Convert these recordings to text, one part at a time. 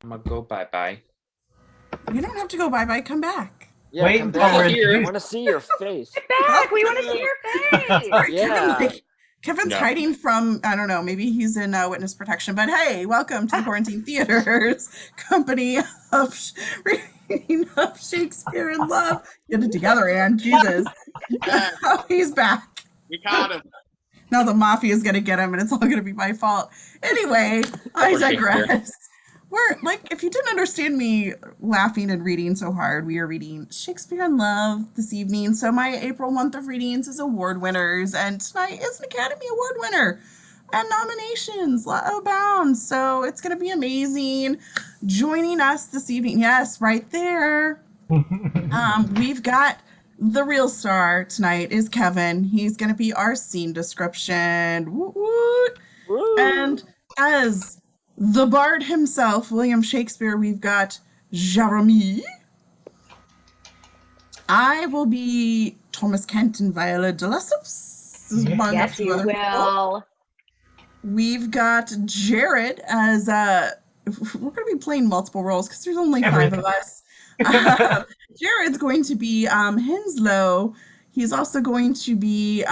I'm gonna go bye-bye. You don't have to go bye-bye. Come back. Yeah, Wait come until back. we're Here. I introduced. want to see your face. Oh, Back! We want to see your face! sorry, Kevin. Yeah. Kevin's No. hiding from, I don't know, maybe he's in witness protection. But hey, welcome to the Quarantine Theaters Company of Reading of Shakespeare in Love. Get it together, Anne. Jesus. Oh, he's back. We caught him. Now the mafia is going to get him, and it's all going to be my fault. Anyway, I Poor Shakespeare. digress. We're like, if you didn't understand me laughing and reading so hard, we are reading Shakespeare in Love this evening. So my April month of readings is award winners, and tonight is an Academy Award winner. And nominations abound. So it's going to be amazing. Joining us this evening, yes, right there. We've got the real star tonight is Kevin. He's going to be our scene description. Woot woot. Woo. And as the bard himself, William Shakespeare, we've got Jeremy. I will be Thomas Kent and Viola de Lesseps. Yes, you will. We've got Jared as we're going to be playing multiple roles because there's only five Everything. of us. Jared's going to be Henslow. He's also going to be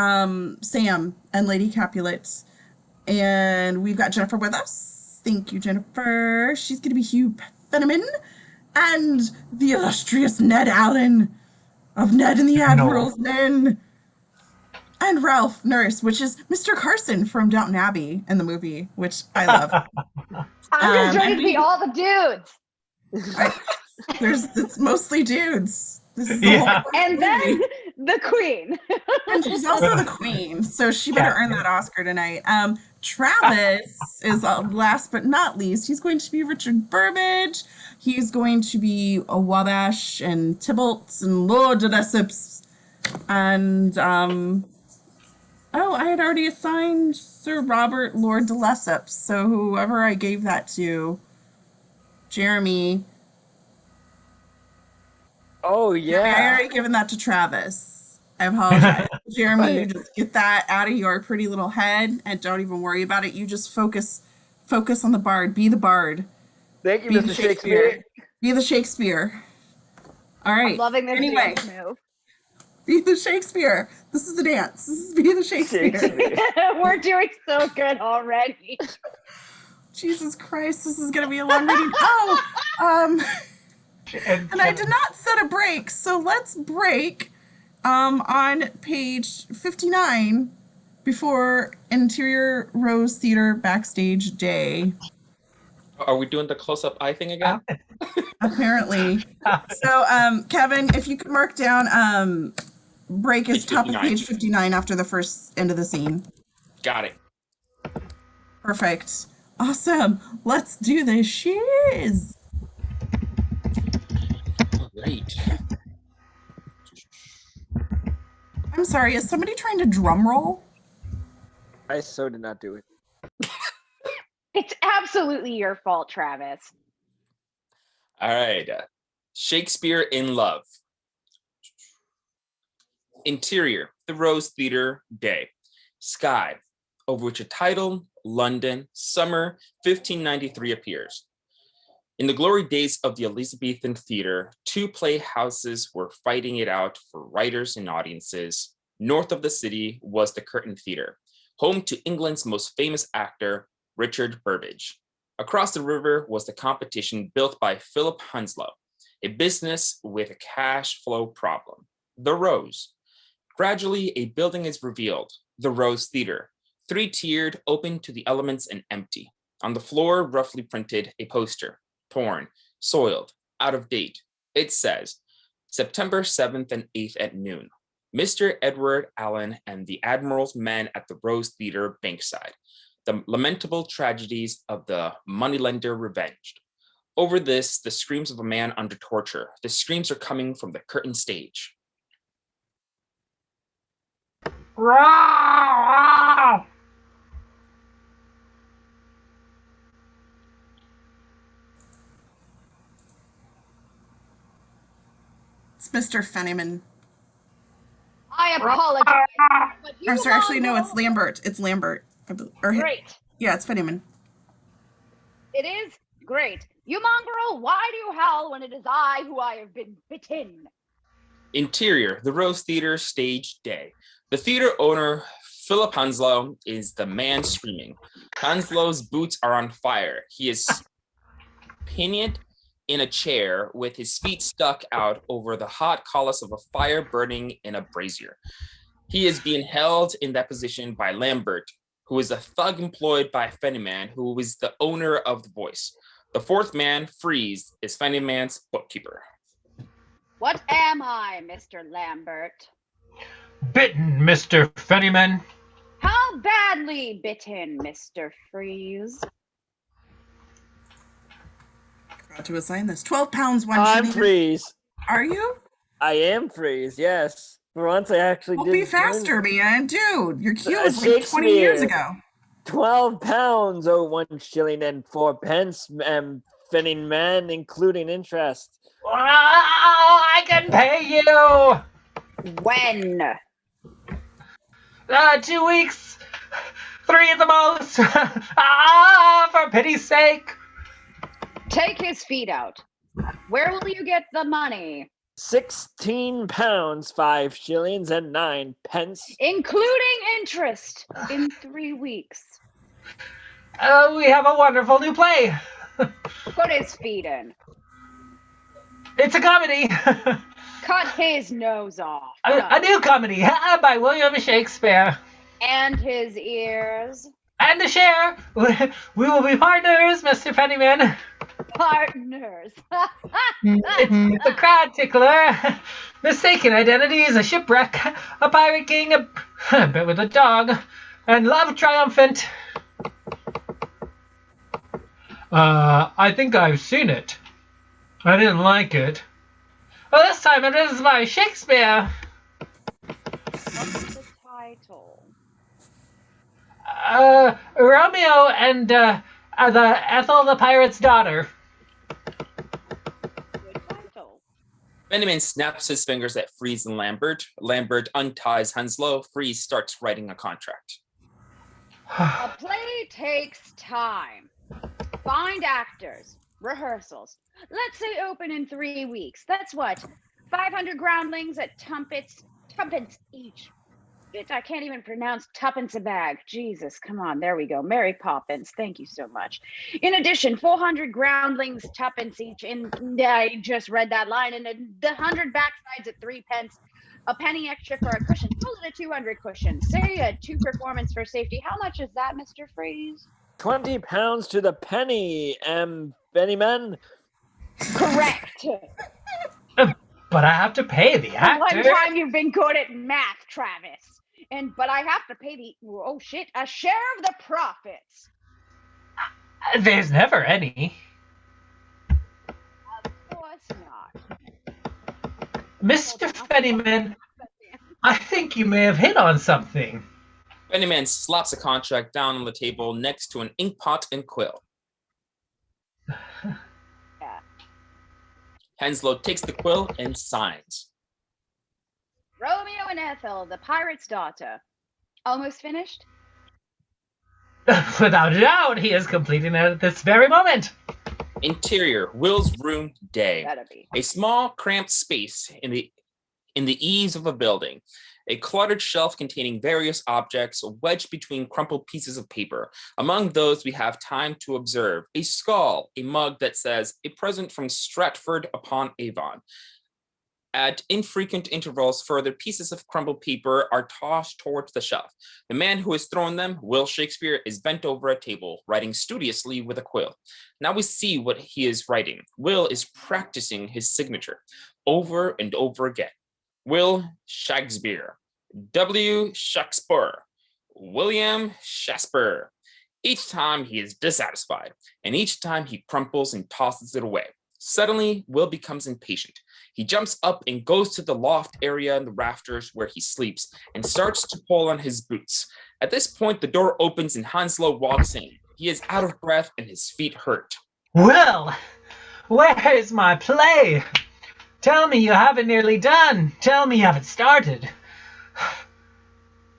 Sam and Lady Capulet. And we've got Jennifer with us. Thank you, Jennifer. She's going to be Hugh Fenneman and the illustrious Ned Allen of Ned and the Admiral's Men. And Ralph Nurse, which is Mr. Carson from Downton Abbey in the movie, which I love. I'm just ready and to be all the dudes. it's mostly dudes. This is the Yeah. whole And movie. then the queen. And she's also the queen, so she better earn that Oscar tonight. Travis is last but not least. He's going to be Richard Burbage. He's going to be a Wabash and Tybalt and Lord de Lesseps. And I had already assigned Sir Robert Lord de Lesseps, so whoever I gave that to, Jeremy. Oh I yeah. already given that to Travis. I apologize. Jeremy, you just get that out of your pretty little head and don't even worry about it. You just focus on the bard. Be the bard. Thank you, Be Mr. the Shakespeare. Be the Shakespeare. All right. I'm loving this Anyway, dance move. be the Shakespeare. This is the dance. This is be the Shakespeare. Shakespeare. We're doing so good already. Jesus Christ, this is gonna be a long reading. Oh, and I did not set a break, so let's break on page 59 before Interior Rose Theater backstage day. Are we doing the close-up eye thing again? Apparently. So, Kevin, if you could mark down break is Page top of 59. page 59 after the first end of the scene. Got it. Perfect. Awesome. Let's do this shiz. Great. I'm sorry, is somebody trying to drum roll? I so did not do it. It's absolutely your fault, Travis. All right. Shakespeare in Love. Interior, the Rose Theater, day. Sky, over which a title, London, summer 1593 appears. In the glory days of the Elizabethan theater, two playhouses were fighting it out for writers and audiences. North of the city was the Curtain Theater, home to England's most famous actor, Richard Burbage. Across the river was the competition built by Philip Henslow, a business with a cash flow problem, the Rose. Gradually, a building is revealed, the Rose Theater, three-tiered, open to the elements and empty. On the floor, roughly printed, a poster, torn, soiled, out of date. It says, September 7th and 8th at noon. Mr. Edward Allen and the Admiral's men at the Rose Theater Bankside. The lamentable tragedies of the moneylender revenged. Over this, the screams of a man under torture. The screams are coming from the curtain stage. It's Mr. Fenneman. I apologize. But you I'm sorry, actually, all no, it's know- Lambert. It's Lambert. Great. Yeah, it's Fenneman. It is Great. You mongrel, why do you howl when it is I who I have been bitten? Interior, the Rose Theater, stage day. The theater owner, Philip Hanslow, is the man screaming. Hanslow's boots are on fire. He is pinioned in a chair with his feet stuck out over the hot coals of a fire burning in a brazier. He is being held in that position by Lambert, who is a thug employed by Fennyman, who is the owner of the voice. The fourth man, Freeze, is Fennyman's bookkeeper. What am I, Mr. Lambert? Bitten, Mr. Fennyman. How badly bitten, Mr. Freeze? Forgot to assign this. 12 pounds, 1 I'm shilling. Freeze. Are you? I am Freeze, yes. For once I actually Well, did. be faster, man. Dude, your cue Uh, was like 20 years Shakespeare. ago. 12 pounds, oh, 1 shilling and 4 pence, Fenning man, including interest. Oh, I can pay you. When? 2 weeks. 3 at the most. For pity's sake. Take his feet out. Where will you get the money? 16 pounds, 5 shillings and 9 pence. Including interest in 3 weeks. We have a wonderful new play. Put his feet in. It's a comedy. Cut his nose off. A new comedy by William Shakespeare. And his ears. And to share, we will be partners, Mr. Pennyman. Partners. It's a crowd tickler. Mistaken identities, a shipwreck, a pirate king, a bit with a dog, and love triumphant. I think I've seen it. I didn't like it. Well, this time it is by Shakespeare. What's the title? Romeo and the Ethel the Pirate's Daughter. Good title. Fennyman snaps his fingers at Freeze and Lambert. Lambert unties Henslow. Freeze starts writing a contract. A play takes time. Find actors. Rehearsals. Let's say open in 3 weeks. That's what? 500 groundlings at tuppence each. I can't even pronounce tuppence a bag. Jesus, come on. There we go. Mary Poppins. Thank you so much. In addition, 400 groundlings, tuppence each. And I just read that line. And the 100 backsides at 3 pence. A penny extra for a cushion. Call it a 200 cushion. Say a 2 performance for safety. How much is that, Mr. Freeze? 20 pounds to the penny, Pennyman. Correct. But I have to pay the actor. One time you've been good at math, Travis. But I have to pay a share of the profits. There's never any. Of course not. Mr. Fennyman, I think you may have hit on something. Fennyman slaps a contract down on the table next to an ink pot and quill. Yeah. Henslow takes the quill and signs. Romeo and Ethel, the pirate's daughter. Almost finished? Without a doubt, he is completing it at this very moment. Interior, Will's room, day. Gotta be. A small, cramped space in the eaves of a building. A cluttered shelf containing various objects wedged between crumpled pieces of paper. Among those we have time to observe a skull, a mug that says, "A present from Stratford upon Avon." At infrequent intervals, further pieces of crumpled paper are tossed towards the shelf. The man who has thrown them, Will Shakespeare, is bent over a table, writing studiously with a quill. Now we see what he is writing. Will is practicing his signature over and over again. Will Shakespeare. W. Shakespeare. William Shakespeare. Each time he is dissatisfied, and each time he crumples and tosses it away. Suddenly, Will becomes impatient. He jumps up and goes to the loft area in the rafters where he sleeps and starts to pull on his boots. At this point, the door opens and Henslow walks in. He is out of breath and his feet hurt. Well, where is my play? Tell me you haven't nearly done. Tell me you haven't started.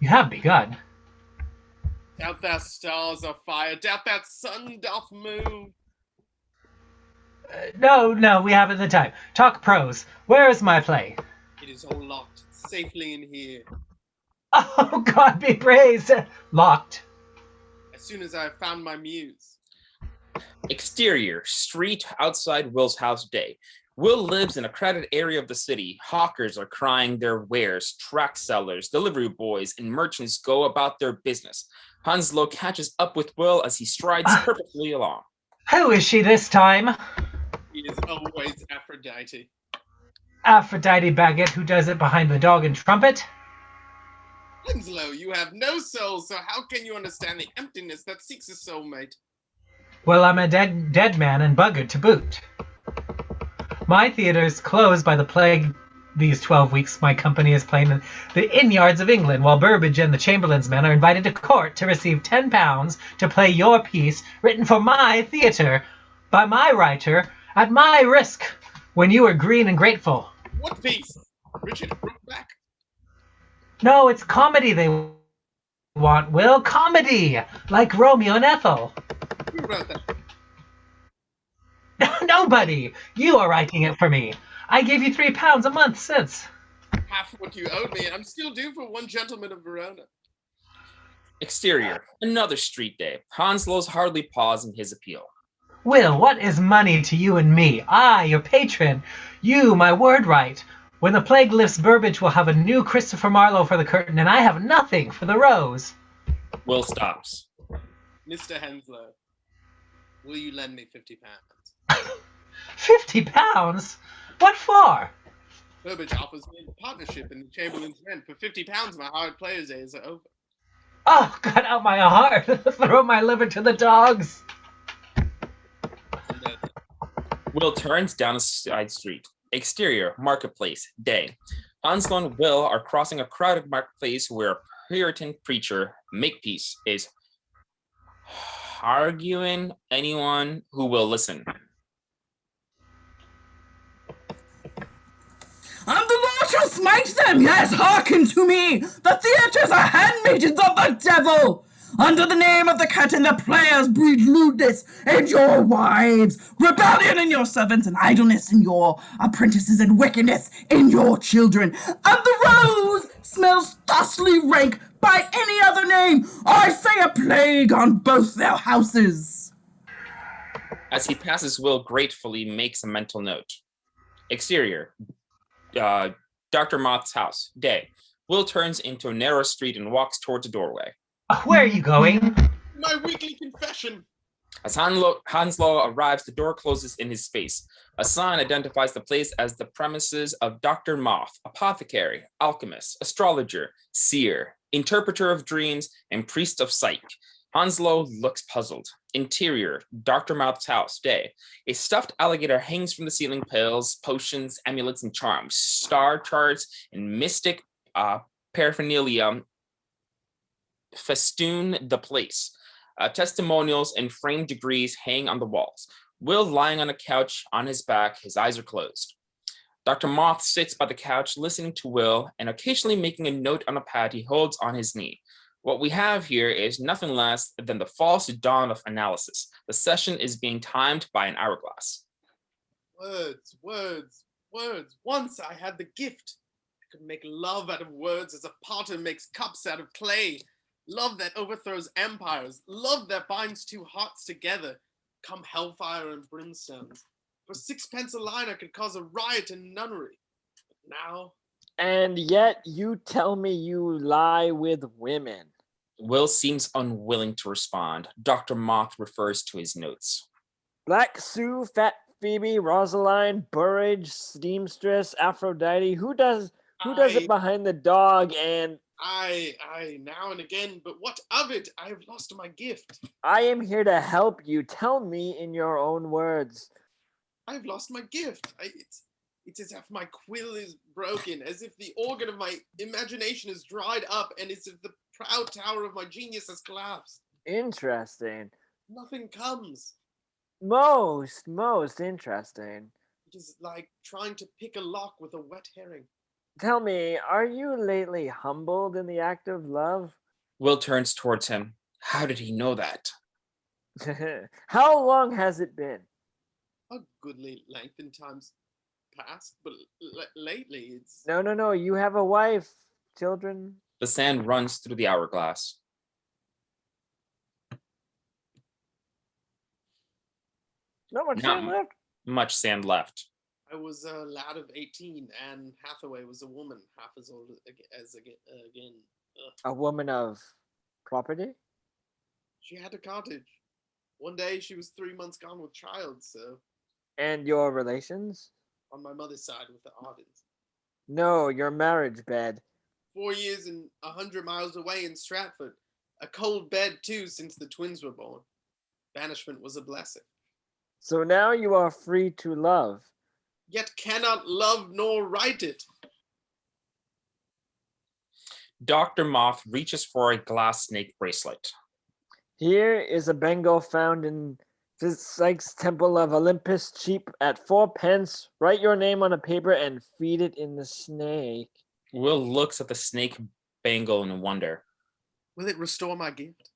You have begun. Doubt that stars are fire, doubt that sun doth move. No, we haven't the time. Talk prose. Where is my play? It is all locked safely in here. Oh, God be praised! Locked. As soon as I have found my muse. Exterior, street outside Will's house day. Will lives in a crowded area of the city. Hawkers are crying their wares, track sellers, delivery boys, and merchants go about their business. Hanslo catches up with Will as he strides purposefully along. Who is she this time? It is always Aphrodite. Aphrodite Baggett, who does it behind the dog and trumpet? Winslow, you have no soul, so how can you understand the emptiness that seeks a soulmate? Well, I'm a dead man and buggered to boot. My theatre's closed by the plague these 12 weeks. My company is playing in the inn yards of England, while Burbage and the Chamberlain's men are invited to court to receive £10 to play your piece written for my theatre, by my writer, at my risk, when you were green and grateful. What piece? Richard Brookback? No, it's comedy they want, Will. Comedy! Like Romeo and Ethel. Who wrote that? Nobody! You are writing it for me. I gave you £3 a month since. Half what you owed me, and I'm still due for one gentleman of Verona. Exterior, another street day. Hanslo's hardly paused in his appeal. Will, what is money to you and me? I, your patron. You, my word right. When the plague lifts, Burbage will have a new Christopher Marlowe for the curtain, and I have nothing for the rose. Will stops. Mr. Henslow, will you lend me £50? £50? What for? Burbage offers me a partnership in the Chamberlain's Rent. For £50, my hard players' days are over. Oh, cut out my heart. Throw my liver to the dogs. Will turns down a side street. Exterior, marketplace, day. Hanslo and Will are crossing a crowded marketplace where a Puritan preacher, Makepeace, is arguing anyone who will listen. And the Lord shall smite them, yes, hearken to me! The theatres are handmaidens of the devil! Under the name of the cat and the players breed lewdness in your wives, rebellion in your servants, and idleness in your apprentices, and wickedness in your children. And the rose smells thusly rank by any other name. I say a plague on both their houses. As he passes, Will gratefully makes a mental note. Exterior, Dr. Moth's house, day. Will turns into a narrow street and walks towards a doorway. Where are you going? My weekly confession. As Hanslo arrives, the door closes in his face. A sign identifies the place as the premises of Dr. Moth, apothecary, alchemist, astrologer, seer, interpreter of dreams, and priest of psych. Hanslo looks puzzled. Interior, Dr. Moth's house, day. A stuffed alligator hangs from the ceiling, pills, potions, amulets, and charms. Star charts and mystic paraphernalia festoon the place. Testimonials and framed degrees hang on the walls. Will lying on a couch on his back, his eyes are closed. Dr. Moth sits by the couch listening to Will and occasionally making a note on a pad he holds on his knee. What we have here is nothing less than the false dawn of analysis. The session is being timed by an hourglass. Words, words, words. Once I had the gift. I could make love out of words as a potter makes cups out of clay. Love that overthrows empires. Love that binds two hearts together. Come hellfire and brimstones. For 6 pence a line, I could cause a riot in nunnery. But now... And yet you tell me you lie with women. Will seems unwilling to respond. Dr. Moth refers to his notes. Black Sue, Fat Phoebe, Rosaline, Burrage, Steamstress, Aphrodite. Who does it behind the dog? And I, now and again, but what of it? I have lost my gift. I am here to help you. Tell me in your own words. I have lost my gift. It's as if my quill is broken, as if the organ of my imagination is dried up, and as if the proud tower of my genius has collapsed. Interesting. Nothing comes. Most interesting. It is like trying to pick a lock with a wet herring. Tell me, are you lately humbled in the act of love? Will turns towards him. How did he know that? How long has it been? a goodly length in times past, but lately it's... No. You have a wife, children. The sand runs through the hourglass. Not much Not time left. much sand left. I was a lad of 18, and Hathaway was a woman half as old as again. A woman of property? She had a cottage. One day she was 3 months gone with child, so And your relations? on my mother's side with the Ardens. No, your marriage bed. 4 years and 100 miles away in Stratford. A cold bed, too, since the twins were born. Banishment was a blessing. So now you are free to love. Yet cannot love nor write it. Dr. Moth reaches for a glass snake bracelet. Here is a Bengal found in Psyche's Temple of Olympus, cheap at 4 pence. Write your name on a paper and feed it in the snake. Will looks at the snake bangle in wonder. Will it restore my gift?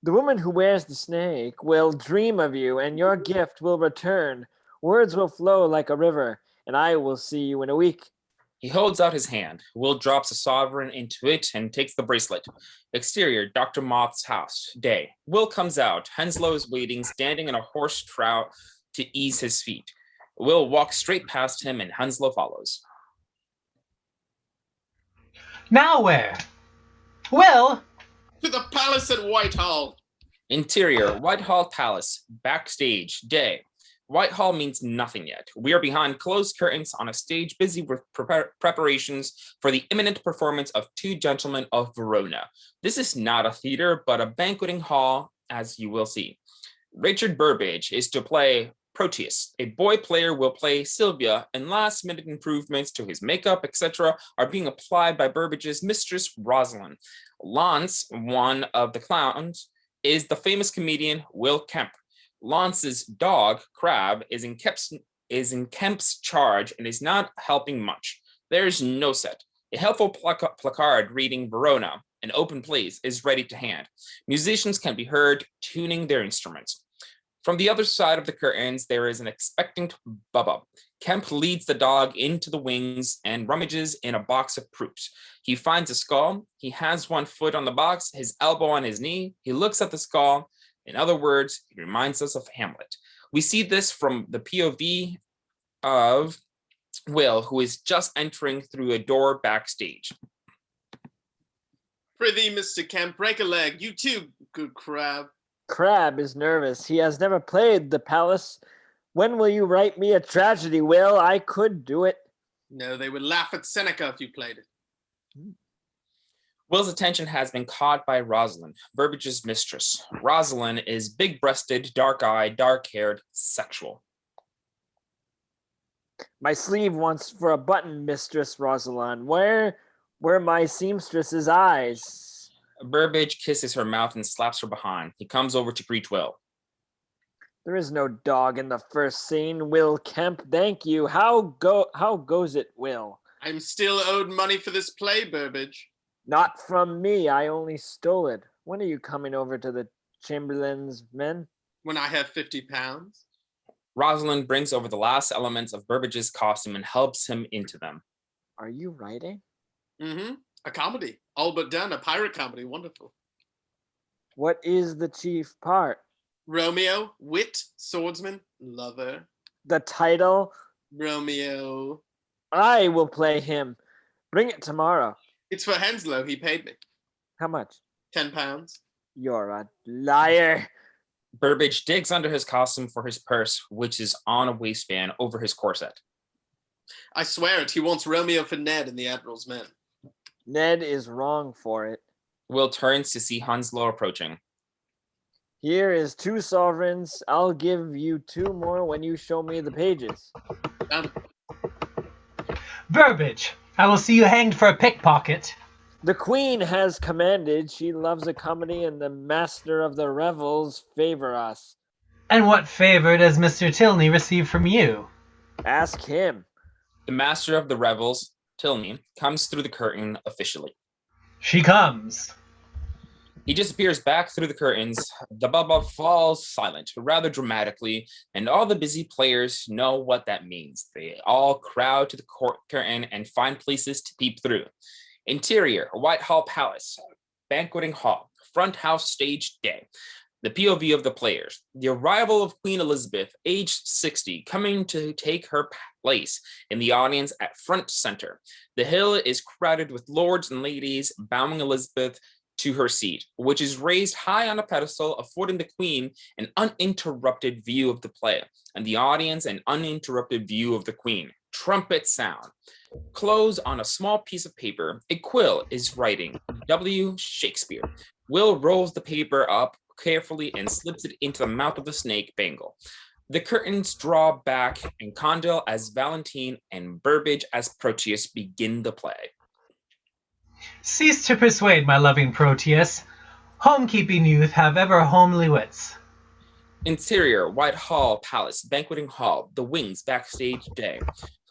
The woman who wears the snake will dream of you, and your gift will return. Words will flow like a river, and I will see you in a week. He holds out his hand. Will drops a sovereign into it and takes the bracelet. Exterior, Dr. Moth's house. Day. Will comes out. Henslow is waiting, standing in a horse trough to ease his feet. Will walks straight past him and Henslow follows. Now where? Will? To the palace at Whitehall. Interior, Whitehall Palace. Backstage. Day. Whitehall means nothing yet. We are behind closed curtains on a stage busy with preparations for the imminent performance of Two Gentlemen of Verona. This is not a theater, but a banqueting hall, as you will see. Richard Burbage is to play Proteus. A boy player will play Sylvia, and last-minute improvements to his makeup, etc., are being applied by Burbage's mistress, Rosalind. Lance, one of the clowns, is the famous comedian Will Kemp. Lance's dog, Crab, is in Kemp's charge and is not helping much. There is no set. A helpful placard reading Verona, an open place, is ready to hand. Musicians can be heard tuning their instruments. From the other side of the curtains, there is an expectant Bubba. Kemp leads the dog into the wings and rummages in a box of proofs. He finds a skull. He has one foot on the box, his elbow on his knee. He looks at the skull. In other words, it reminds us of Hamlet. We see this from the POV of Will, who is just entering through a door backstage. Prithee, Mr. Kemp, break a leg. You too, good Crab. Crab is nervous. He has never played the palace. When will you write me a tragedy, Will? I could do it. No, they would laugh at Seneca if you played it. Will's attention has been caught by Rosalind, Burbage's mistress. Rosalind is big-breasted, dark-eyed, dark-haired, sexual. My sleeve wants for a button, Mistress Rosalind. Where my seamstress's eyes? Burbage kisses her mouth and slaps her behind. He comes over to greet Will. There is no dog in the first scene, Will Kemp. Thank you. How goes it, Will? I'm still owed money for this play, Burbage. Not from me. I only stole it. When are you coming over to the Chamberlain's men? When I have 50 pounds. Rosalind brings over the last elements of Burbage's costume and helps him into them. Are you writing? Mm-hmm. A comedy. All but done. A pirate comedy. Wonderful. What is the chief part? Romeo, wit, swordsman, lover. The title? Romeo. I will play him. Bring it tomorrow. It's for Henslow. He paid me. How much? 10 pounds. You're a liar. Burbage digs under his costume for his purse, which is on a waistband over his corset. I swear it. He wants Romeo for Ned and the Admiral's men. Ned is wrong for it. Will turns to see Henslow approaching. Here is 2 sovereigns. I'll give you 2 more when you show me the pages. Burbage, I will see you hanged for a pickpocket. The queen has commanded. She loves a comedy, and the master of the revels favor us. And what favor does Mr. Tilney receive from you? Ask him. The master of the revels, Tilney, comes through the curtain officially. She comes. He disappears back through the curtains. The bubble falls silent, rather dramatically, and all the busy players know what that means. They all crowd to the curtain and find places to peep through. Interior, Whitehall Palace, banqueting hall, front house stage day. The POV of the players. The arrival of Queen Elizabeth, aged 60, coming to take her place in the audience at front center. The hill is crowded with lords and ladies bowing Elizabeth to her seat, which is raised high on a pedestal, affording the queen an uninterrupted view of the play, and the audience an uninterrupted view of the queen. Trumpet sound. Close on a small piece of paper. A quill is writing W. Shakespeare. Will rolls the paper up carefully and slips it into the mouth of the snake Bangle. The curtains draw back, and Condell as Valentine and Burbage as Proteus begin the play. Cease to persuade, my loving Proteus. Homekeeping youth have ever homely wits. Interior, Whitehall Palace, banqueting hall, the wings, backstage day.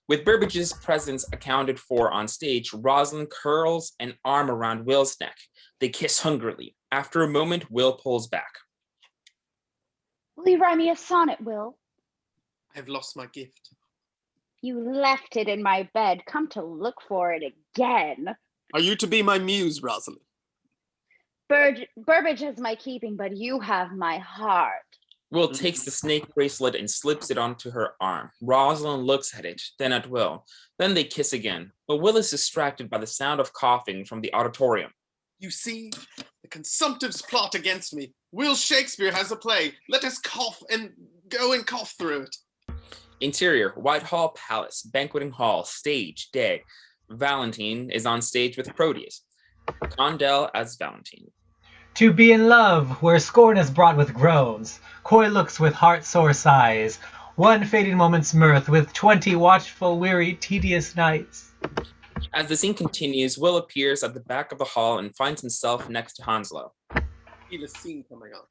With Burbage's presence accounted for on stage, Rosalind curls an arm around Will's neck. They kiss hungrily. After a moment, Will pulls back. Will you write me a sonnet, Will? I have lost my gift. You left it in my bed. Come to look for it again. Are you to be my muse, Rosalind? Burbage has my keeping, but you have my heart. Will takes the snake bracelet and slips it onto her arm. Rosalind looks at it, then at Will. Then they kiss again, but Will is distracted by the sound of coughing from the auditorium. You see, the consumptives plot against me. Will Shakespeare has a play. Let us cough and go and cough through it. Interior, Whitehall Palace, banqueting hall, stage, day. Valentine is on stage with Proteus. Condell as Valentine. To be in love, where scorn is brought with groans, coy looks with heart-sore sighs, one fading moment's mirth with 20 watchful, weary, tedious nights. As the scene continues, Will appears at the back of the hall and finds himself next to Hanslow. Feel a scene coming on.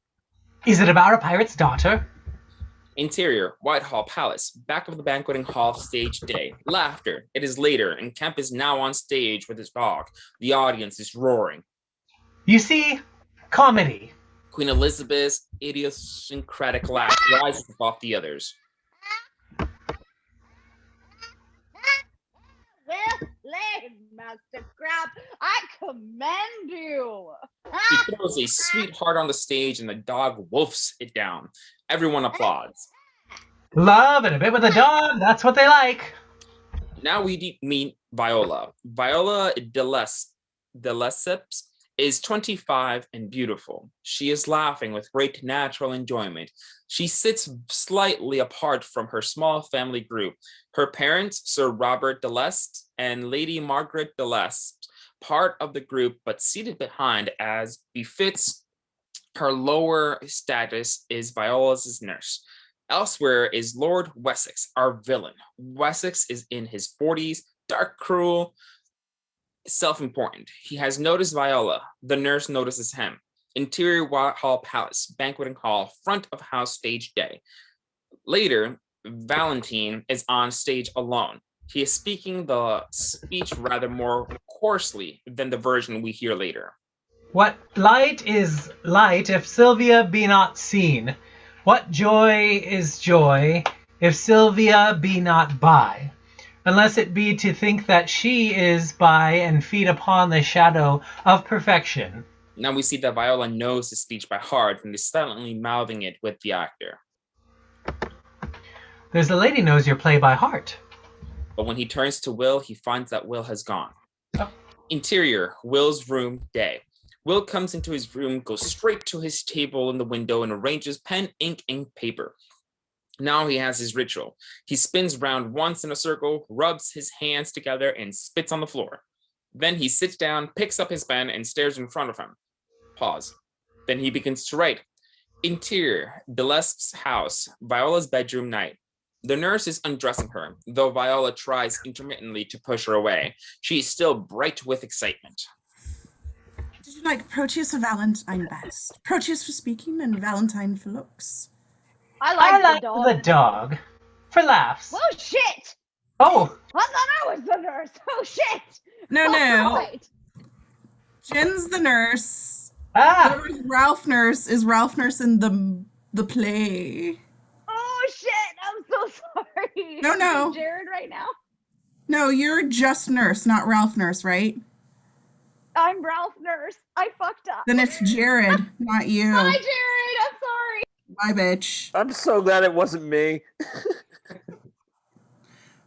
Is it about a pirate's daughter? Interior, Whitehall Palace, back of the banqueting hall, stage day. Laughter. It is later, and Kemp is now on stage with his dog. The audience is roaring. You see, comedy. Queen Elizabeth's idiosyncratic laugh rises above the others. Well played, Master Crab. I commend you. He throws a sweetheart on the stage and the dog wolfs it down. Everyone applauds. Love and a bit with a dog, that's what they like. Now we meet Viola. Viola de Lesseps is 25 and beautiful. She is laughing with great natural enjoyment. She sits slightly apart from her small family group. Her parents, Sir Robert de Lesseps and Lady Margaret de Lesseps, part of the group, but seated behind as befits her lower status, is Viola's nurse. Elsewhere is Lord Wessex, our villain. Wessex is in his 40s, dark, cruel, self-important. He has noticed Viola. The nurse notices him. Interior Whitehall Palace, banqueting hall, front of house stage day. Later, Valentine is on stage alone. He is speaking the speech rather more coarsely than the version we hear later. What light is light if Sylvia be not seen? What joy is joy if Sylvia be not by? Unless it be to think that she is by and feed upon the shadow of perfection. Now we see that Viola knows the speech by heart and is silently mouthing it with the actor. There's a lady knows your play by heart. But when he turns to Will, he finds that Will has gone. Oh. Interior, Will's room, day. Will comes into his room, goes straight to his table in the window and arranges pen, ink, and paper. Now he has his ritual. He spins round once in a circle, rubs his hands together, and spits on the floor. Then he sits down, picks up his pen, and stares in front of him. Pause. Then he begins to write. Interior, Delespe's house, Viola's bedroom night. The nurse is undressing her, though Viola tries intermittently to push her away. She is still bright with excitement. Did you like Proteus or Valentine best? Proteus for speaking and Valentine for looks. I like the dog. For laughs. Oh, shit! Oh! I thought I was the nurse. Oh, shit! No. Right. Jen's the nurse. Ah! Whoever's Ralph Nurse is Ralph Nurse in the play. Oh shit! I'm so sorry. No, Is no. it Jared right now? No, you're just Nurse, not Ralph Nurse, right? I'm Ralph Nurse. I fucked up. Then it's Jared, not Hi, you. Jared. I'm sorry. Bye, bitch. I'm so glad it wasn't me.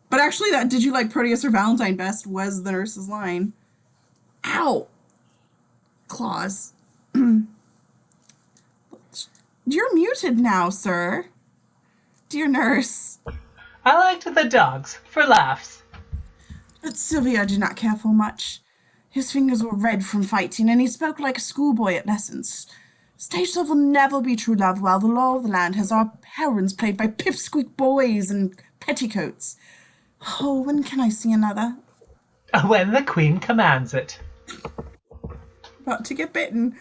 But actually, that "Did you like Proteus or Valentine best" was the nurse's line. Ow! Claws. You're muted now, sir. Dear nurse. I liked the dogs for laughs. But Sylvia did not care for much. His fingers were red from fighting, and he spoke like a schoolboy at lessons. Stage love will never be true love, while the law of the land has our parents played by pipsqueak boys in petticoats. Oh, when can I see another? When the queen commands it. About to get bitten.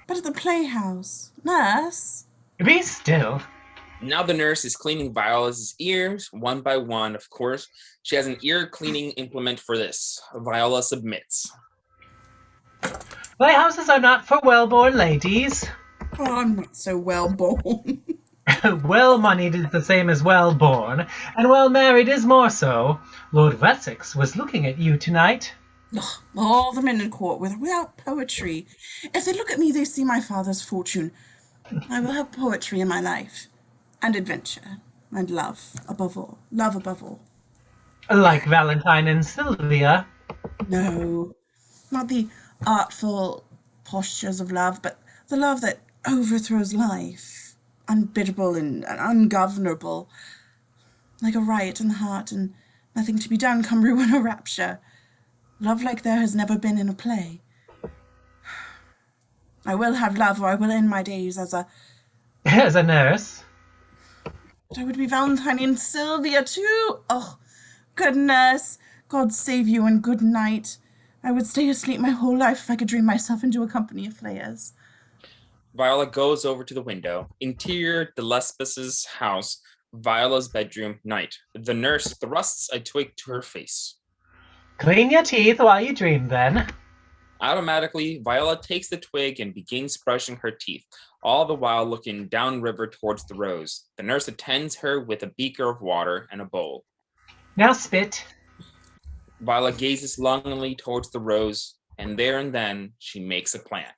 But at the playhouse. Nurse? Be still. Now the nurse is cleaning Viola's ears one by one, of course. She has an ear cleaning implement for this. Viola submits. Playhouses are not for well-born ladies. Oh, I'm not so well born. Well-moneyed is the same as well-born, and well-married is more so. Lord Wessex was looking at you tonight. All the men in court without poetry. If they look at me, they see my father's fortune. I will have poetry in my life. And adventure. And love, above all. Love above all. Like Valentine and Sylvia. No, not the artful postures of love, but the love that overthrows life. Unbiddable and ungovernable. Like a riot in the heart, and nothing to be done come ruin or rapture. Love like there has never been in a play. I will have love, or I will end my days as a... As a nurse. But I would be Valentine and Sylvia too. Oh, goodness. God save you and good night. I would stay asleep my whole life if I could dream myself into a company of players. Viola goes over to the window. Interior, Delespis' house. Viola's bedroom, night. The nurse thrusts a twig to her face. Clean your teeth while you dream, then. Automatically, Viola takes the twig and begins brushing her teeth, all the while looking downriver towards the rose. The nurse attends her with a beaker of water and a bowl. Now spit. Viola gazes longingly towards the rose, and there and then she makes a plan.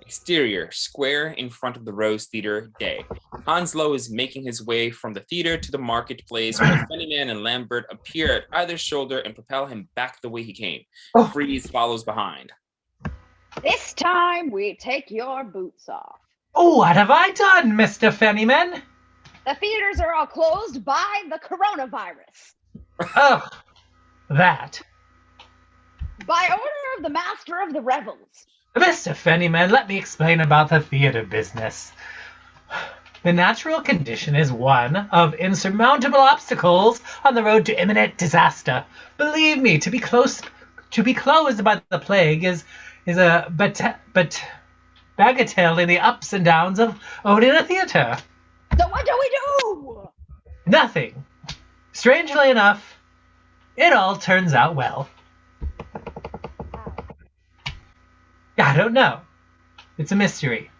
Exterior, square in front of the Rose Theater, day. Hanslow is making his way from the theater to the marketplace where Fennyman and Lambert appear at either shoulder and propel him back the way he came. Oh. Freeze follows behind. This time we take your boots off. Oh, what have I done, Mr. Fennyman? The theaters are all closed by the coronavirus. Oh, that. By order of the master of the revels. Mr. Fennyman, let me explain about the theater business. The natural condition is one of insurmountable obstacles on the road to imminent disaster. Believe me, to be closed by the plague is a bagatelle in the ups and downs of owning a theater. So what do we do? Nothing. Strangely enough, it all turns out well. I don't know. It's a mystery.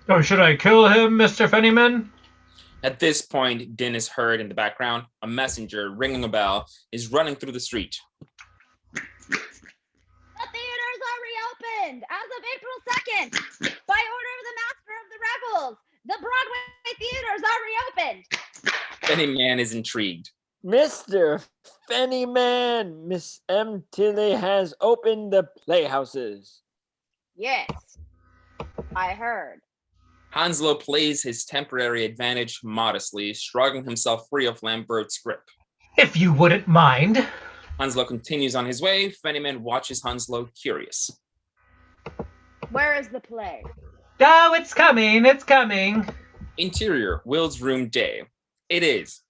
Oh, should I kill him, Mr. Fennyman? At this point, din is heard in the background. A messenger, ringing a bell, is running through the street. The theaters are reopened as of April 2nd by order of the master of the revels. The Broadway theaters are reopened. Fennyman is intrigued. Mr. Fennyman, Miss M. Tilly has opened the playhouses. Yes, I heard. Hanslow plays his temporary advantage modestly, shrugging himself free of Lambert's grip. If you wouldn't mind. Hanslow continues on his way. Fennyman watches Hanslow, curious. Where is the play? Oh, it's coming, it's coming. Interior, Will's room, day. It is.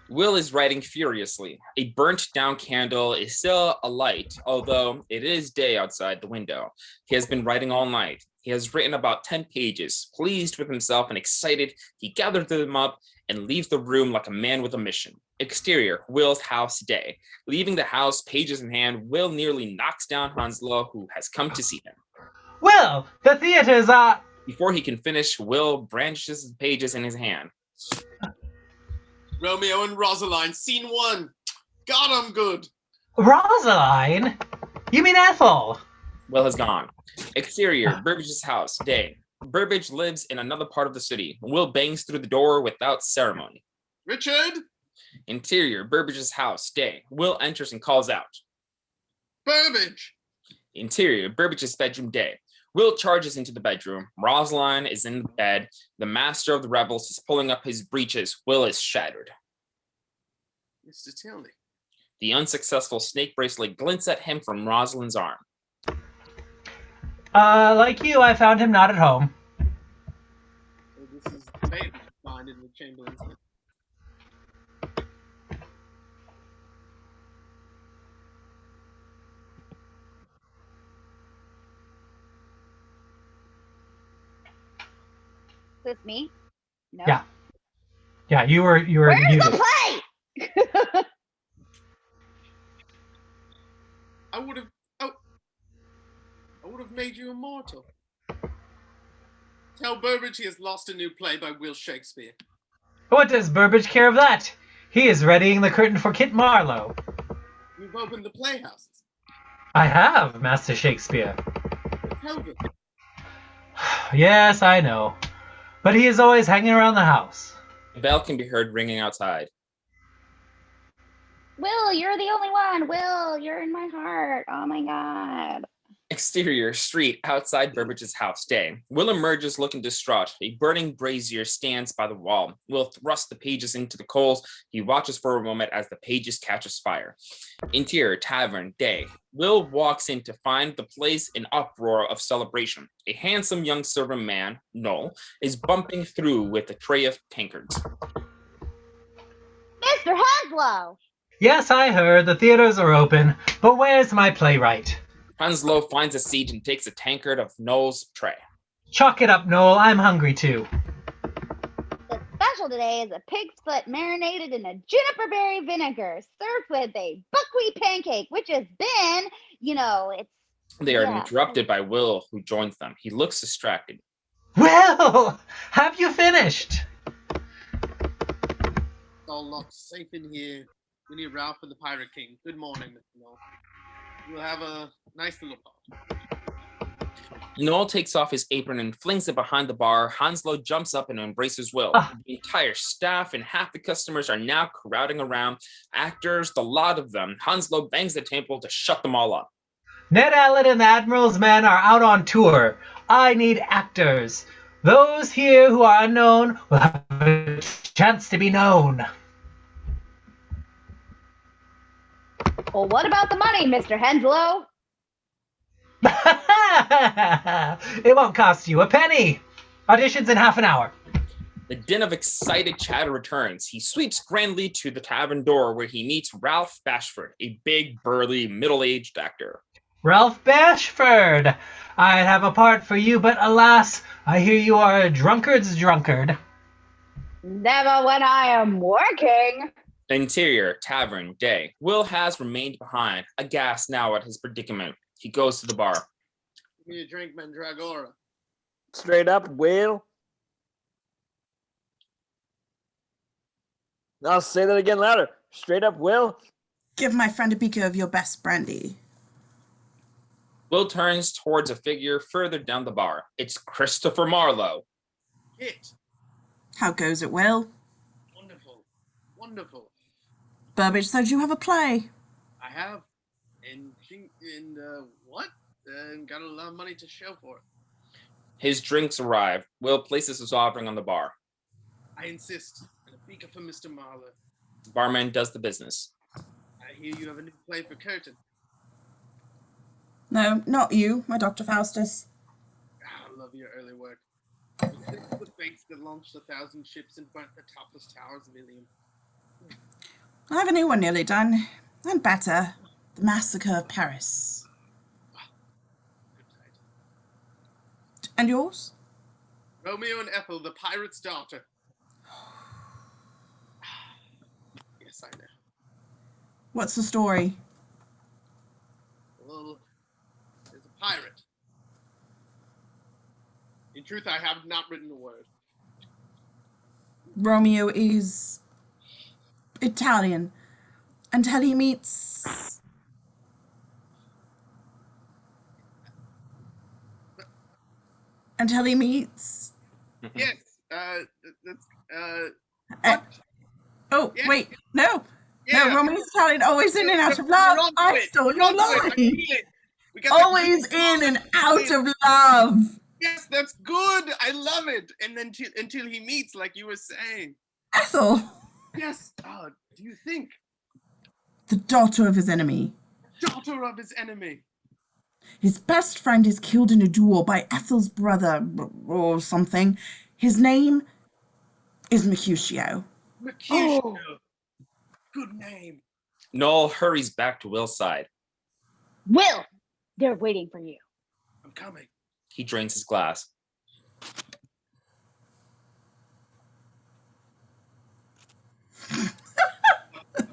Will is writing furiously. A burnt-down candle is still alight, although it is day outside the window. He has been writing all night. He has written about 10 pages. Pleased with himself and excited, he gathered them up and leaves the room like a man with a mission. Exterior, Will's house day. Leaving the house, pages in hand, Will nearly knocks down Hanslow, who has come to see him. Will, the theaters are... Before he can finish, Will brandishes the pages in his hand. Romeo and Rosaline, scene 1. God, I'm good. Rosaline? You mean Ethel? Will has gone. Exterior, Burbage's house, day. Burbage lives in another part of the city. Will bangs through the door without ceremony. Richard? Interior, Burbage's house, day. Will enters and calls out. Burbage! Interior, Burbage's bedroom, day. Will charges into the bedroom. Rosaline is in the bed. The master of the rebels is pulling up his breeches. Will is shattered. Mr. Tilney. The unsuccessful snake bracelet glints at him from Rosaline's arm. Like you, I found him not at home. So this is the baby find in the Chamberlain's. Is this me? No. Yeah. Yeah, you were Where's muted. the play? I would have made you immortal. Tell Burbage he has lost a new play by Will Shakespeare. What does Burbage care of that? He is readying the curtain for Kit Marlowe. You've opened the playhouses. I have, Master Shakespeare. Tell them. Yes, I know. But he is always hanging around the house. A bell can be heard ringing outside. Will, you're the only one. Will, you're in my heart. Oh my God. Exterior, street, outside Burbage's house, day. Will emerges looking distraught. A burning brazier stands by the wall. Will thrusts the pages into the coals. He watches for a moment as the pages catches fire. Interior, tavern, day. Will walks in to find the place in uproar of celebration. A handsome young servant man, Noel, is bumping through with a tray of tankards. Mr. Henslow! Yes, I heard. The theaters are open. But where's my playwright? Hanslow finds a seat and takes a tankard of Noel's tray. Chalk it up, Noel. I'm hungry too. The special today is a pig's foot marinated in a juniper berry vinegar, served with a buckwheat pancake, which has been, it's... They are interrupted by Will, who joins them. He looks distracted. Will, have you finished? It's all locked safe in here. We need Ralph and the Pirate King. Good morning, Mr. Noel. We'll have a nice little part. Noel takes off his apron and flings it behind the bar. Hanslow jumps up and embraces Will. The entire staff and half the customers are now crowding around. Actors, the lot of them. Hanslow bangs the table to shut them all up. Ned Allen and the Admiral's men are out on tour. I need actors. Those here who are unknown will have a chance to be known. Well, what about the money, Mr. Henslow? It won't cost you a penny. Auditions in half an hour. The din of excited chatter returns. He sweeps grandly to the tavern door where he meets Ralph Bashford, a big, burly, middle-aged actor. Ralph Bashford, I'd have a part for you, but alas, I hear you are a drunkard's drunkard. Never when I am working. Interior, tavern, day. Will has remained behind, aghast now at his predicament. He goes to the bar. Give me a drink, Mandragora. Straight up, Will. I'll say that again louder. Straight up, Will. Give my friend a beaker of your best brandy. Will turns towards a figure further down the bar. It's Christopher Marlowe. Kit. How goes it, Will? Wonderful. Wonderful. Burbage said you have a play. I have. And what? Got a lot of money to show for it. His drinks arrive. Will places his offering on the bar. I insist. And a beaker for Mr. Marlowe. The barman does the business. I hear you have a new play for Curtin. No, not you, my Dr. Faustus. I love your early work. The fates that launched 1,000 ships and burnt the topless towers of Ilium. I have a new one nearly done. And better. The Massacre of Paris. Good title. And yours? Romeo and Ethel, the pirate's daughter. What's the story? Well, there's a pirate. In truth, I have not written a word. Romeo is Italian until he meets. Until he meets. Yes, that's, Uh, what? oh, Yeah. wait, no. Yeah. No, Romeo's Italian, always in and out of We're love. on to I it. stole We're your on to it. I line. feel it. We got the Always green in and line. out of love. Yes, that's good. I love it. And then until he meets, like you were saying. Ethel, Yes. Do you think the daughter of his enemy. daughter of his enemy? His best friend is killed in a duel by Ethel's brother or something. His name is Mercutio. Mercutio. Oh. Good name. Noel hurries back to Will's side. Will, they're waiting for you. I'm coming. He drains his glass.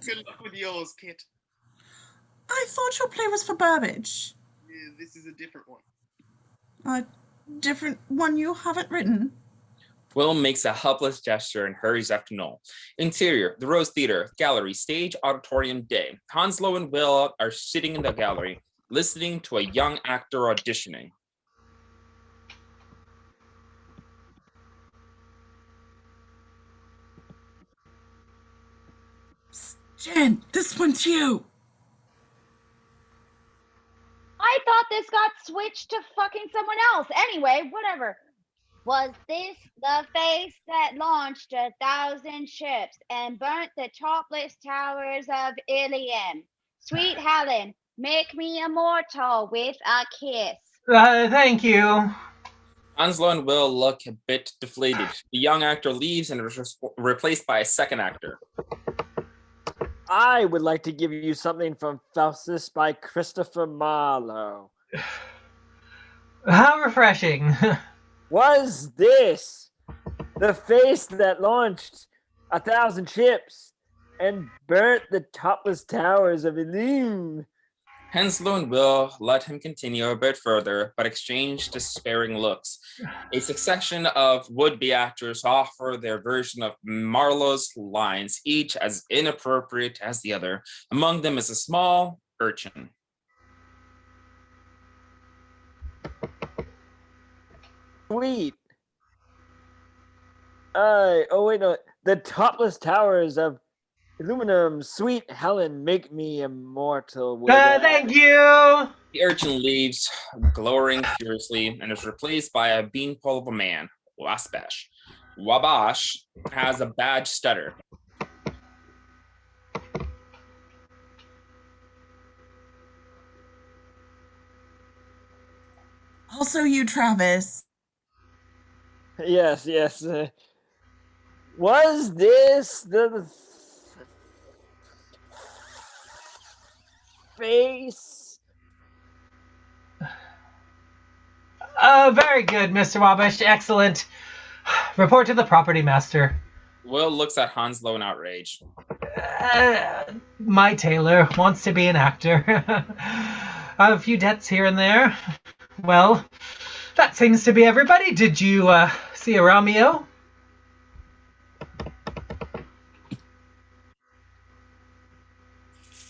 Good luck with yours, Kit. I thought your play was for Burbage. Yeah, this is a different one. A different one you haven't written. Will makes a helpless gesture and hurries after Noel. Interior, the Rose Theater, gallery, stage, auditorium, day. Hanslow and Will are sitting in the gallery, listening to a young actor auditioning. Jen, this one's you. I thought this got switched to fucking someone else. Anyway, whatever. Was this the face that launched 1,000 ships and burnt the topless towers of Ilium? Sweet Helen, make me immortal with a kiss. Thank you. Hanslow and Will look a bit deflated. The young actor leaves and is replaced by a second actor. I would like to give you something from Faustus by Christopher Marlowe. How refreshing. Was this the face that launched 1,000 ships and burnt the topless towers of Ilium? Hanslow and Will let him continue a bit further, but exchange despairing looks. A succession of would-be actors offer their version of Marlowe's lines, each as inappropriate as the other. Among them is a small urchin. Sweet. Oh wait, no. The topless towers of Illuminum, sweet Helen, make me immortal with Thank you. The urchin leaves, glowering furiously, and is replaced by a beanpole of a man, Wabash. Wabash has a bad stutter. Also you, Travis. Yes. Was this the face? Very good, Mr. Wabash. Excellent. Report to the property master. Will looks at Hanslow in outrage. My tailor wants to be an actor. A few debts here and there. Well, that seems to be everybody. Did you see a Romeo?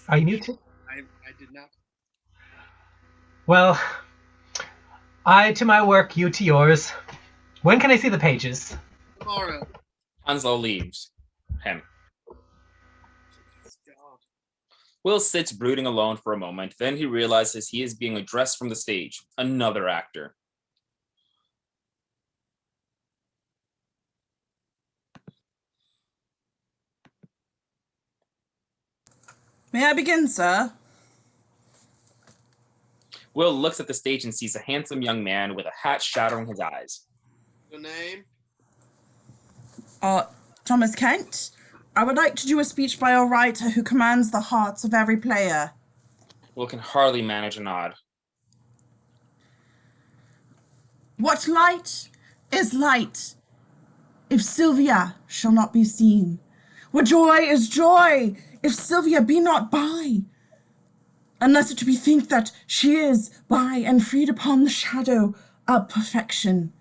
Are you muted? I did not. Well, I to my work, you to yours. When can I see the pages? Tomorrow. Hanslow leaves him. God. Will sits brooding alone for a moment. Then he realizes he is being addressed from the stage. Another actor. May I begin, sir? Will looks at the stage and sees a handsome young man with a hat shadowing his eyes. Your name? Thomas Kent. I would like to do a speech by a writer who commands the hearts of every player. Will can hardly manage a nod. What light is light if Sylvia shall not be seen? What joy is joy if Sylvia be not by, unless it be think that she is by and freed upon the shadow of perfection.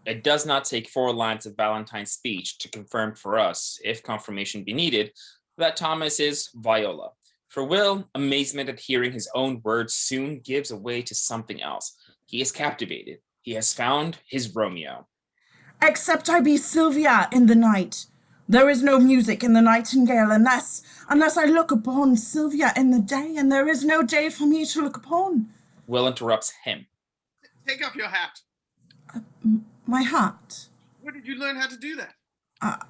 It does not take 4 lines of Valentine's speech to confirm for us, if confirmation be needed, that Thomas is Viola. For Will, amazement at hearing his own words soon gives way to something else. He is captivated. He has found his Romeo. Except I be Sylvia in the night. There is no music in the nightingale unless I look upon Sylvia in the day, and there is no day for me to look upon. Will interrupts him. Take off your hat. My hat. Where did you learn how to do that?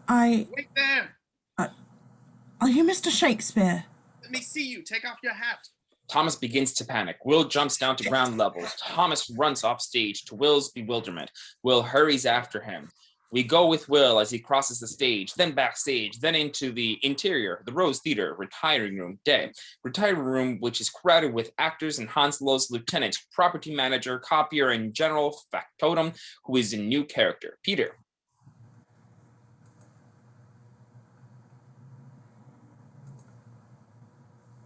I Wait there. Are you Mr. Shakespeare? Let me see you. Take off your hat. Thomas begins to panic. Will jumps down to ground level. Thomas runs off stage to Will's bewilderment. Will hurries after him. We go with Will as he crosses the stage, then backstage, then into the interior, the Rose Theater, retiring room day. Retiring room, which is crowded with actors and Hanselo's lieutenant, property manager, copier, and general factotum, who is a new character, Peter.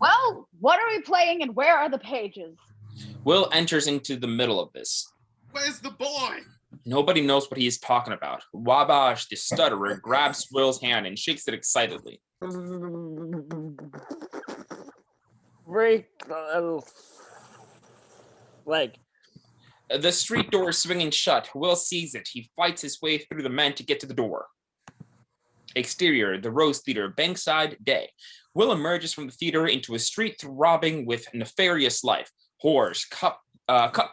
Well, what are we playing and where are the pages? Will enters into the middle of this. Where's the boy? Nobody knows what he is talking about. Wabash, the stutterer, grabs Will's hand and shakes it excitedly. Break leg. The street door is swinging shut. Will sees it. He fights his way through the men to get to the door. Exterior, the Rose Theater, Bankside, day. Will emerges from the theater into a street throbbing with nefarious life. Whores, cut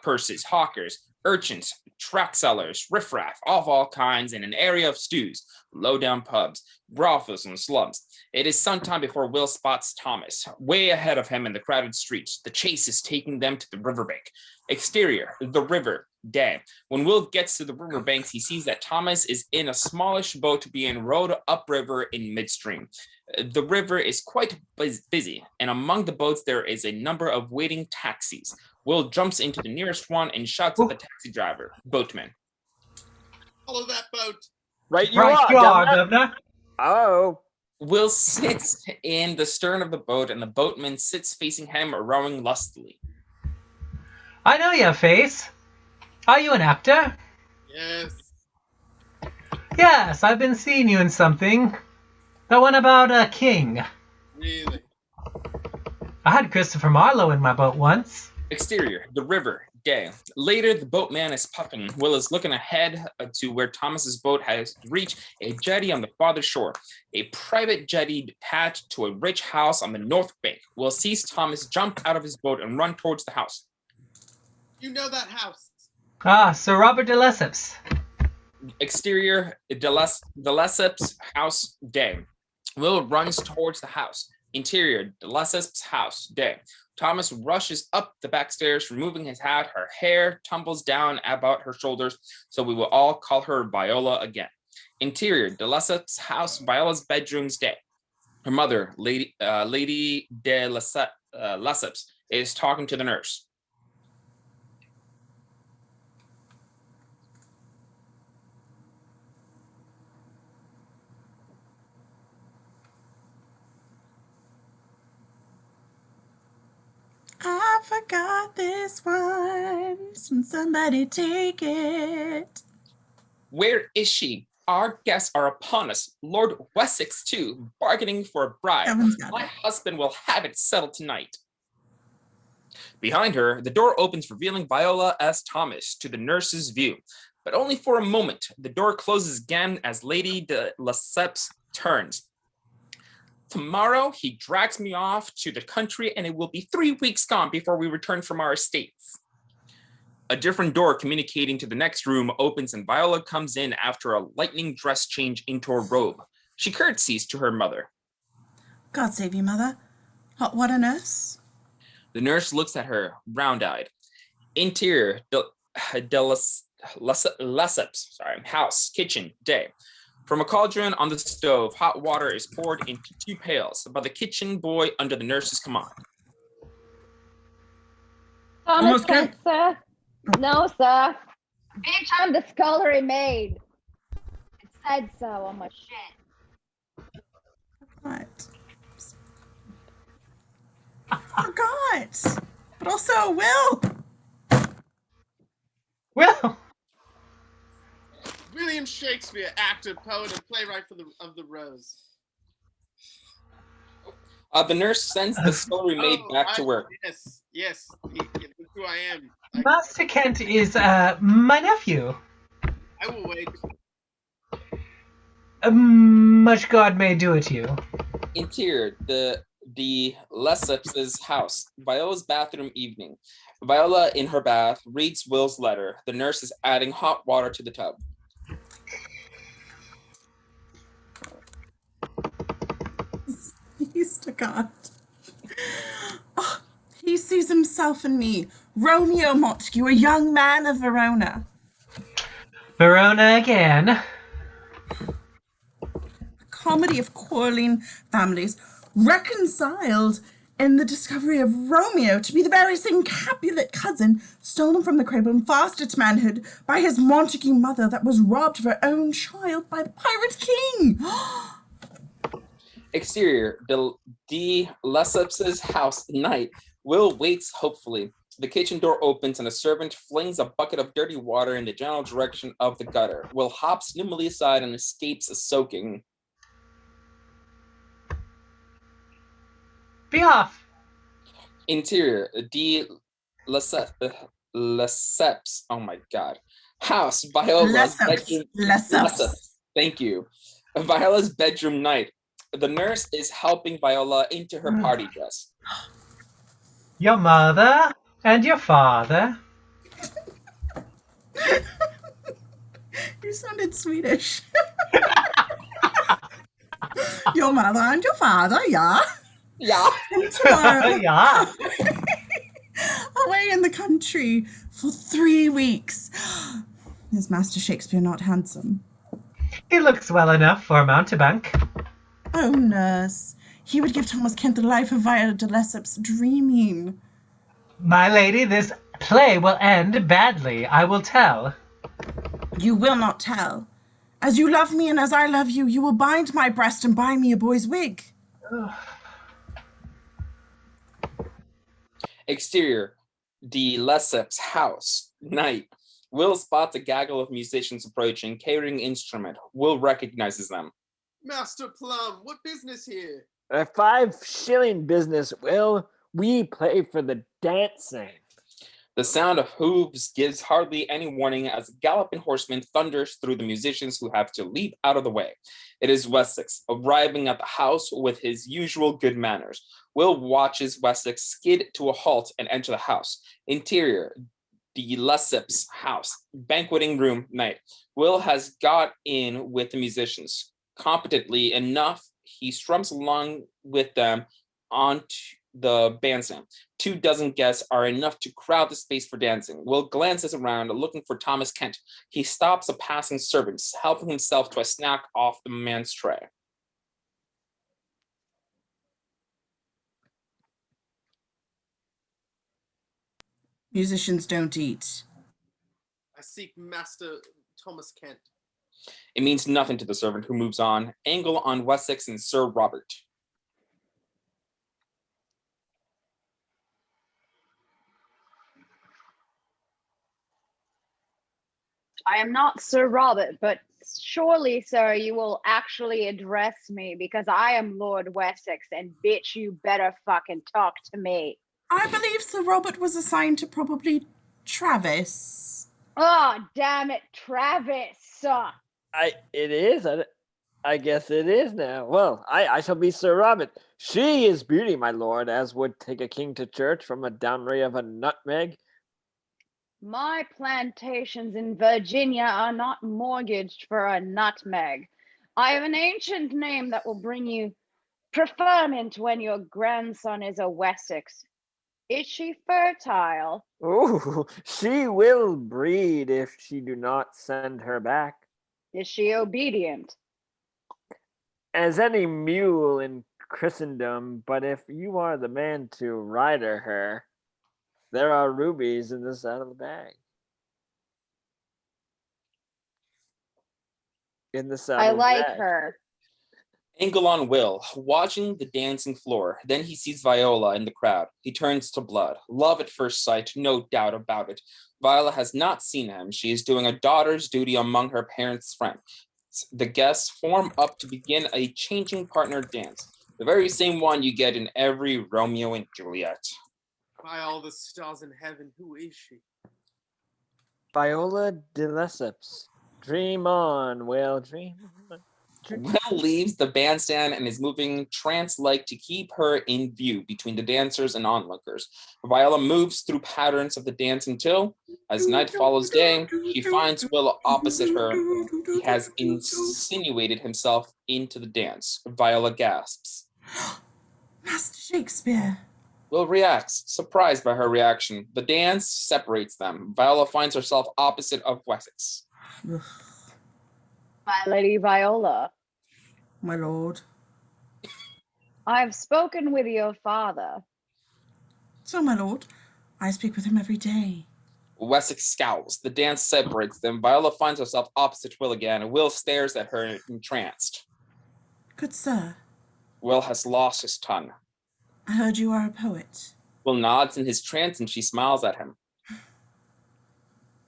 purses, hawkers, urchins, track sellers, riffraff of all kinds in an area of stews, low-down pubs, brothels, and slums. It is some time before Will spots Thomas, way ahead of him in the crowded streets. The chase is taking them to the riverbank. Exterior, the river, day. When Will gets to the riverbanks, he sees that Thomas is in a smallish boat being rowed upriver in midstream. The river is quite busy, and among the boats there is a number of waiting taxis. Will jumps into the nearest one and shouts at the taxi driver, boatman. Follow that boat. Right you Right, are, you are, Governor. Governor. Oh. Will sits in the stern of the boat, and the boatman sits facing him, rowing lustily. I know your face. Are you an actor? Yes. Yes, I've been seeing you in something. The one about a king. Really? I had Christopher Marlowe in my boat once. Exterior, the river, day. Later, the boatman is puffing. Will is looking ahead to where Thomas's boat has reached a jetty on the farther shore. A private jetty attached to a rich house on the north bank. Will sees Thomas jump out of his boat and run towards the house. You know that house. Ah, Sir Robert de Lesseps. Exterior, the Lesseps house, day. Will runs towards the house. Interior, the Lesseps house, day. Thomas rushes up the back stairs, removing his hat. Her hair tumbles down about her shoulders, so we will all call her Viola again. Interior, de Lesseps house, Viola's bedroom's day. Her mother, Lady de Lesseps, is talking to the nurse. I forgot this once. Can somebody take it? Where is she? Our guests are upon us. Lord Wessex, too, bargaining for a bride. Kevin's got My it. husband will have it settled tonight. Behind her, the door opens, revealing Viola as Thomas to the nurse's view. But only for a moment. The door closes again as Lady de Lesseps turns. Tomorrow, he drags me off to the country, and it will be 3 weeks gone before we return from our estates. A different door communicating to the next room opens, and Viola comes in after a lightning dress change into a robe. She curtsies to her mother. God save you, mother. What a nurse. The nurse looks at her, round-eyed. Interior, Lesseps, house, kitchen, day. From a cauldron on the stove, hot water is poured into 2 pails by the kitchen boy under the nurse's command. Thomas Almost good. sir. No, sir. Each time the scullery maid. It said so on my shit. What? Forgot. But also, Will. Well, William Shakespeare, actor, poet, and playwright of the Rose. The nurse sends the scullery maid back to work. Yes, that's who I am. Master Kent is my nephew. I will wait. Much God may do it to you. Interior, the Lesseps' house. Viola's bathroom evening. Viola in her bath reads Will's letter. The nurse is adding hot water to the tub. He's to God. Oh, he sees himself in me. Romeo Montague, a young man of Verona. Verona again. Comedy of quarreling families reconciled in the discovery of Romeo to be the very same Capulet cousin stolen from the cradle and fostered to manhood by his Montague mother that was robbed of her own child by the pirate king. Exterior, the Lesseps' house. Night. Will waits hopefully. The kitchen door opens and a servant flings a bucket of dirty water in the general direction of the gutter. Will hops nimbly aside and escapes a soaking. Be off. Interior, the Lesseps. Oh my God. House. Viola's bedroom. Lesseps. Thank you. Viola's bedroom night. The nurse is helping Viola into her party dress. Your mother and your father. You sounded Swedish. Your mother and your father, yeah. Yeah. And tomorrow, Yeah. away in the country for 3 weeks. Is Master Shakespeare not handsome? He looks well enough for a mountebank. Oh, nurse. He would give Thomas Kent the life of Viola de Lesseps dreaming. My lady, this play will end badly, I will tell. You will not tell. As you love me and as I love you, you will bind my breast and buy me a boy's wig. Exterior, the Lesseps' house. Night. Will spots a gaggle of musicians approaching, carrying instrument. Will recognizes them. Master Plum, what business here? A 5-shilling business, Will. We play for the dancing. The sound of hooves gives hardly any warning as a galloping horseman thunders through the musicians who have to leap out of the way. It is Wessex, arriving at the house with his usual good manners. Will watches Wessex skid to a halt and enter the house. Interior, the Lesseps' house. Banqueting room, night. Will has got in with the musicians. Competently enough, he strums along with them onto the bandstand. 24 guests are enough to crowd the space for dancing. Will glances around, looking for Thomas Kent. He stops a passing servant, helping himself to a snack off the man's tray. Musicians don't eat. I seek Master Thomas Kent. It means nothing to the servant, who moves on. Angle on Wessex and Sir Robert. I am not Sir Robert, but surely, sir, you will actually address me because I am Lord Wessex, and bitch, you better fucking talk to me. I believe Sir Robert was assigned to probably Travis. Oh, damn it, Travis. It is. I guess it is now. Well, I shall be Sir Robert. She is beauty, my lord, as would take a king to church from a downry of a nutmeg. My plantations in Virginia are not mortgaged for a nutmeg. I have an ancient name that will bring you preferment when your grandson is a Wessex. Is she fertile? Ooh, she will breed if she do not send her back. Is she obedient? As any mule in Christendom, but if you are the man to ride her, there are rubies in the saddlebag. In the I like saddlebag. her. Angle on Will, watching the dancing floor. Then he sees Viola in the crowd. He turns to blood. Love at first sight, no doubt about it. Viola has not seen him. She is doing a daughter's duty among her parents' friends. The guests form up to begin a changing partner dance, the very same one you get in every Romeo and Juliet. By all the stars in heaven, who is she? Viola de Lesseps. Dream on, Will, dream on. Will leaves the bandstand and is moving trance-like to keep her in view between the dancers and onlookers. Viola moves through patterns of the dance until, as night follows day, she finds Will opposite her. He has insinuated himself into the dance. Viola gasps. Master Shakespeare. Will reacts, surprised by her reaction. The dance separates them. Viola finds herself opposite of Wessex. My Lady Viola, My lord. I have spoken with your father. So, my lord, I speak with him every day. Wessex scowls. The dance separates them. Viola finds herself opposite Will again, and Will stares at her entranced. Good sir, Will has lost his tongue. I heard you are a poet, Will nods in his trance and she smiles at him.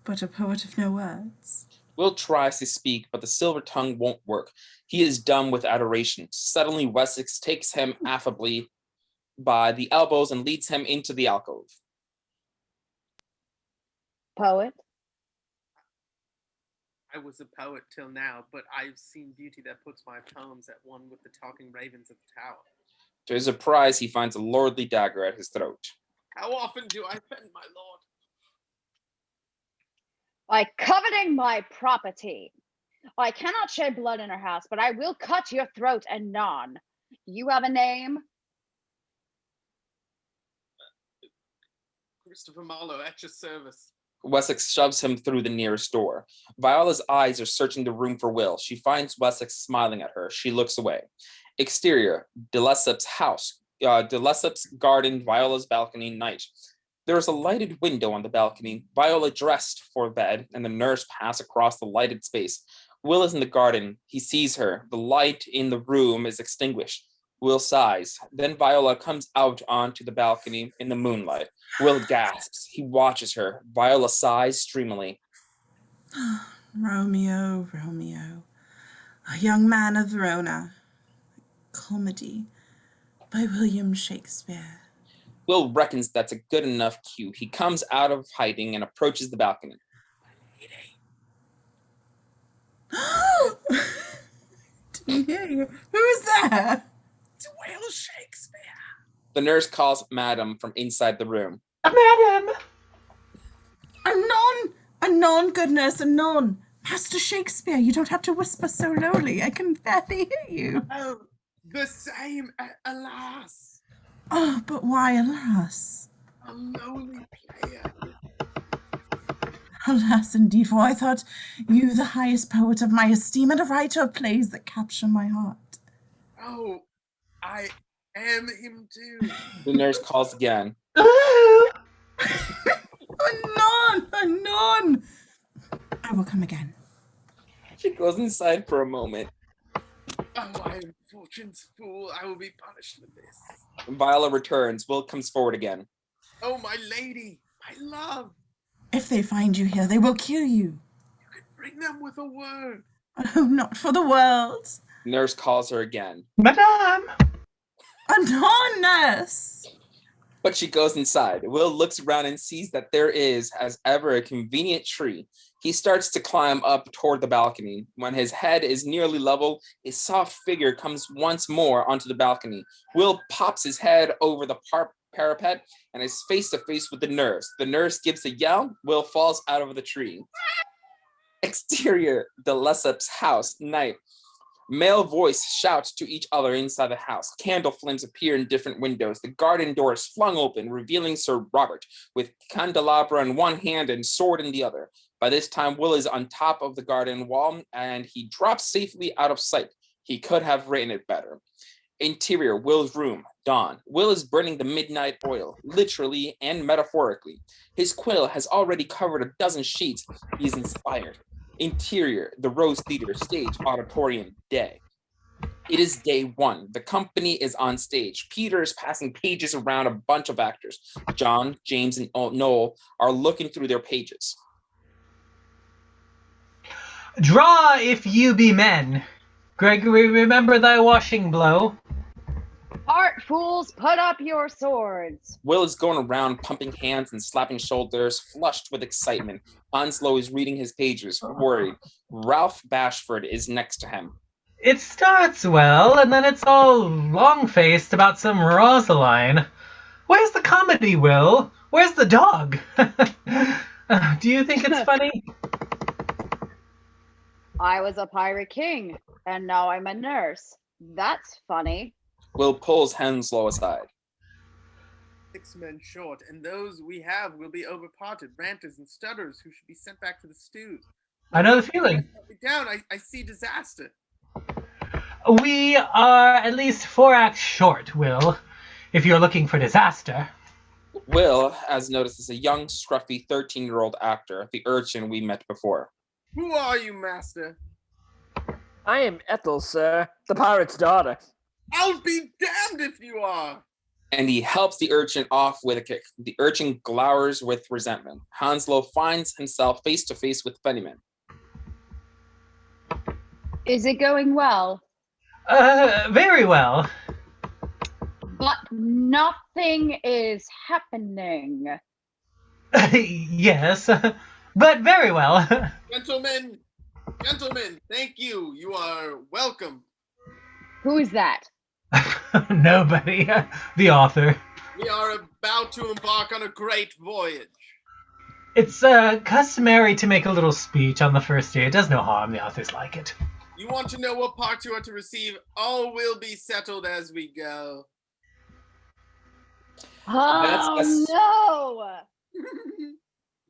but a poet of no words. Will tries to speak, but the silver tongue won't work. He is dumb with adoration. Suddenly, Wessex takes him affably by the elbows and leads him into the alcove. Poet? I was a poet till now, but I've seen beauty that puts my poems at one with the talking ravens of the tower. To his surprise, he finds a lordly dagger at his throat. How often do I offend my lord? By coveting my property. I cannot shed blood in her house, but I will cut your throat anon. You have a name? Christopher Marlowe, at your service. Wessex shoves him through the nearest door. Viola's eyes are searching the room for Will. She finds Wessex smiling at her. She looks away. Exterior, de Lesseps' house. De Lesseps' garden, Viola's balcony, night. There is a lighted window on the balcony. Viola dressed for bed, and the nurse pass across the lighted space. Will is in the garden. He sees her. The light in the room is extinguished. Will sighs. Then Viola comes out onto the balcony in the moonlight. Will gasps. He watches her. Viola sighs dreamily. Romeo, Romeo, a young man of Verona. Comedy by William Shakespeare. Will reckons that's a good enough cue. He comes out of hiding and approaches the balcony. Didn't hear you. Who is that? It's Will Shakespeare. The nurse calls Madam from inside the room. Madam! Anon, goodness, anon. Master Shakespeare, you don't have to whisper so lowly. I can barely hear you. Oh, the same, alas. Oh, but why, alas? A lowly player. Alas, indeed, for I thought you the highest poet of my esteem and a writer of plays that capture my heart. Oh, I am him too. The nurse calls again. Anon! I will come again. She goes inside for a moment. Oh, I am fortune's fool. I will be punished for this. Viola returns. Will comes forward again. Oh, my lady, my love. If they find you here, they will kill you. You could bring them with a word. Oh, not for the world. Nurse calls her again. Madame! Anon, nurse! But she goes inside. Will looks around and sees that there is, as ever, a convenient tree. He starts to climb up toward the balcony. When his head is nearly level, a soft figure comes once more onto the balcony. Will pops his head over the parapet and is face to face with the nurse. The nurse gives a yell. Will falls out of the tree. Exterior, de Lesseps' house, night. Male voice shouts to each other inside the house. Candle flames appear in different windows. The garden door is flung open, revealing Sir Robert with candelabra in one hand and sword in the other. By this time, Will is on top of the garden wall, and he drops safely out of sight. He could have written it better. Interior, Will's room, dawn. Will is burning the midnight oil, literally and metaphorically. His quill has already covered a dozen sheets. He is inspired. Interior, the Rose Theater, stage, auditorium, day. It is day one. The company is on stage. Peter is passing pages around a bunch of actors. John, James, and Noel are looking through their pages. Draw if you be men. Gregory, remember thy washing blow. Heart fools, put up your swords. Will is going around pumping hands and slapping shoulders, flushed with excitement. Onslow is reading his pages, worried. Ralph Bashford is next to him. It starts well, and then it's all long-faced about some Rosaline. Where's the comedy, Will? Where's the dog? Do you think it's funny? I was a pirate king, and now I'm a nurse. That's funny. Will pulls Henslow aside. 6 men short, and those we have will be overparted, ranters and stutterers who should be sent back to the stews. I know the feeling. Down, I see disaster. We are at least 4 acts short, Will, if you're looking for disaster. Will, as noticed, is a young, scruffy 13-year-old actor, the urchin we met before. Who are you, master? I am Ethel, sir, the pirate's daughter. I'll be damned if you are! And he helps the urchin off with a kick. The urchin glowers with resentment. Henslow finds himself face to face with Fennyman. Is it going well? Very well. But nothing is happening. Yes, but very well. Gentlemen, thank you. You are welcome. Who is that? Nobody. The author. We are about to embark on a great voyage. It's customary to make a little speech on the first day. It does no harm. The authors like it. You want to know what part you are to receive? All will be settled as we go. Oh, no!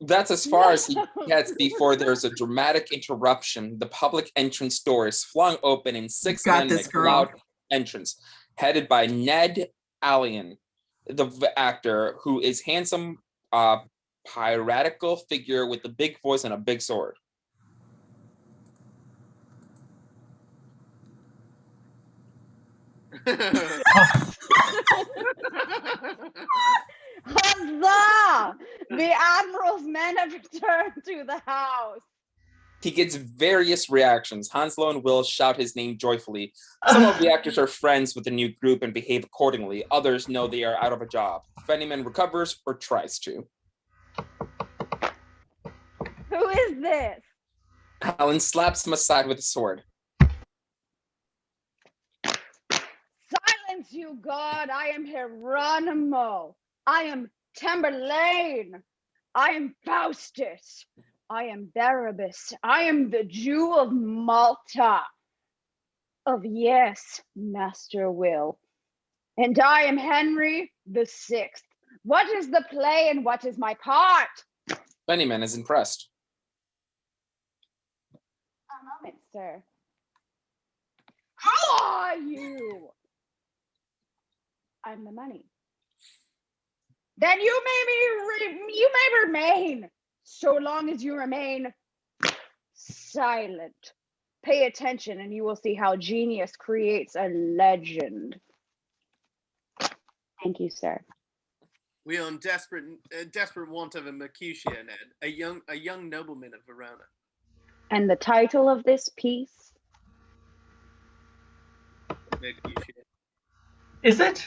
That's as far as he gets before there's a dramatic interruption. The public entrance door is flung open and 6 men make loud entrance, headed by Ned Allian, the actor, who is handsome, piratical figure with a big voice and a big sword. Huzzah! The Admiral's men have returned to the house. He gets various reactions. Henslow and Will shout his name joyfully. Some of the actors are friends with the new group and behave accordingly. Others know they are out of a job. Fennyman recovers or tries to. Who is this? Alan slaps him aside with a sword. Silence, you god! I am Hieronymo. I am Tamburlaine. I am Faustus. I am Barabbas. I am the Jew of Malta. Of yes, Master Will. And I am Henry the Sixth. What is the play and what is my part? Fennyman is impressed. A moment, sir. Who are you? I'm the money. Then you may remain, so long as you remain silent. Pay attention and you will see how genius creates a legend. Thank you, sir. We are in desperate want of a Mercutio, Ned, a young nobleman of Verona. And the title of this piece? Mercutio. Is it?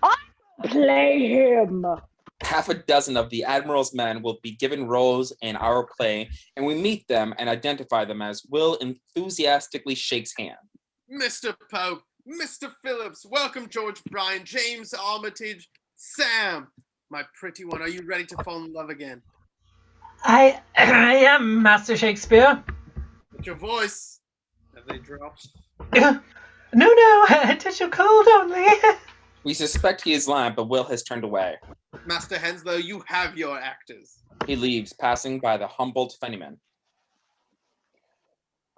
I will play him. Half a dozen of the Admiral's men will be given roles in our play, and we meet them and identify them as Will enthusiastically shakes hand. Mr. Pope, Mr. Phillips, welcome George Bryan, James Armitage, Sam. My pretty one, are you ready to fall in love again? I am, Master Shakespeare. With your voice, have they dropped? No, a touch of cold only. We suspect he is lying, but Will has turned away. Master Henslow, you have your actors. He leaves, passing by the humbled Fennyman.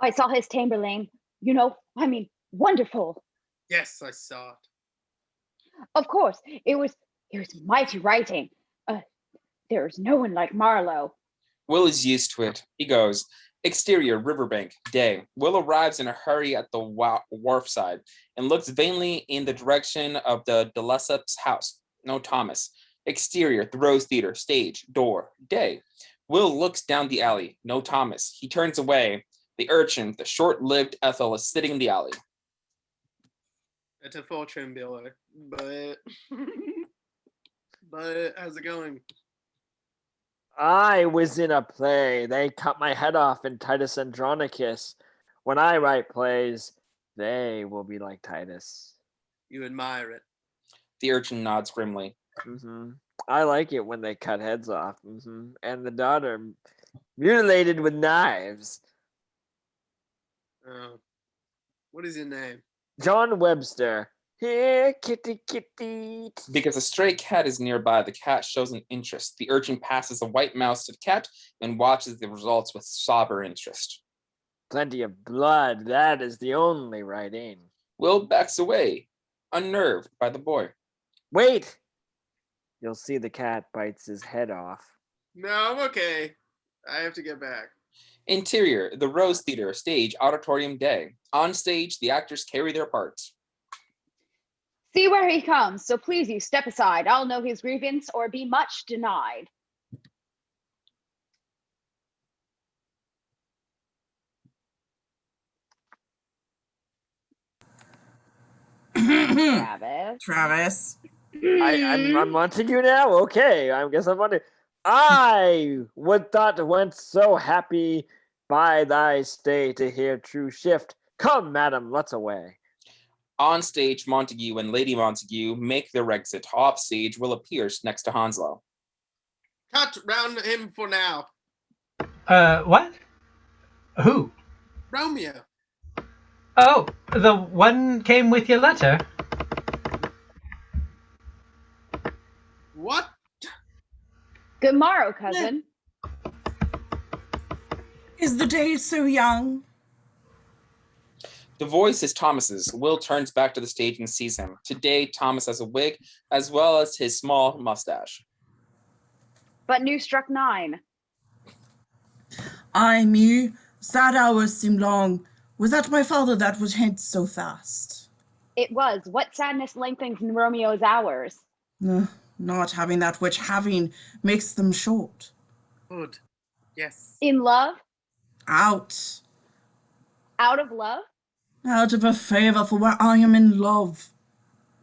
I saw his Tamburlaine. Wonderful. Yes, I saw it. Of course, it was mighty writing. There's no one like Marlowe. Will is used to it. He goes. Exterior, riverbank, day. Will arrives in a hurry at the wharf side and looks vainly in the direction of the de Lesseps house. No Thomas. Exterior, the Rose Theater, stage, door, day. Will looks down the alley. No Thomas. He turns away. The urchin, the short-lived Ethel, is sitting in the alley. It's a fortune, Billy, but but how's it going? I was in a play. They cut my head off in Titus Andronicus. When I write plays, they will be like Titus. You admire it. The urchin nods grimly. I like it when they cut heads off. And the daughter mutilated with knives. Oh. What is your name? John Webster. Here, kitty, kitty. Because a stray cat is nearby, the cat shows an interest. The urchin passes a white mouse to the cat and watches the results with sober interest. Plenty of blood. That is the only right aim. Will backs away, unnerved by the boy. Wait! You'll see the cat bites his head off. No, I'm okay. I have to get back. Interior, the Rose Theater, stage, auditorium, day. On stage, the actors carry their parts. See where he comes, so please you step aside. I'll know his grievance or be much denied. Travis. Travis. I'm wanting you now? Okay, I guess I'm wanting. I would thought went so happy by thy stay to hear true shift. Come, madam, let's away. On stage, Montague and Lady Montague make their exit. Off stage, Will appears next to Hounslow. Cut round him for now. What? Who? Romeo. Oh, the one came with your letter? What? Good morrow, cousin. Is the day so young? The voice is Thomas's. Will turns back to the stage and sees him. Today, Thomas has a wig, as well as his small mustache. But new struck 9. Ay me, sad hours seem long. Was that my father that was hence so fast? It was. What sadness lengthens in Romeo's hours? Not having that which having makes them short. Good. Yes. In love? Out. Out of love? Out of a favour for where I am in love.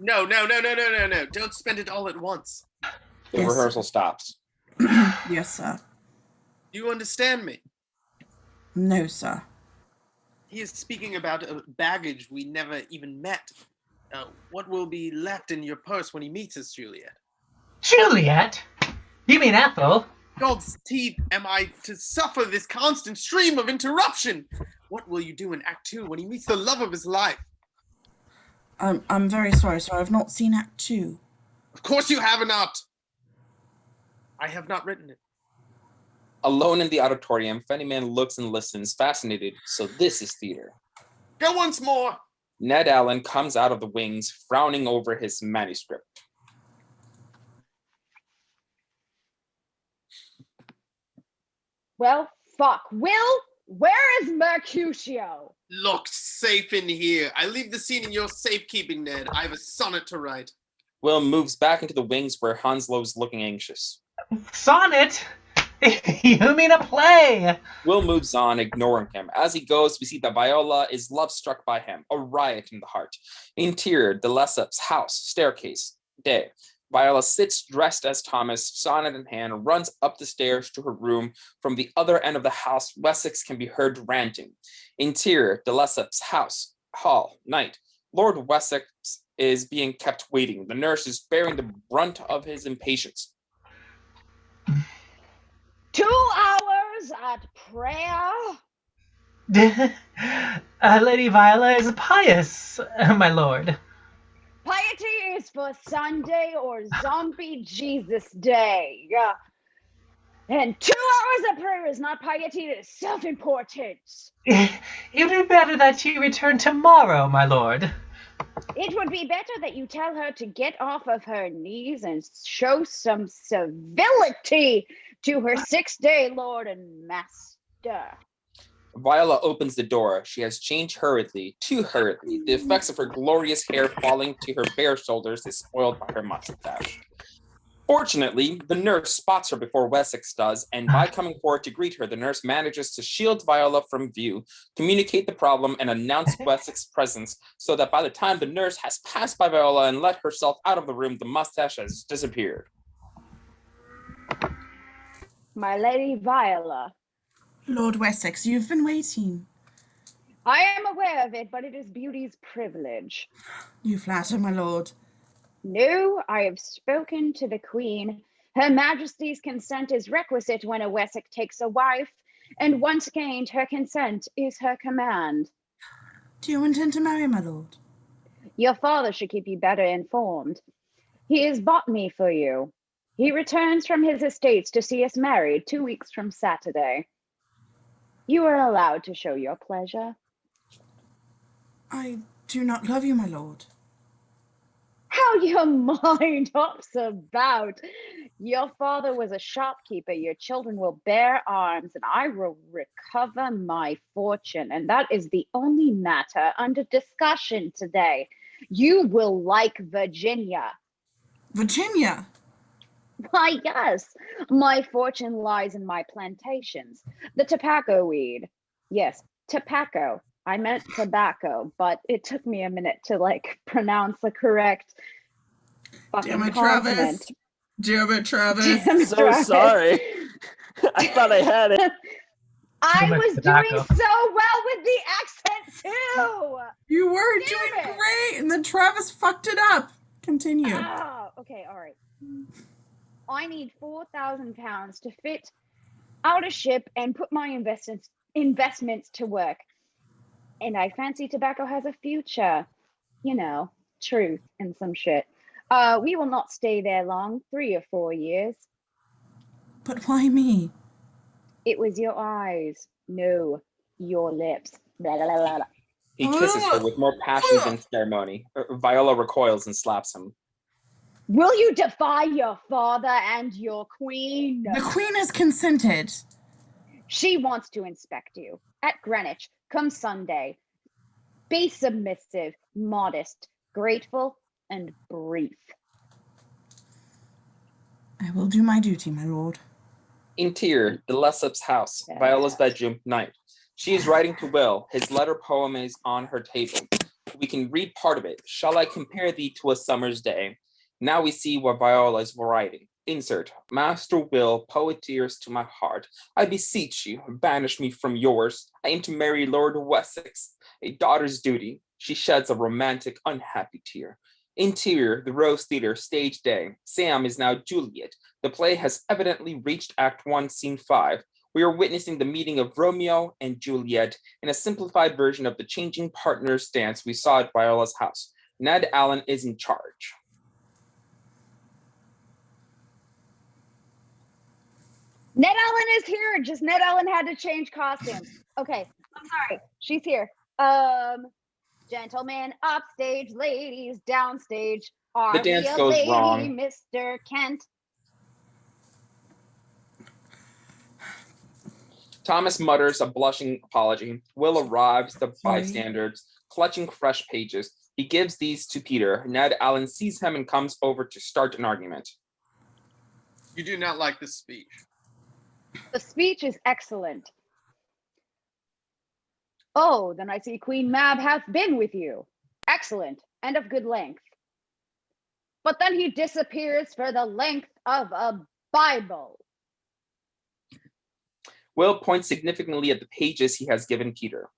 No. Don't spend it all at once. The Yes. rehearsal stops. Yes, sir. Do you understand me? No, sir. He is speaking about a baggage we never even met. What will be left in your purse when he meets us, Juliet? Juliet? You mean Ethel? God's teeth am I to suffer this constant stream of interruption? What will you do in Act 2 when he meets the love of his life? I'm very sorry, sir. I've not seen Act 2. Of course you have not. I have not written it. Alone in the auditorium, Fennyman looks and listens, fascinated. So this is theater. Go once more. Ned Allen comes out of the wings, frowning over his manuscript. Well, fuck. Will, where is Mercutio? Look, safe in here. I leave the scene in your safekeeping, Ned. I have a sonnet to write. Will moves back into the wings where Hanslow's looking anxious. Sonnet? You mean a play? Will moves on, ignoring him. As he goes, we see that Viola is love-struck by him, a riot in the heart. Interior, de Lesseps house, staircase, day. Viola sits dressed as Thomas, sonnet in hand, runs up the stairs to her room. From the other end of the house, Wessex can be heard ranting. Interior, de Lesseps house, hall, night. Lord Wessex is being kept waiting. The nurse is bearing the brunt of his impatience. 2 hours at prayer? Lady Viola is pious, my lord. Piety is for Sunday or Zombie Jesus Day. And 2 hours of prayer is not piety, it is self-importance. It would be better that you return tomorrow, my lord. It would be better that you tell her to get off of her knees and show some civility To her 6-day lord and master. Viola opens the door. She has changed hurriedly, too hurriedly. The effects of her glorious hair falling to her bare shoulders is spoiled by her mustache. Fortunately, the nurse spots her before Wessex does, and by coming forward to greet her, the nurse manages to shield Viola from view, communicate the problem, and announce Wessex's presence, so that by the time the nurse has passed by Viola and let herself out of the room, the mustache has disappeared. My lady Viola. Lord Wessex, you've been waiting. I am aware of it, but it is beauty's privilege. You flatter, my lord. No, I have spoken to the Queen. Her Majesty's consent is requisite when a Wessex takes a wife, and once gained, her consent is her command. Do you intend to marry, my lord? Your father should keep you better informed. He has bought me for you. He returns from his estates to see us married 2 weeks from Saturday. You are allowed to show your pleasure. I do not love you, my lord. How your mind hops about. Your father was a shopkeeper. Your children will bear arms, and I will recover my fortune. And that is the only matter under discussion today. You will like Virginia. Virginia? Why, yes. My fortune lies in my plantations. The tobacco weed. Yes, tobacco. I meant tobacco, but it took me a minute to pronounce the correct fucking Damn it, consonant. Travis. Damn it, Travis. Damn it, So Travis. sorry. I thought I had it. I much was tobacco. doing so well with the accent too. You were Damn doing it. great, and then Travis fucked it up. Continue. Oh, okay, all right. I need 4,000 pounds to fit out a ship and put my investments to work. And I fancy tobacco has a future. You know, truth and some shit. We will not stay there long, 3 or 4 years. But why me? It was your eyes. No, your lips. Blah, blah, blah, blah. He kisses her with more passion than ceremony. Viola recoils and slaps him. Will you defy your father and your queen? The queen has consented. She wants to inspect you at Greenwich come Sunday. Be submissive, modest, grateful, and brief. I will do my duty, my lord. Interior, the Lessup's house, Viola's bedroom, night. She is writing to Will. His letter poem is on her table. We can read part of it. Shall I compare thee to a summer's day? Now we see what Viola is writing. Insert, Master Will, poet tears to my heart. I beseech you, banish me from yours. I am to marry Lord Wessex, a daughter's duty. She sheds a romantic, unhappy tear. Interior, the Rose Theatre, stage day. Sam is now Juliet. The play has evidently reached Act 1, Scene 5. We are witnessing the meeting of Romeo and Juliet in a simplified version of the changing partners dance we saw at Viola's house. Ned Allen is in charge. Ned Allen is here. Just Ned Allen had to change costumes. Okay, I'm sorry. She's here. Gentlemen upstage, ladies downstage. Are The dance we a goes lady, wrong. Mr. Kent? Thomas mutters a blushing apology. Will arrives, the Sorry. bystanders, clutching fresh pages. He gives these to Peter. Ned Allen sees him and comes over to start an argument. You do not like this speech. The speech is excellent. Oh, then I see Queen Mab hath been with you. Excellent, and of good length. But then he disappears for the length of a Bible. Will points significantly at the pages he has given Peter.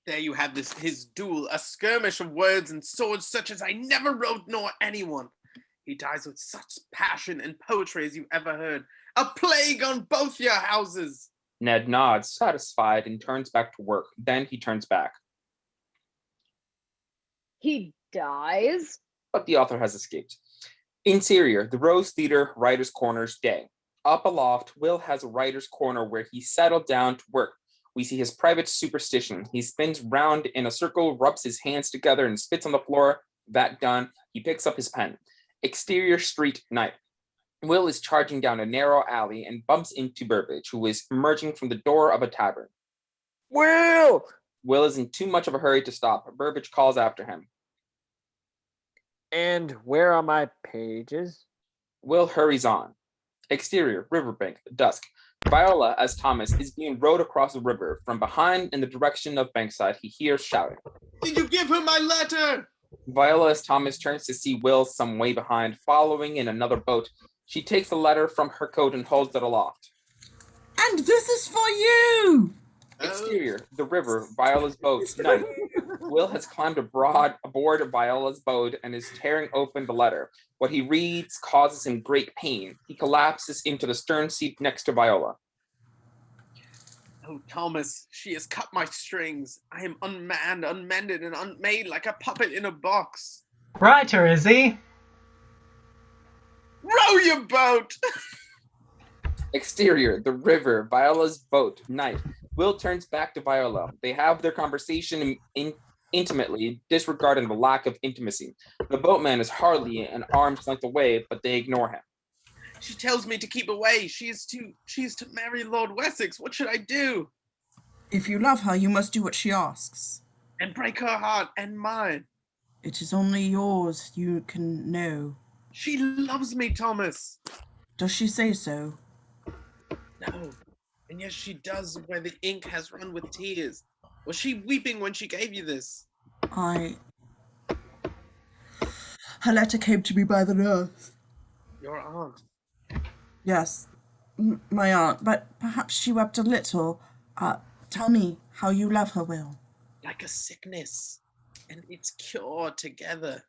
There you have his duel, a skirmish of words and swords such as I never wrote nor anyone. He dies with such passion and poetry as you ever heard. A plague on both your houses. Ned nods, satisfied, and turns back to work. Then he turns back. He dies? But the author has escaped. Interior, the Rose Theatre, Writer's Corner's day. Up aloft, Will has a writer's corner where he settled down to work. We see his private superstition. He spins round in a circle, rubs his hands together, and spits on the floor. That done, he picks up his pen. Exterior street, night. Will is charging down a narrow alley and bumps into Burbage, who is emerging from the door of a tavern. Will! Will is in too much of a hurry to stop. Burbage calls after him. And where are my pages? Will hurries on. Exterior, riverbank, dusk. Viola, as Thomas, is being rowed across the river. From behind, in the direction of Bankside, he hears shouting. Did you give her my letter? Viola, as Thomas, turns to see Will some way behind, following in another boat. She takes the letter from her coat and holds it aloft. And this is for you! Exterior, the river, Viola's boat, night. Will has climbed aboard Viola's boat and is tearing open the letter. What he reads causes him great pain. He collapses into the stern seat next to Viola. Oh, Thomas, she has cut my strings. I am unmanned, unmended, and unmade like a puppet in a box. Writer, is he? Row your boat! Exterior, the river, Viola's boat, night. Will turns back to Viola. They have their conversation intimately, disregarding the lack of intimacy. The boatman is hardly an arm's length away, but they ignore him. She tells me to keep away. She is to marry Lord Wessex. What should I do? If you love her, you must do what she asks. And break her heart and mine. It is only yours you can know. She loves me, Thomas. Does she say so? No. And yes, she does, where the ink has run with tears. Was she weeping when she gave you this? Her letter came to me by the nurse. Your aunt. Yes, my aunt, but perhaps she wept a little. Tell me how you love her, Will. Like a sickness, and its cure together.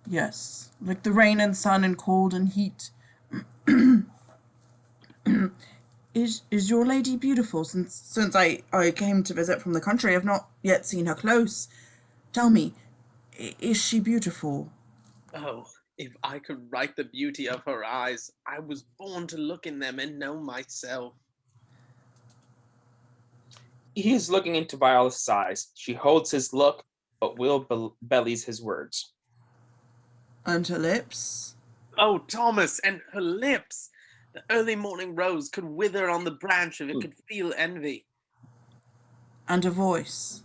Yes, like the rain and sun and cold and heat. Is your lady beautiful? Since I came to visit from the country, I've not yet seen her close. Tell me, is she beautiful? Oh, if I could write the beauty of her eyes, I was born to look in them and know myself. He is looking into Viola's eyes. She holds his look, but Will bellies his words. And her lips? Oh, Thomas, and her lips! The early morning rose could wither on the branch if it could feel envy. And a voice,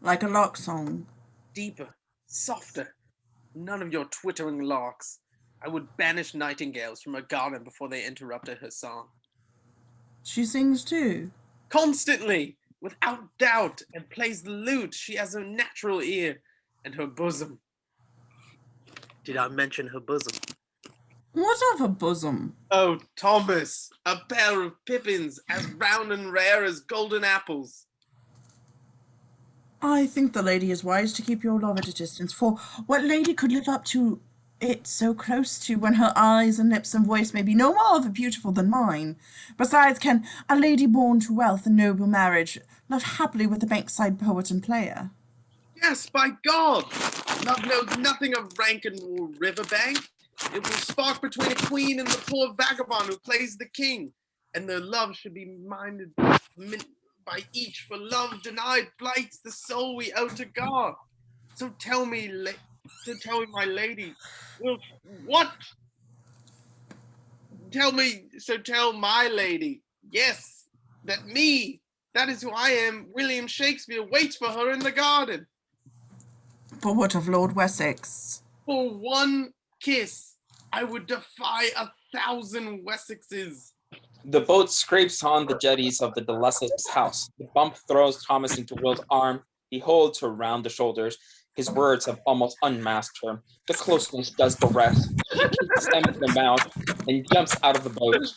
like a lark song. Deeper, softer. None of your twittering larks. I would banish nightingales from her garden before they interrupted her song. She sings too? Constantly, without doubt, and plays the lute. She has a natural ear, and her bosom. Did I mention her bosom? What of her bosom? Oh, Thomas, a pair of pippins as round and rare as golden apples. I think the lady is wise to keep your love at a distance, for what lady could live up to it so close to when her eyes and lips and voice may be no more beautiful than mine? Besides, can a lady born to wealth and noble marriage live happily with a Bankside poet and player? Yes, by God! Love knows nothing of rank and riverbank. It will spark between a queen and the poor vagabond who plays the king, and their love should be minded by each, for love denied blights the soul we owe to God. So tell me, my lady, what? Tell my lady, yes, that is who I am, William Shakespeare, waits for her in the garden. For what of Lord Wessex? For one kiss, I would defy 1,000 Wessexes. The boat scrapes on the jetties of the de Lesseps house. The bump throws Thomas into Will's arm. He holds her round the shoulders. His words have almost unmasked her. The closeness does the rest. She kicks him in the mouth and jumps out of the boat.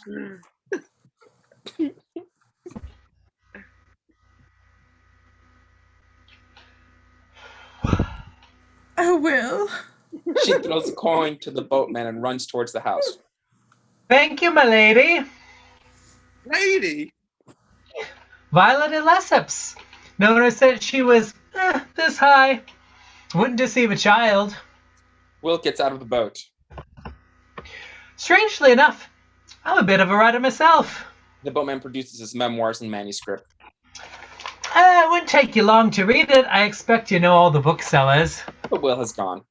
Oh, Will. She throws a coin to the boatman and runs towards the house. Thank you, my lady. Lady? Violet de Lesseps. Nona said she was this high. Wouldn't deceive a child. Will gets out of the boat. Strangely enough, I'm a bit of a writer myself. The boatman produces his memoirs in manuscript. It wouldn't take you long to read it. I expect you know all the booksellers. But Will has gone.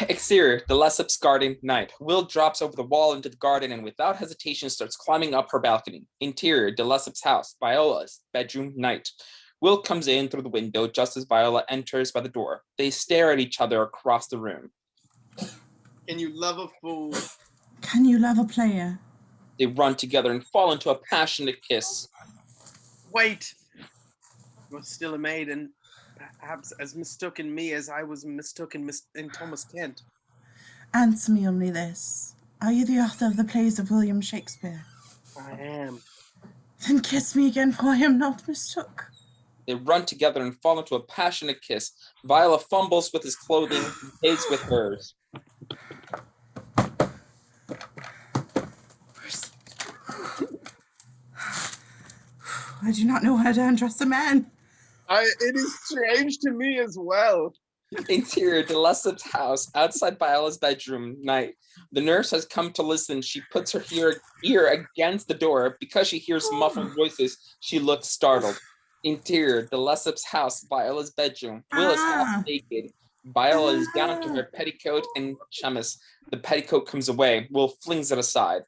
Exterior, the Lessep's garden, night. Will drops over the wall into the garden and without hesitation starts climbing up her balcony. Interior, de Lessep's house, Viola's bedroom, night. Will comes in through the window just as Viola enters by the door. They stare at each other across the room. Can you love a fool? Can you love a player? They run together and fall into a passionate kiss. Wait! You're still a maid, and perhaps as mistook in me as I was mistook in Thomas Kent. Answer me only this. Are you the author of the plays of William Shakespeare? I am. Then kiss me again, for I am not mistook. They run together and fall into a passionate kiss. Viola fumbles with his clothing, pays with hers. I do not know how to undress a man. It is strange to me as well. Interior, de Lessep's house, outside Viola's bedroom, night. The nurse has come to listen. She puts her ear against the door. Because she hears muffled voices, she looks startled. Interior, de Lessep's house, Viola's bedroom. Will is half naked. Viola is down to her petticoat and chemise. The petticoat comes away. Will flings it aside.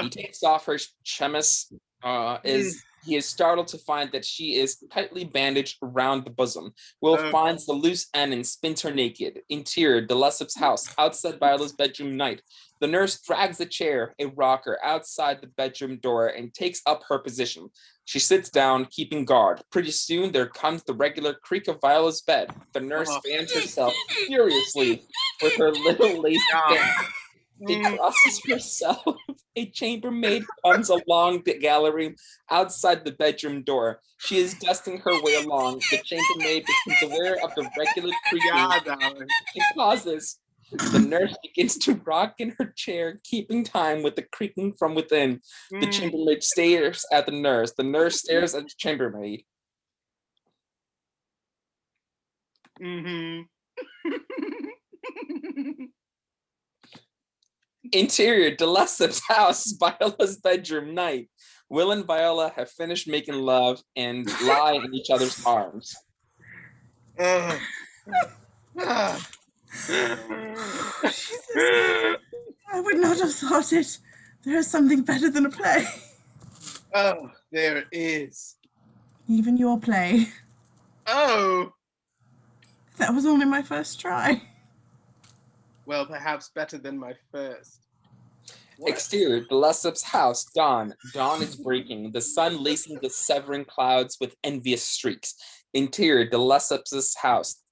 He takes off her chemise. He is startled to find that she is tightly bandaged around the bosom. Will finds the loose end and spins her naked. Interior, de Lessep's house, outside Viola's bedroom, night. The nurse drags a chair, a rocker, outside the bedroom door and takes up her position. She sits down, keeping guard. Pretty soon, there comes the regular creak of Viola's bed. The nurse fans herself furiously with her little lace fan. She crosses herself. A chambermaid comes along the gallery outside the bedroom door. She is dusting her way along. The chambermaid becomes aware of the regular creaking. She pauses. The nurse begins to rock in her chair, keeping time with the creaking from within. The chambermaid stares at the nurse. The nurse stares at the chambermaid. Mm-hmm. Interior, de Lessep's house, Viola's bedroom, night. Will and Viola have finished making love and lie in each other's arms. Jesus, I would not have thought it. There is something better than a play. Oh, there is. Even your play. Oh! That was only my first try. Well, perhaps better than my first. What? Exterior, de Lessep's house, dawn. Dawn is breaking, the sun lacing the severing clouds with envious streaks. Interior, de Lessep's house,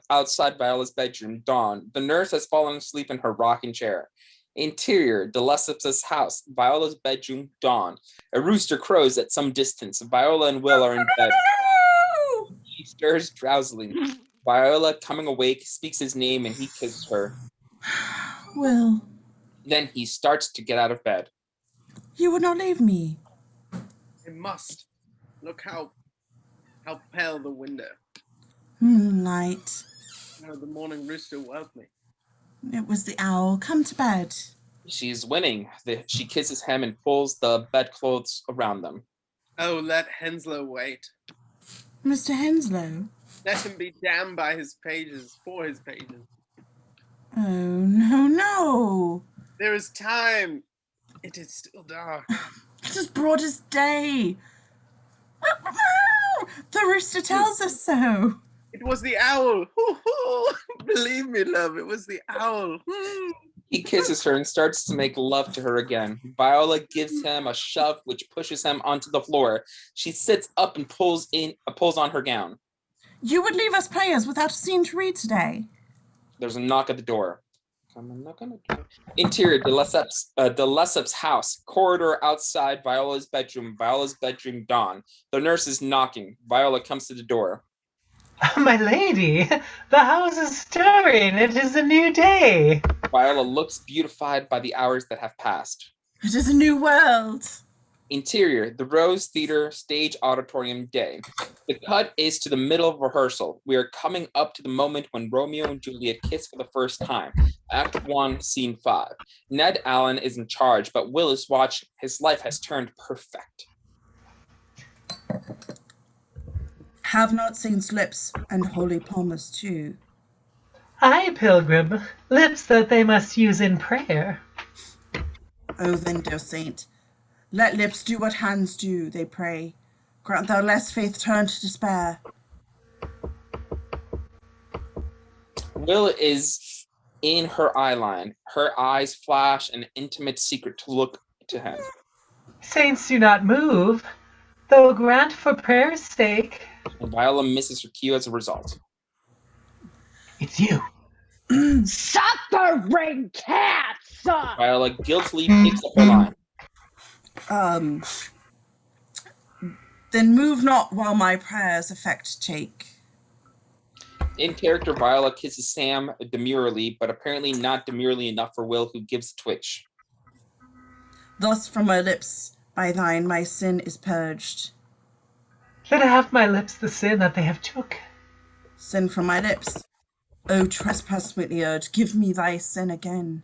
outside Viola's bedroom, dawn. The nurse has fallen asleep in her rocking chair. Interior, de Lessep's house, Viola's bedroom, dawn. A rooster crows at some distance. Viola and Will are in bed. He stirs drowsily. Viola, coming awake, speaks his name and he kisses her. Will. Then he starts to get out of bed. You would not leave me. I must. Look how pale the window. Moonlight. No, the morning rooster woke me. It was the owl. Come to bed. She's winning. She kisses him and pulls the bedclothes around them. Oh, let Henslow wait. Mr. Henslow? Let him be damned by his pages, for his pages. Oh, no, no. There is time. It is still dark. It is broad as day. The rooster tells us so. It was the owl. Believe me, love, it was the owl. He kisses her and starts to make love to her again. Viola gives him a shove which pushes him onto the floor. She sits up and pulls on her gown. You would leave us players without a scene to read today. There's a knock at the door. Interior, de Lessep's house, corridor outside Viola's bedroom, dawn. The nurse is knocking. Viola comes to the door. My lady, the house is stirring. It is a new day. Viola looks beautified by the hours that have passed. It is a new world. Interior, the Rose Theater Stage Auditorium Day. The cut is to the middle of rehearsal. We are coming up to the moment when Romeo and Juliet kiss for the first time. Act 1, Scene 5. Ned Allen is in charge, but Will is watching. His life has turned perfect. Have not saints' lips and holy palmers too. Aye, pilgrim, lips that they must use in prayer. O then, dear saint, let lips do what hands do, they pray. Grant thou lest faith turn to despair. Will is in her eyeline. Her eyes flash an intimate secret to look to him. Saints do not move, though grant for prayer's sake. And Viola misses her cue as a result. It's you. Suffering cats! Viola guiltily picks up her line. Then move not while my prayers effect take. In character, Viola kisses Sam demurely, but apparently not demurely enough for Will, who gives a twitch. Thus from my lips, by thine, my sin is purged. Let have my lips the sin that they have took. Sin from my lips. O trespass sweetly urged, give me thy sin again.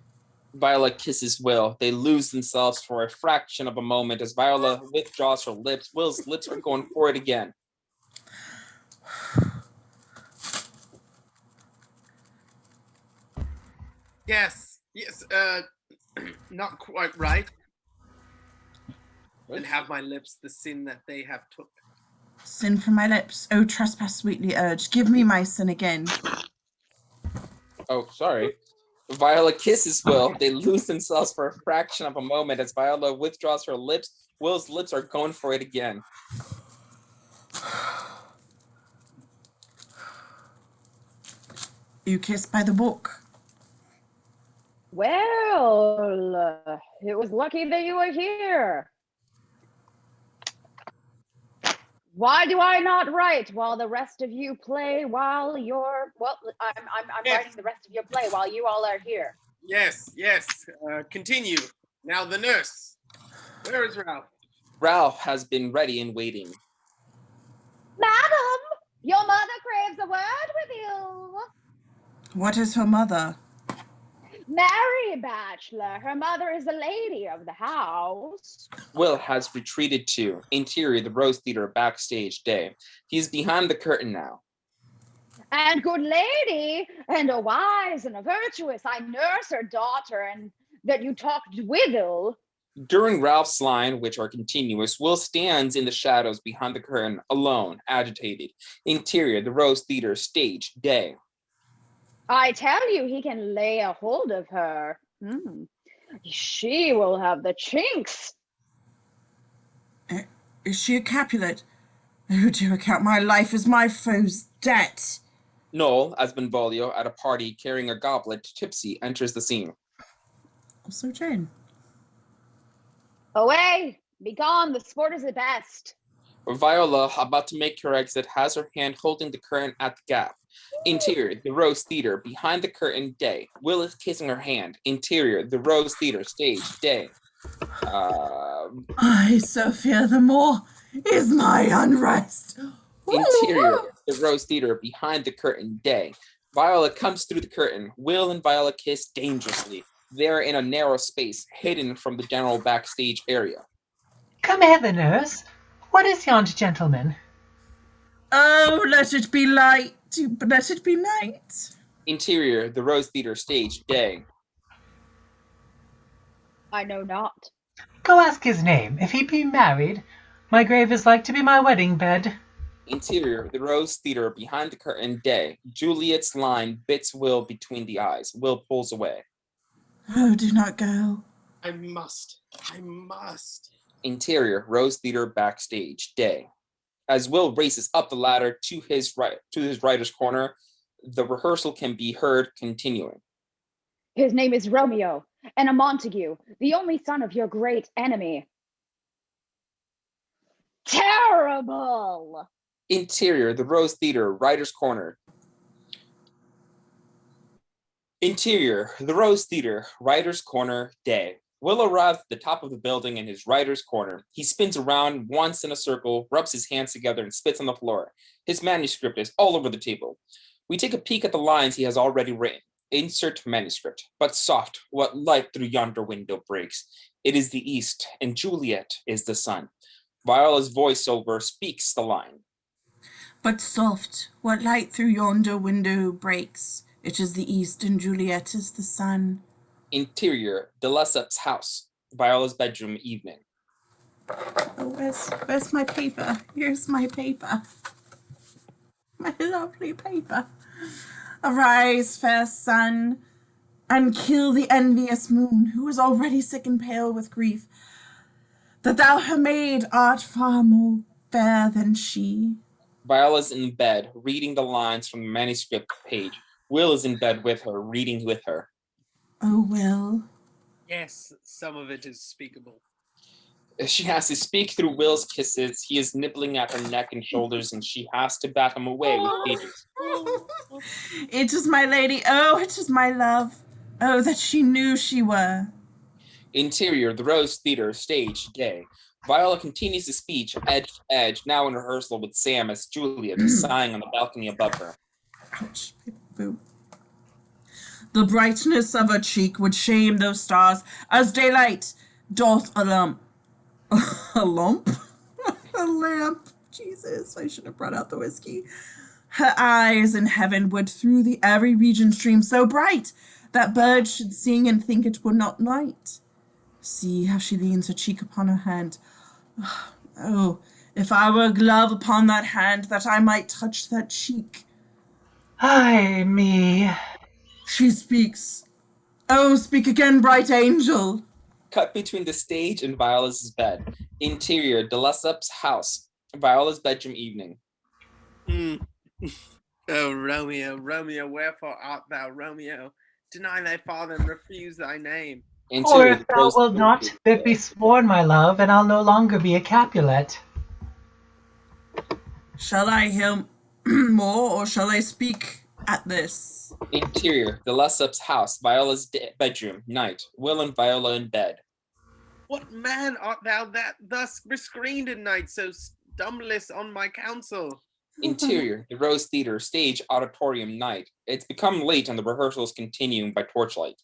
Viola kisses Will. They lose themselves for a fraction of a moment as Viola withdraws her lips. Will's lips are going for it again. Yes, not quite right. And have my lips the sin that they have took. Sin from my lips, O trespass sweetly urged, give me my sin again. Oh, sorry. Viola kisses Will. They lose themselves for a fraction of a moment as Viola withdraws her lips. Will's lips are going for it again. You kissed by the book. Well, it was lucky that you were here. Why do I not write while the rest of you play while you're, well, I'm Yes. writing the rest of your play while you all are here. Yes. Continue. Now the nurse. Where is Ralph? Ralph has been ready and waiting. Madam, your mother craves a word with you. What is her mother? Mary Bachelor, her mother is the lady of the house. Will has retreated to interior, the Rose Theater backstage day. He's behind the curtain now. And good lady, and a wise and a virtuous, I nurse her daughter, and that you talked whittle. During Ralph's line, which are continuous, Will stands in the shadows behind the curtain, alone, agitated. Interior, the Rose Theater stage day. I tell you, he can lay a hold of her. She will have the chinks. Is she a Capulet? Oh dear, account my life as my foe's debt. Noel, as Benvolio, at a party carrying a goblet, tipsy, enters the scene. Also Jane. Away, begone, the sport is the best. Viola, about to make her exit, has her hand holding the curtain at the gap. Interior, the Rose Theater, behind the curtain, day. Will is kissing her hand. Interior, the Rose Theater, stage, day. I so fear the more is my unrest. Interior, the Rose Theater, behind the curtain, day. Viola comes through the curtain. Will and Viola kiss dangerously. They're in a narrow space, hidden from the general backstage area. Come hither, nurse. What is yond gentleman? Oh, let it be light, let it be night. Interior, the Rose Theater, stage, day. I know not. Go ask his name. If he be married, my grave is like to be my wedding bed. Interior, the Rose Theater, behind the curtain, day. Juliet's line bits Will between the eyes. Will pulls away. Oh, do not go. I must. Interior, Rose Theater, backstage, day. As Will races up the ladder to his writer's corner, the rehearsal can be heard continuing. His name is Romeo, and a Montague, the only son of your great enemy. Terrible! Interior, the Rose Theater, writer's corner. Interior, the Rose Theater, writer's corner, day. Will arrives at the top of the building in his writer's corner. He spins around once in a circle, rubs his hands together, and spits on the floor. His manuscript is all over the table. We take a peek at the lines he has already written. Insert manuscript. But soft, what light through yonder window breaks. It is the east, and Juliet is the sun. Viola's voiceover speaks the line. But soft, what light through yonder window breaks. It is the east and Juliet is the sun. Interior, de Lessep's house. Viola's bedroom, evening. Oh, where's my paper? Here's my paper. My lovely paper. Arise, fair sun, and kill the envious moon, who is already sick and pale with grief, that thou her maid art far more fair than she. Viola's in bed, reading the lines from the manuscript page. Will is in bed with her, reading with her. Oh, Will. Yes, some of it is speakable. She has to speak through Will's kisses. He is nibbling at her neck and shoulders, and she has to bat him away with pages. It is my lady, oh, it is my love. Oh, that she knew she were. Interior, the Rose Theater, stage, day. Viola continues the speech, edge to edge, now in rehearsal with Sam as Juliet, sighing on the balcony above her. Ouch. Boo. The brightness of her cheek would shame those stars, as daylight doth a lump. A lump? A lamp. Jesus, I should have brought out the whiskey. Her eyes in heaven would through the airy region stream so bright that birds should sing and think it were not night. See how she leans her cheek upon her hand. Oh, if I were a glove upon that hand, that I might touch that cheek. Ay me. She speaks. Oh, speak again, bright angel. Cut between the stage and Viola's bed. Interior, de Lessep's house. Viola's bedroom, evening. Oh, Romeo, Romeo, wherefore art thou, Romeo? Deny thy father and refuse thy name. Or Interior, if thou wilt not, that be sworn, my love, and I'll no longer be a Capulet. Shall I hear more, or shall I speak at this? Interior, de Lessep's house. Viola's bedroom, night. Will and Viola in bed. What man art thou that thus rescreened in night, so stumblest on my counsel? Interior, the Rose Theater, stage, auditorium, night. It's become late and the rehearsals continuing by torchlight.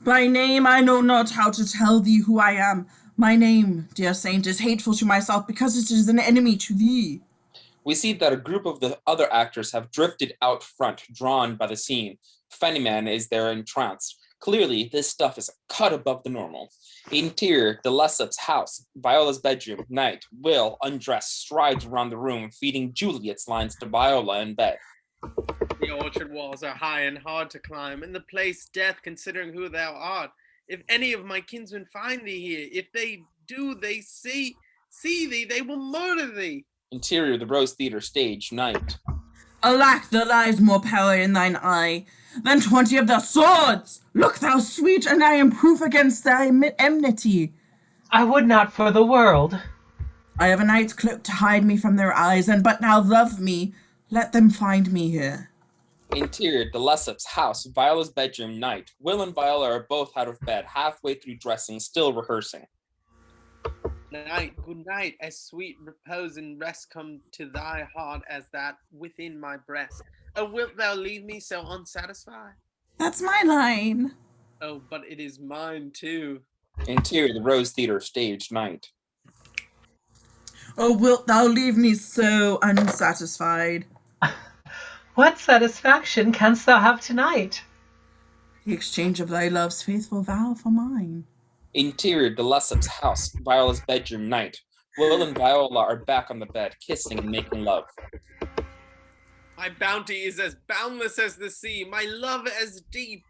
By name I know not how to tell thee who I am. My name, dear saint, is hateful to myself because it is an enemy to thee. We see that a group of the other actors have drifted out front, drawn by the scene. Fennyman is there entranced. Clearly, this stuff is a cut above the normal. Interior, de Lessep's house. Viola's bedroom, night. Will, undressed, strides around the room, feeding Juliet's lines to Viola in bed. The orchard walls are high and hard to climb, and the place death, considering who thou art. If any of my kinsmen find thee here, if they do, they see thee, they will murder thee. Interior, the Rose Theater, stage, night. Alack, there lies more power in thine eye than 20 of their swords. Look, thou sweet, and I am proof against thy enmity. I would not for the world. I have a night's cloak to hide me from their eyes, and but now love me. Let them find me here. Interior, de Lessep's house. Viola's bedroom, night. Will and Viola are both out of bed, halfway through dressing, still rehearsing. Night, good night, as sweet repose and rest come to thy heart as that within my breast. Oh, wilt thou leave me so unsatisfied? That's my line. Oh, but it is mine too. Interior, the Rose Theater, stage, night. Oh, wilt thou leave me so unsatisfied? What satisfaction canst thou have tonight? The exchange of thy love's faithful vow for mine. Interior, de Lessep's house. Viola's bedroom, night. Will and Viola are back on the bed, kissing and making love. My bounty is as boundless as the sea, my love as deep.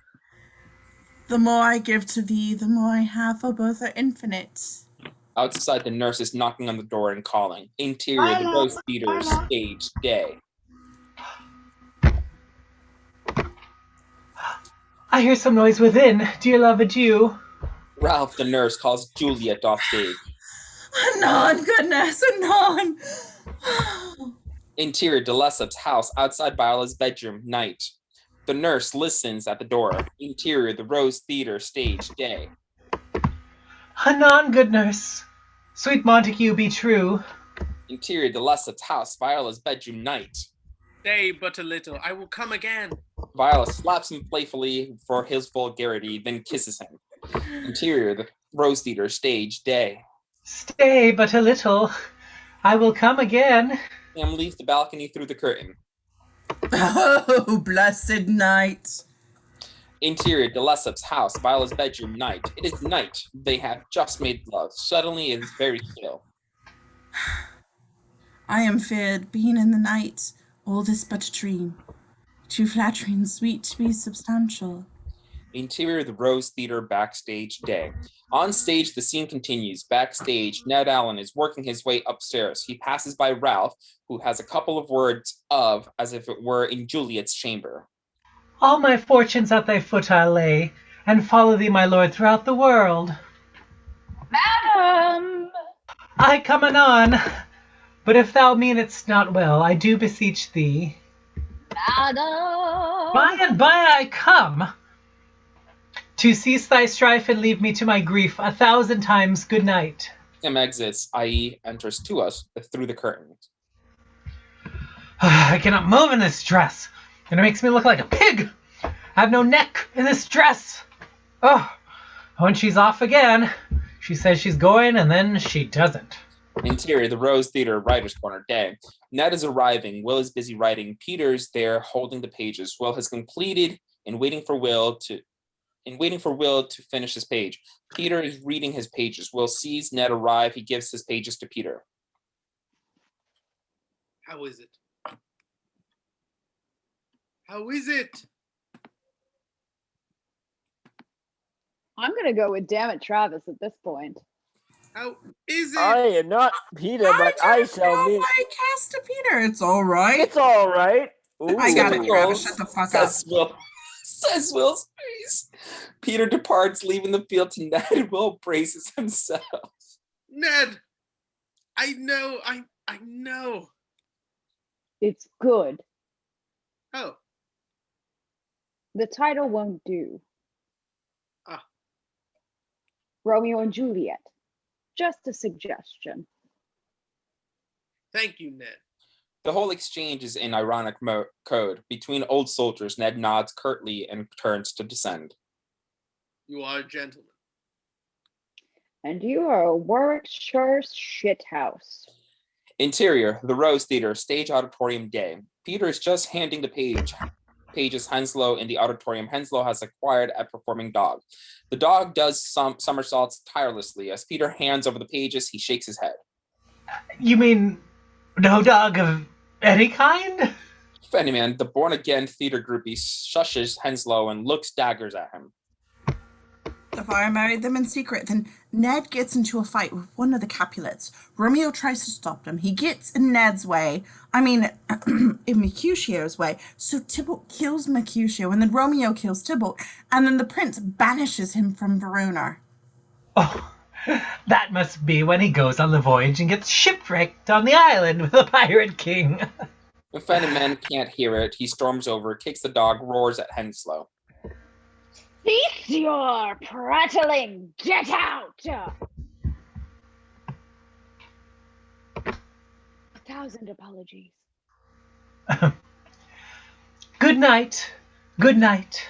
The more I give to thee, the more I have, for both are infinite. Outside, the nurse is knocking on the door and calling. Interior, the Rose Theater, stage, day. I hear some noise within. Dear love, adieu. Ralph, the nurse, calls Juliet off stage. Anon, goodness, anon. Interior, de Lessep's house. Outside Viola's bedroom, night. The nurse listens at the door. Interior, the Rose Theater, stage, day. Anon, good nurse. Sweet Montague, be true. Interior, de Lessep's house. Viola's bedroom, night. Stay but a little, I will come again. Viola slaps him playfully for his vulgarity, then kisses him. Interior, the Rose Theater, stage, day. Stay but a little. I will come again. Sam leaves the balcony through the curtain. Oh, blessed night. Interior, de Lessep's house, Viola's bedroom, night. It is night. They have just made love. Suddenly it is very still. I am feared, being in the night, all this but a dream. Too flattering, sweet to be substantial. Interior, the Rose Theater, backstage, day. On stage, the scene continues. Backstage, Ned Allen is working his way upstairs. He passes by Ralph, who has a couple of words of, as if it were in Juliet's chamber. All my fortunes at thy foot I lay, and follow thee, my lord, throughout the world. Madam! I come anon, but if thou meanest not well, I do beseech thee. Madam! By and by I come, to cease thy strife and leave me to my grief. 1,000 times good night. Him exits, i.e., enters to us through the curtains. I cannot move in this dress, and it makes me look like a pig. I have no neck in this dress. Oh, when she's off again, she says she's going, and then she doesn't. Interior, the Rose Theater, Writer's Corner, day. Ned is arriving. Will is busy writing. Peter's there holding the pages. Will has completed and waiting for Will to finish his page. Peter is reading his pages. Will sees Ned arrive. He gives his pages to Peter. How is it? How is it? I'm going to go with damn it, Travis, at this point. How is it? I am not Peter, but I shall be. I cast a Peter. It's all right. It's all right. I got it, Typical, Travis. Shut the fuck up. says Will's face. Peter departs, leaving the field to Ned, and Will braces himself. Ned! I know. I know. It's good. Oh. The title won't do. Ah. Romeo and Juliet. Just a suggestion. Thank you, Ned. The whole exchange is in ironic code. Between old soldiers, Ned nods curtly and turns to descend. You are a gentleman. And you are a Warwickshire shithouse. Interior, the Rose Theater, stage auditorium, day. Peter is just handing the pages Henslow in the auditorium. Henslow has acquired a performing dog. The dog does some somersaults tirelessly. As Peter hands over the pages, he shakes his head. You mean no dog of any kind? Fennyman, the born-again theater groupie, shushes Henslow and looks daggers at him. If I married them in secret, then Ned gets into a fight with one of the Capulets. Romeo tries to stop him. He gets in Ned's way. I mean, in Mercutio's way. So Tybalt kills Mercutio, and then Romeo kills Tybalt, and then the prince banishes him from Verona. Oh, that must be when he goes on the voyage and gets shipwrecked on the island with the pirate king. When Fennyman can't hear it, he storms over, kicks the dog, roars at Henslow. Cease your prattling! Get out! 1,000 apologies. Good night, good night.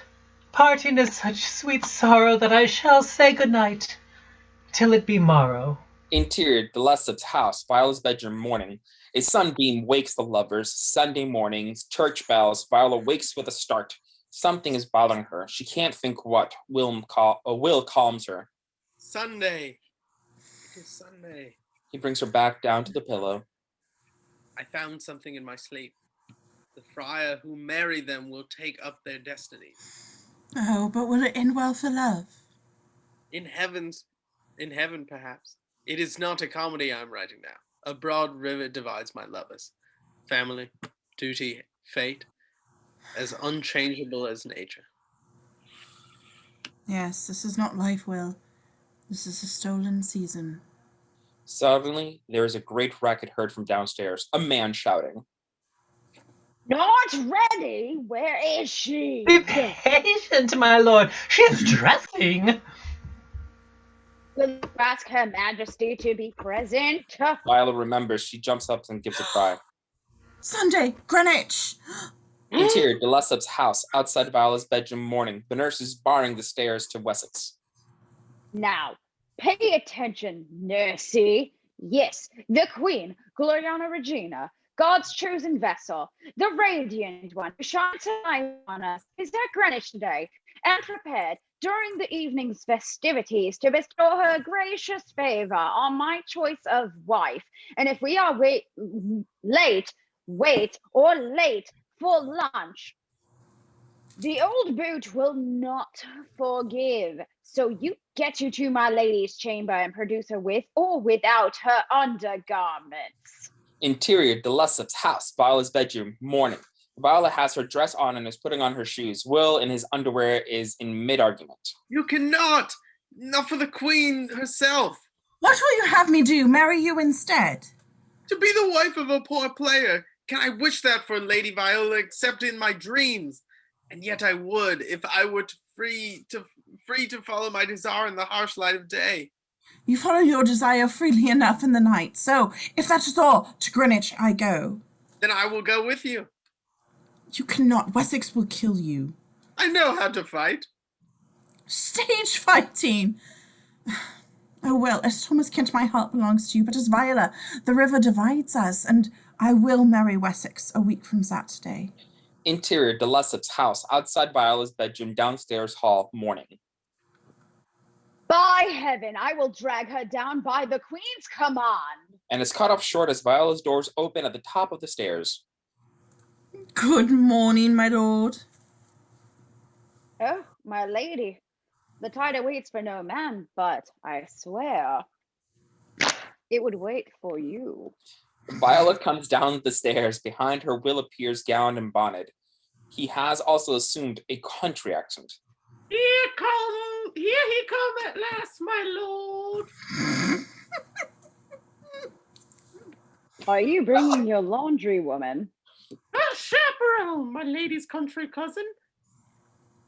Parting is such sweet sorrow that I shall say good night till it be morrow. Interior, de Lessep's house, Viola's bedroom, morning. A sunbeam wakes the lovers. Sunday mornings, church bells. Viola wakes with a start. Something is bothering her. She can't think what. Will calms her. Sunday. It is Sunday. He brings her back down to the pillow. I found something in my sleep. The friar who marry them will take up their destinies. Oh, but will it end well for love? In heaven, perhaps. It is not a comedy I am writing now. A broad river divides my lovers. Family, duty, fate, as unchangeable as nature. Yes, this is not life, Will. This is a stolen season. Suddenly, there is a great racket heard from downstairs. A man shouting. Not ready? Where is she? Be patient, my lord. She's dressing. Will you ask Her Majesty to be present? Viola remembers. She jumps up and gives a cry. Sunday, Greenwich! Interior, de Lessep's house, outside Viola's bedroom, morning. The nurse is barring the stairs to Wessex. Now, pay attention, nursey. Yes, the Queen, Gloriana Regina, God's chosen vessel, the radiant one who shines light on us, is at Greenwich today and prepared during the evening's festivities to bestow her gracious favor on my choice of wife. And if we are late for lunch, the old boot will not forgive. So you get you to my lady's chamber and produce her with or without her undergarments. Interior, the Lessup's house, Viola's bedroom, morning. Viola has her dress on and is putting on her shoes. Will, in his underwear, is in mid-argument. You cannot! Not for the queen herself. What will you have me do? Marry you instead? To be the wife of a poor player. Can I wish that for Lady Viola except in my dreams? And yet I would, if I were free to follow my desire in the harsh light of day. You follow your desire freely enough in the night. So, if that is all, to Greenwich I go. Then I will go with you. You cannot. Wessex will kill you. I know how to fight. Stage fighting! Oh, well, as Thomas Kent, my heart belongs to you, but as Viola, the river divides us, and I will marry Wessex a week from Saturday. Interior, the Lessup's house, outside Viola's bedroom, downstairs hall, morning. By heaven, I will drag her down by the queen's command. And is cut off short as Viola's doors open at the top of the stairs. Good morning, my lord. Oh, my lady, the tide waits for no man, but I swear it would wait for you. Viola comes down the stairs. Behind her, Will appears gowned and bonneted. He has also assumed a country accent. Here he come at last, my lord. Are you bringing your laundry, woman? A chaperone, my lady's country cousin.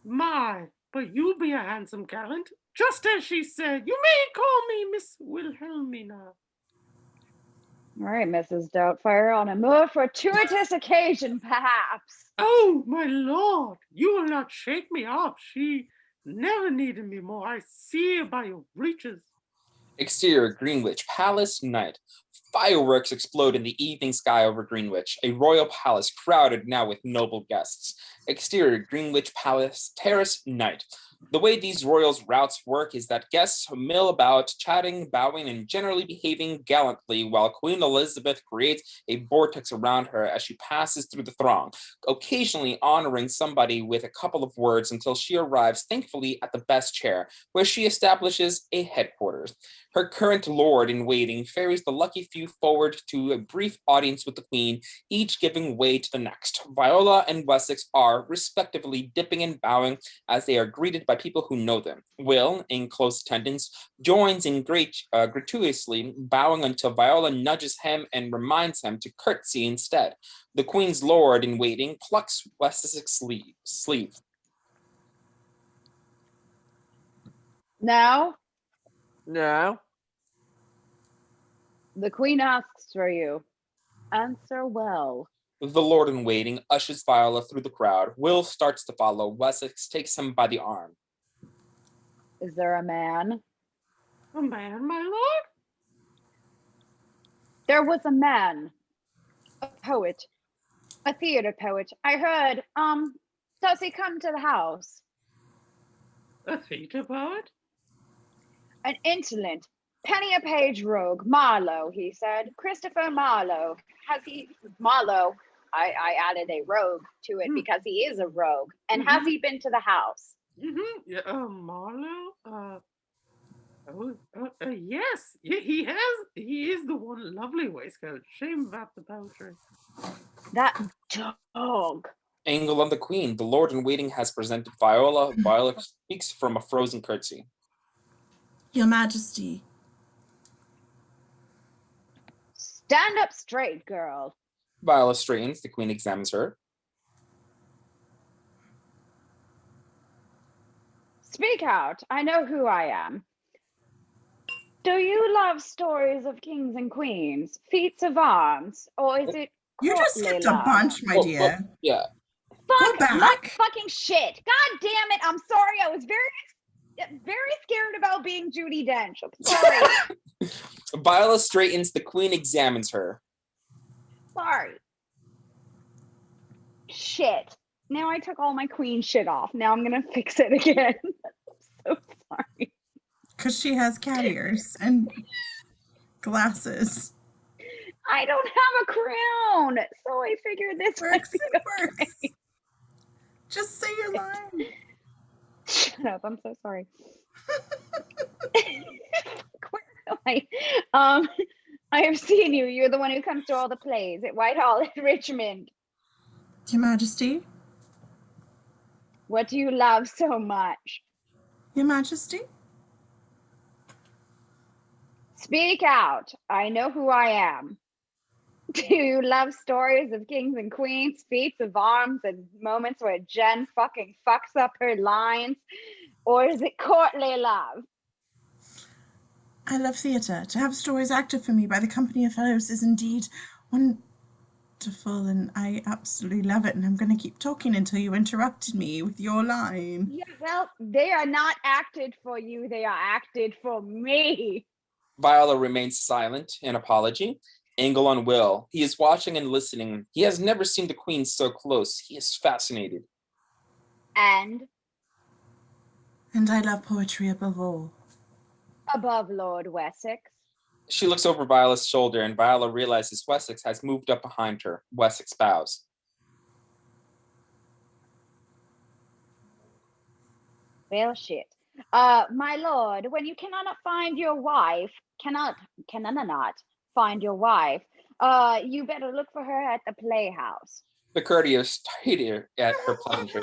My, but you be a handsome gallant. Just as she said, you may call me Miss Wilhelmina. All right, Mrs. Doubtfire, on a more fortuitous occasion, perhaps. Oh, my lord, you will not shake me off. She never needed me more. I see her by your breeches. Exterior, Greenwich Palace, night. Fireworks explode in the evening sky over Greenwich, a royal palace crowded now with noble guests. Exterior, Greenwich Palace, terrace, night. The way these royals' routes work is that guests mill about, chatting, bowing, and generally behaving gallantly, while Queen Elizabeth creates a vortex around her as she passes through the throng, occasionally honoring somebody with a couple of words until she arrives, thankfully, at the best chair, where she establishes a headquarters. Her current lord-in-waiting ferries the lucky few forward to a brief audience with the Queen, each giving way to the next. Viola and Wessex are, respectively, dipping and bowing as they are greeted by people who know them. Will, in close attendance, joins in gratuitously, bowing until Viola nudges him and reminds him to curtsy instead. The Queen's lord-in-waiting plucks Wessex's sleeve. Now, No. the queen asks for you. Answer well. The lord-in-waiting ushers Viola through the crowd. Will starts to follow. Wessex takes him by the arm. Is there a man? A man, my lord? There was a man, a poet, a theater poet. I heard, does he come to the house? A theater poet? An insolent, penny-a-page rogue, Marlowe, he said. Christopher Marlowe. Marlowe, I added a rogue to it because he is a rogue. And has he been to the house? Mm-hmm. Yeah, Marlowe? Yes, he has. He is the one lovely waistcoat. Shame about the poetry. That dog. Angle on the Queen. The lord-in-waiting has presented Viola. Viola speaks from a frozen curtsy. Your Majesty. Stand up straight, girl. Viola straightens. The Queen examines her. Speak out. I know who I am. Do you love stories of kings and queens, feats of arms, or is it You just courtly skipped a love? bunch, my dear. Yeah. Go Fuck, back. what fucking shit. God damn it. I'm sorry. I was very scared about being Judi Dench. I'm sorry. Viola straightens. The Queen examines her. sorry. Shit. Now I took all my queen shit off. Now I'm gonna fix it again. I'm so sorry. Because she has cat ears and glasses. I don't have a crown, so I figured this might Works, be it okay. works. Just say your line. Shut up! I'm so sorry. Where am I? I have seen you. You're the one who comes to all the plays at Whitehall and Richmond. Your Majesty? What do you love so much? Your Majesty? Speak out. I know who I am. Do you love stories of kings and queens, feats of arms, and moments where Jen fucking fucks up her lines? Or is it courtly love? I love theatre. To have stories acted for me by the company of fellows is indeed wonderful, and I absolutely love it. And I'm going to keep talking until you interrupted me with your line. Yeah, well, they are not acted for you. They are acted for me. Viola remains silent in apology. Angle on Will. He is watching and listening. He has never seen the queen so close. He is fascinated. And I love poetry above all. above Lord Wessex. She looks over Viola's shoulder, and Viola realizes Wessex has moved up behind her. Wessex bows. Well, shit. My lord, when you cannot find your wife, cannot find your wife, you better look for her at the playhouse. The courteous tighter at her pleasantry.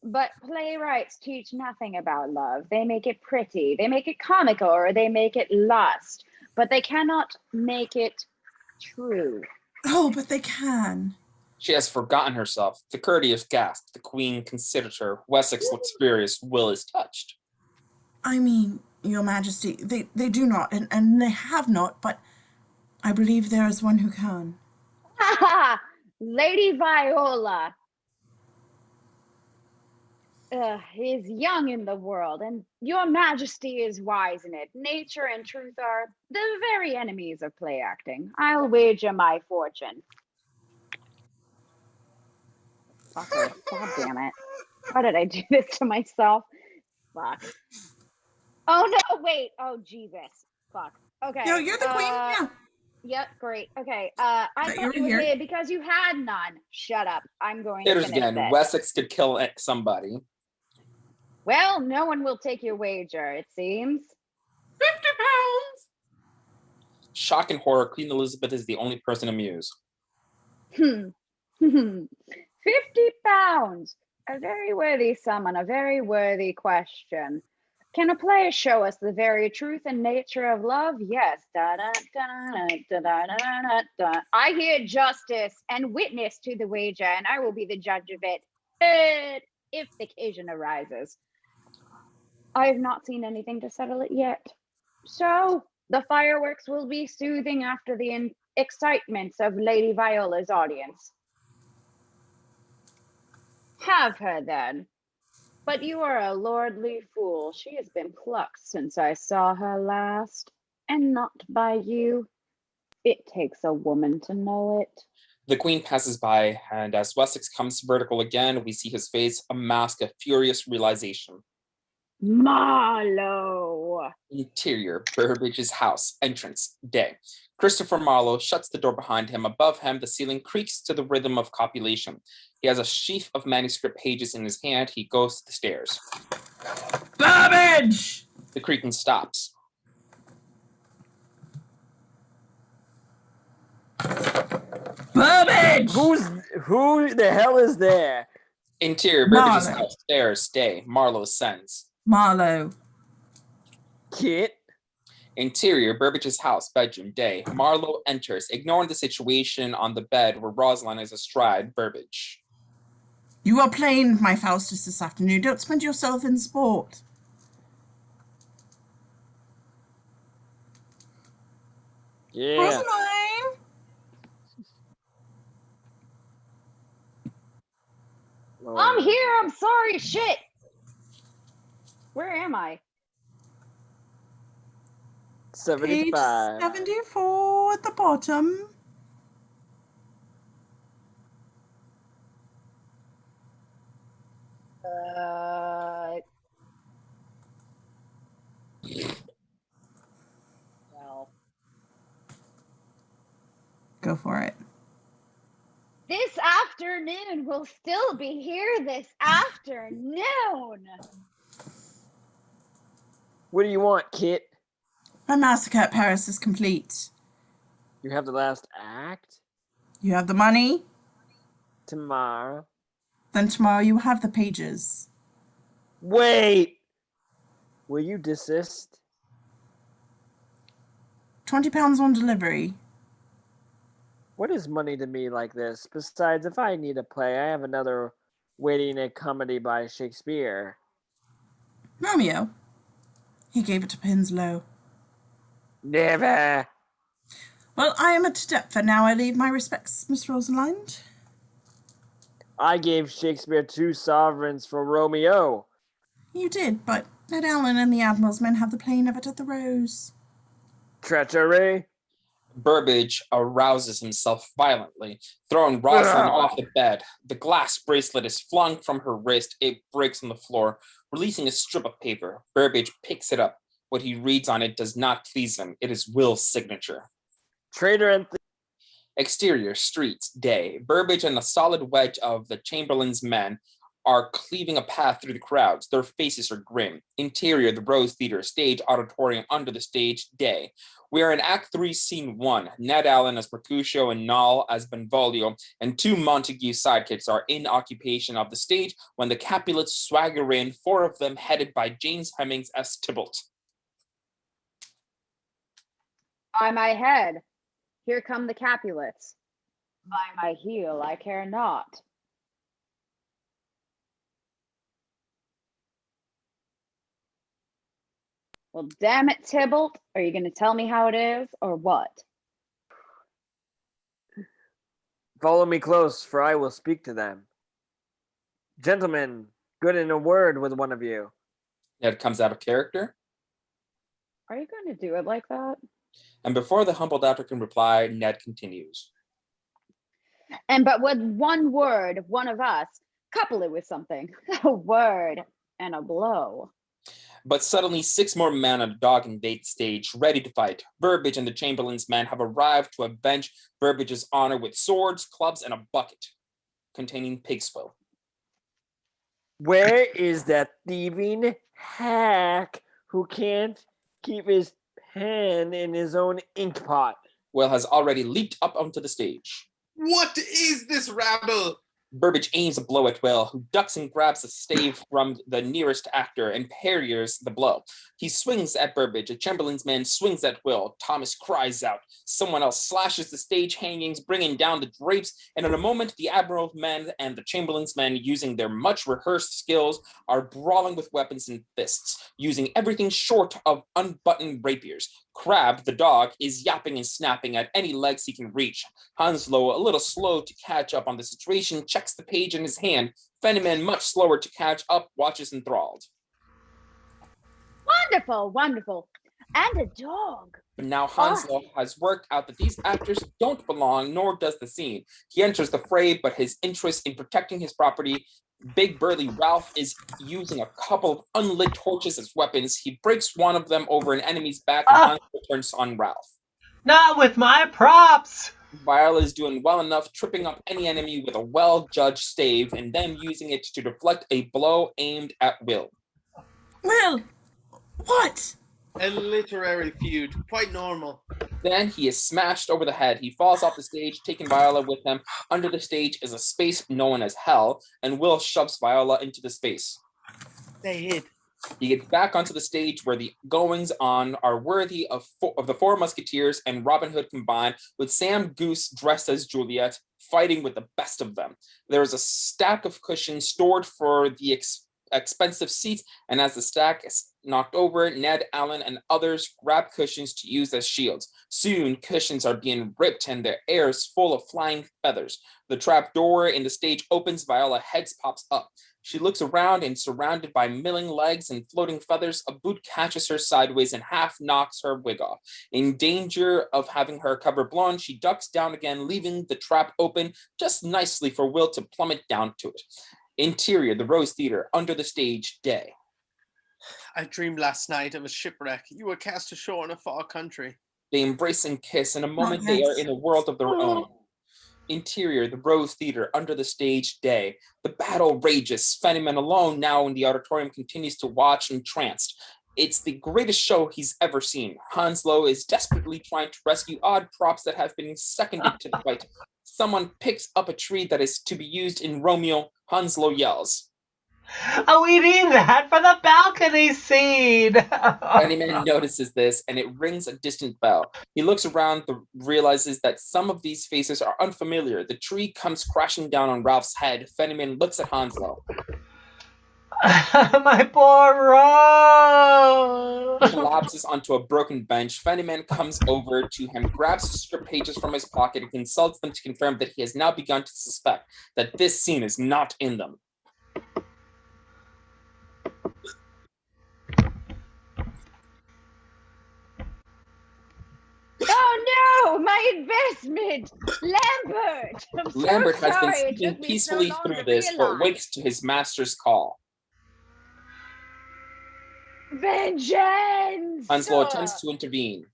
But playwrights teach nothing about love. They make it pretty, they make it comical, or they make it lust, but they cannot make it true. Oh, but they can. She has forgotten herself. The courteous gasped. The queen considers her. Wessex looks furious. Will is touched. I mean, Your Majesty, they do not, and they have not, but I believe there is one who can. Lady Viola is young in the world, and Your Majesty is wise in it. Nature and truth are the very enemies of play acting. I'll wager my fortune. Fucker. God damn it. Why did I do this to myself? Fuck. Oh no, wait. Oh Jesus. Fuck. Okay. Yo, you're the queen? Yeah. Yep, great. Okay. I But thought you're you were here. here because you had none. Shut up. I'm going to Hitters finish again. this. Wessex could kill somebody. Well, no one will take your wager, it seems. 50 pounds! Shock and horror. Queen Elizabeth is the only person amused. 50 pounds. A very worthy sum and a very worthy question. Can a play show us the very truth and nature of love? Yes. Da, da, da, da, da, da, da, da. I hear justice and witness to the wager, and I will be the judge of it if the occasion arises. I have not seen anything to settle it yet. So the fireworks will be soothing after the excitements of Lady Viola's audience. Have her then. But you are a lordly fool. She has been plucked since I saw her last, and not by you. It takes a woman to know it. The queen passes by, and as Wessex comes vertical again, we see his face, a mask of furious realization. Marlowe. Interior, Burbage's house, entrance, day. Christopher Marlowe shuts the door behind him. Above him, the ceiling creaks to the rhythm of copulation. He has a sheaf of manuscript pages in his hand. He goes to the stairs. Burbage! The creaking stops. Burbage! Who the hell is there? Interior, Burbage's Marlowe. house, stairs, day. Marlowe ascends. Marlowe. Kit? Interior, Burbage's house, bedroom, day. Marlowe enters, ignoring the situation on the bed where Rosalind is astride Burbage. You are playing with my Faustus this afternoon. Don't spend yourself in sport. Yeah. Rosaline! I'm here. I'm sorry. Shit. Where am I? Page 75. 74 at the bottom. Well, Go for it. this afternoon. We'll still be here this afternoon. What do you want, Kit? My massacre at Paris is complete. You have the last act? You have the money? Tomorrow. Then tomorrow you have the pages. Wait! Will you desist? £20 on delivery. What is money to me like this? Besides, if I need a play, I have another waiting a comedy by Shakespeare. Romeo. He gave it to Pinslow. Never! Well, I am at Deptford now. I leave my respects, Miss Rosalind. I gave Shakespeare 2 sovereigns for Romeo. You did, but Ned Allen and the Admiral's men have the plane of it at the Rose. Treachery? Burbage arouses himself violently, throwing Rosalind off the bed. The glass bracelet is flung from her wrist. It breaks on the floor, releasing a strip of paper. Burbage picks it up. What he reads on it does not please him. It is Will's signature. Traitor and Exterior, streets, day. Burbage and the solid wedge of the Chamberlain's men are cleaving a path through the crowds. Their faces are grim. Interior, the Rose Theater, stage, auditorium, under the stage, day. We are in Act 3, Scene 1. Ned Allen as Mercutio and Noll as Benvolio, and 2 Montague sidekicks are in occupation of the stage when the Capulets swagger in, 4 of them headed by James Hemmings as Tybalt. By my head, here come the Capulets. By my heel, I care not. Well, damn it, Tybalt. Are you going to tell me how it is, or what? Follow me close, for I will speak to them. Gentlemen, good in a word with one of you. Ned comes out of character, Are you going to do it like that? and before the humble doctor can reply, Ned continues. And but with one word, one of us, couple it with something. A word and a blow. But suddenly 6 more men on a dog and bait stage, ready to fight. Burbage and the Chamberlain's men have arrived to avenge Burbage's honor with swords, clubs, and a bucket containing pig's swill. Where is that thieving hack who can't keep his pen in his own ink pot? Will has already leaped up onto the stage. What is this rabble? Burbage aims a blow at Will, who ducks and grabs a stave from the nearest actor and parries the blow. He swings at Burbage. A Chamberlain's man swings at Will. Thomas cries out. Someone else slashes the stage hangings, bringing down the drapes, and in a moment, the Admiral's men and the Chamberlain's men, using their much-rehearsed skills, are brawling with weapons and fists, using everything short of unbuttoned rapiers. Crab, the dog, is yapping and snapping at any legs he can reach. Hanslow, a little slow to catch up on the situation, checks the page in his hand. Fenneman, much slower to catch up, watches enthralled. Wonderful, wonderful. And a dog. But now Hanslow has worked out that these actors don't belong, nor does the scene. He enters the fray, but his interest in protecting his property, big burly Ralph is using a couple of unlit torches as weapons. He breaks one of them over an enemy's back, and Hanslow turns on Ralph. Not with my props! Viola is doing well enough, tripping up any enemy with a well-judged stave, and then using it to deflect a blow aimed at Will. Will! What? A literary feud, quite normal. Then he is smashed over the head. He falls off the stage, taking Viola with him. Under the stage is a space known as Hell, and Will shoves Viola into the space. They hid. He gets back onto the stage where the goings-on are worthy of the 4 Musketeers and Robin Hood combined, with Sam Goose dressed as Juliet, fighting with the best of them. There is a stack of cushions stored for the expensive seats, and as the stack is knocked over, Ned, Allen, and others grab cushions to use as shields. Soon, cushions are being ripped, and the air is full of flying feathers. The trap door in the stage opens. Viola heads pops up. She looks around and surrounded by milling legs and floating feathers, a boot catches her sideways and half knocks her wig off. In danger of having her cover blown, she ducks down again, leaving the trap open just nicely for Will to plummet down to it. Interior, the Rose Theater, under the stage, day. I dreamed last night of a shipwreck. You were cast ashore in a far country. They embrace and kiss. In a moment, Oh, they yes. are in a world of their own. Interior, the Rose Theater, under the stage, day. The battle rages. Fenneman, alone now in the auditorium, continues to watch entranced. It's the greatest show he's ever seen. Hanslow is desperately trying to rescue odd props that have been seconded to the fight. Someone picks up a tree that is to be used in Romeo. Hanslow yells. Oh, we need that for the balcony scene. Fenneman notices this, and it rings a distant bell. He looks around, realizes that some of these faces are unfamiliar. The tree comes crashing down on Ralph's head. Fenneman looks at Hanslow. My poor Rose. He collapses onto a broken bench. Fenneman comes over to him, grabs the strip pages from his pocket, and consults them to confirm that he has now begun to suspect that this scene is not in them. Oh no, my investment! Lambert! I'm so Lambert has been sorry it sleeping took me so peacefully long through to this, but realize. wakes to his master's call. Vengeance! Hanslow attempts to intervene.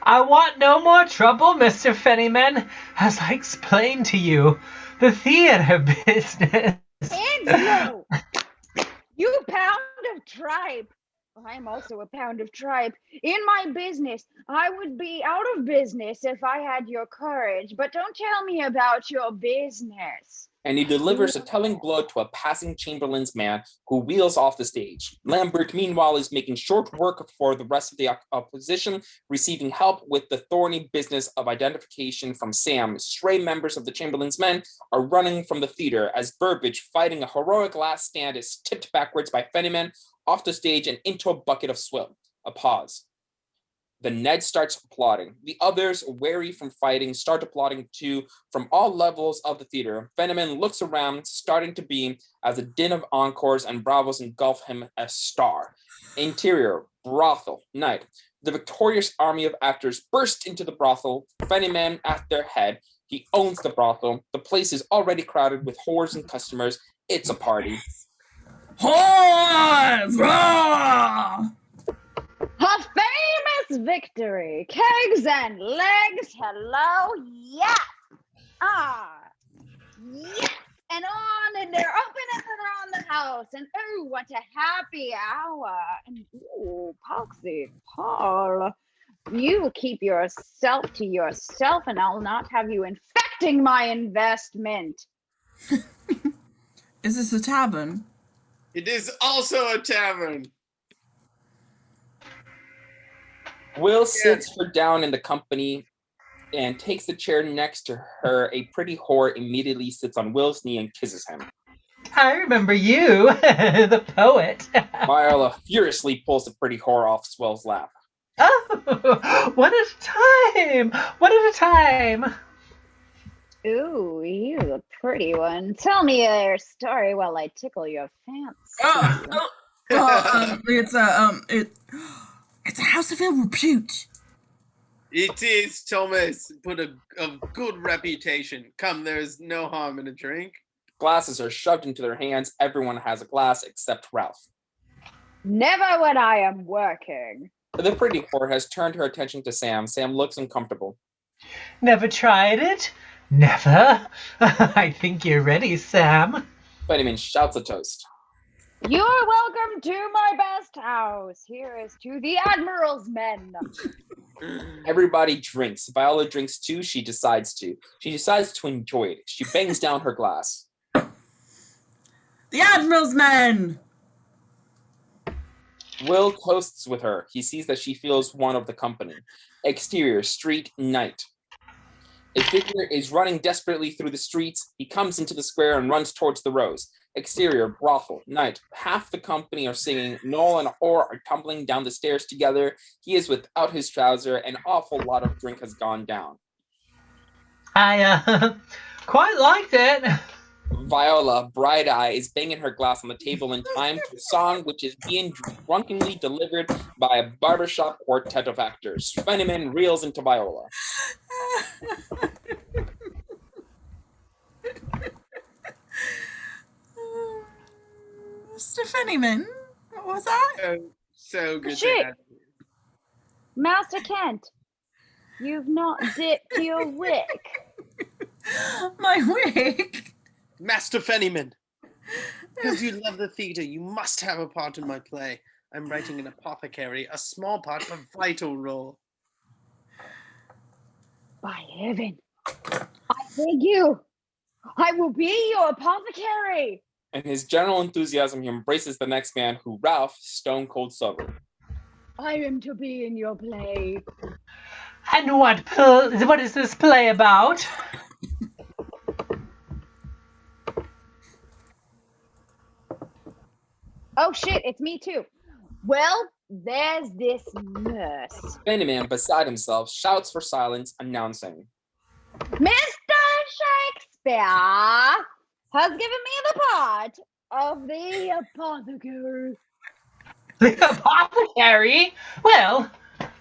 I want no more trouble, Mr. Fenneman. As I explained to you, the theater business. Angelo! You pound of tripe! I am also a pound of tripe. In my business, I would be out of business if I had your courage, but don't tell me about your business. And he delivers a telling blow to a passing Chamberlain's man who wheels off the stage. Lambert, meanwhile, is making short work for the rest of the opposition, receiving help with the thorny business of identification from Sam. Stray members of the Chamberlain's men are running from the theater as Burbage, fighting a heroic last stand, is tipped backwards by Fenneman off the stage and into a bucket of swill. A pause. Then Ned starts applauding. The others, wary from fighting, start applauding too from all levels of the theater. Fenneman looks around, starting to beam as a din of encores and bravos engulf him as star. Interior, brothel, night. The victorious army of actors burst into the brothel, Fenneman at their head. He owns the brothel. The place is already crowded with whores and customers. It's a party. Whores! Rah! A famous victory! Kegs and legs, hello, yes! Ah, yes! And on, and they're open and they're on the house. And oh, what a happy hour. And ooh, Poxy, Paul, you keep yourself to yourself and I'll not have you infecting my investment. Is this a tavern? It is also a tavern. Will sits her down in the company and takes the chair next to her. A pretty whore immediately sits on Will's knee and kisses him. I remember you, the poet. Viola furiously pulls the pretty whore off Swell's lap. Oh, one at a time. One at a time. Ooh, you the pretty one. Tell me your story while I tickle your fancy. It's a house of ill repute. It is, Thomas. Put a good reputation. Come, there is no harm in a drink. Glasses are shoved into their hands. Everyone has a glass except Ralph. Never when I am working. The pretty whore has turned her attention to Sam. Sam looks uncomfortable. Never tried it? Never? I think you're ready, Sam. Fenneman shouts a toast. You're welcome to my best house. Here is to the Admiral's men. Everybody drinks. Viola drinks too. She decides to. She decides to enjoy it. She bangs down her glass. The Admiral's men! Will toasts with her. He sees that she feels one of the company. Exterior, street, night. A figure is running desperately through the streets. He comes into the square and runs towards the Rose. Exterior, brothel, night. Half the company are singing. Noel and Orr are tumbling down the stairs together. He is without his trouser. An awful lot of drink has gone down. I, quite liked it. Viola, bright-eyed, is banging her glass on the table in time to a song which is being drunkenly delivered by a barbershop quartet of actors. Fenneman reels into Viola. Mr. Fennyman, what was that? So good to Shit. have you. Master Kent, you've not dipped your wick. My wig. Master Fennyman, because you love the theatre, you must have a part in my play. I'm writing an apothecary, a small part, a vital role. By heaven, I beg you, I will be your apothecary. In his general enthusiasm, he embraces the next man, who Ralph, stone cold sober. I am to be in your play. And what is this play about? Oh shit, it's me too. Well, there's this nurse. Fenneman, beside himself, shouts for silence, announcing, Mr. Shakespeare has given me the part of the apothecary. The apothecary? Well,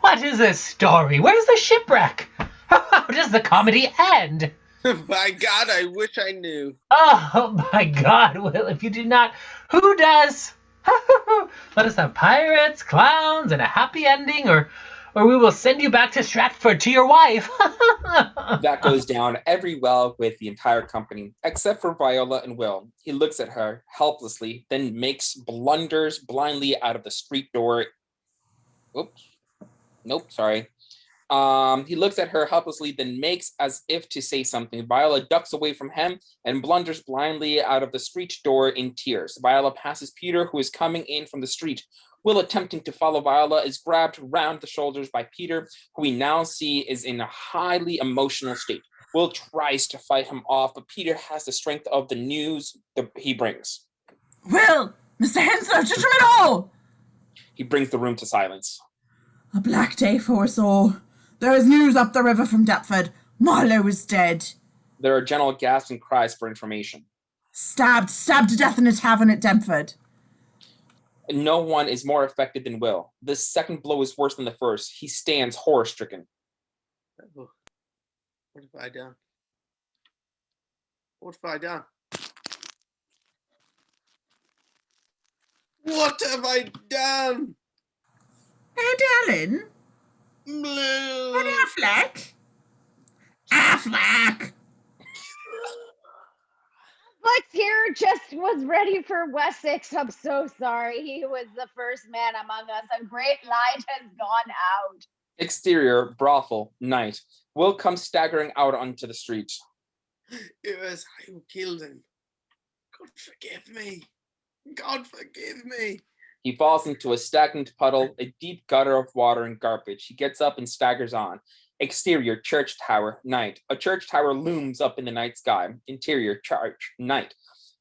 what is this story? Where's the shipwreck? How does the comedy end? By God, I wish I knew. Oh my God, Will, if you do not, who does? Let us have pirates, clowns, and a happy ending, or we will send you back to Stratford to your wife. that goes down every well with the entire company, except for Viola and Will. He looks at her helplessly, then makes blunders blindly out of the street door. Oops. Nope, sorry. He looks at her helplessly, then makes as if to say something. Viola ducks away from him and blunders blindly out of the street door in tears. Viola passes Peter, who is coming in from the street. Will, attempting to follow Viola, is grabbed round the shoulders by Peter, who we now see is in a highly emotional state. Will tries to fight him off, but Peter has the strength of the news that he brings. Will, Mr. Henslow, judge him at all. He brings the room to silence. A black day for us all. There is news up the river from Deptford. Marlowe is dead. There are general gasps and cries for information. Stabbed to death in a tavern at Deptford. No one is more affected than Will. This second blow is worse than the first. He stands horror-stricken. Oh, what have I done? What have I done? What have I done? Ed Allen? Blue. Ed Affleck? Affleck! Lex here just was ready for Wessex. I'm so sorry. He was the first man among us. A great light has gone out. Exterior, brothel, night. Will comes staggering out onto the street. It was I who killed him. God forgive me. God forgive me. He falls into a stagnant puddle, a deep gutter of water and garbage. He gets up and staggers on. Exterior, church tower, night. A church tower looms up in the night sky. Interior, church, night.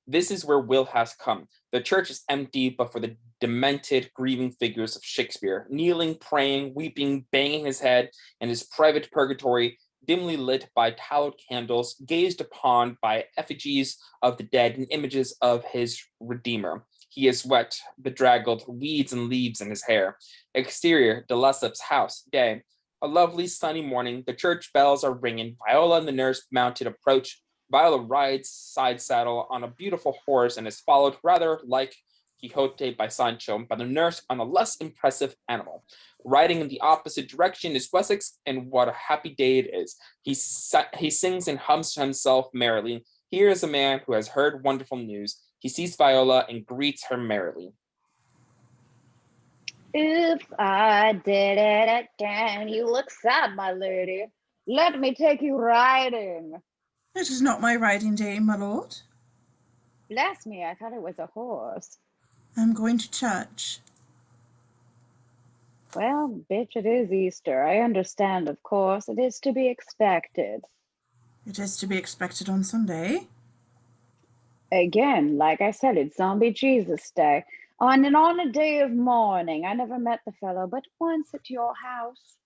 This is where Will has come. The church is empty, but for the demented, grieving figures of Shakespeare, kneeling, praying, weeping, banging his head, and his private purgatory, dimly lit by tallow candles, gazed upon by effigies of the dead and images of his Redeemer. He is wet, bedraggled, weeds and leaves in his hair. Exterior, de Lessep's house, day. A lovely sunny morning, the church bells are ringing. Viola and the nurse mounted approach. Viola rides side saddle on a beautiful horse and is followed, rather like Quixote by Sancho, by the nurse on a less impressive animal. Riding in the opposite direction is Wessex, and what a happy day it is. He sings and hums to himself merrily. Here is a man who has heard wonderful news. He sees Viola and greets her merrily. Oops, I did it again. You look sad, my lady. Let me take you riding. It is not my riding day, my lord. Bless me, I thought it was a horse. I'm going to church. Well, bitch, it is Easter. I understand, of course. It is to be expected. It is to be expected on Sunday. Again, like I said, it's Zombie Jesus Day. On a day of mourning. I never met the fellow, but once at your house.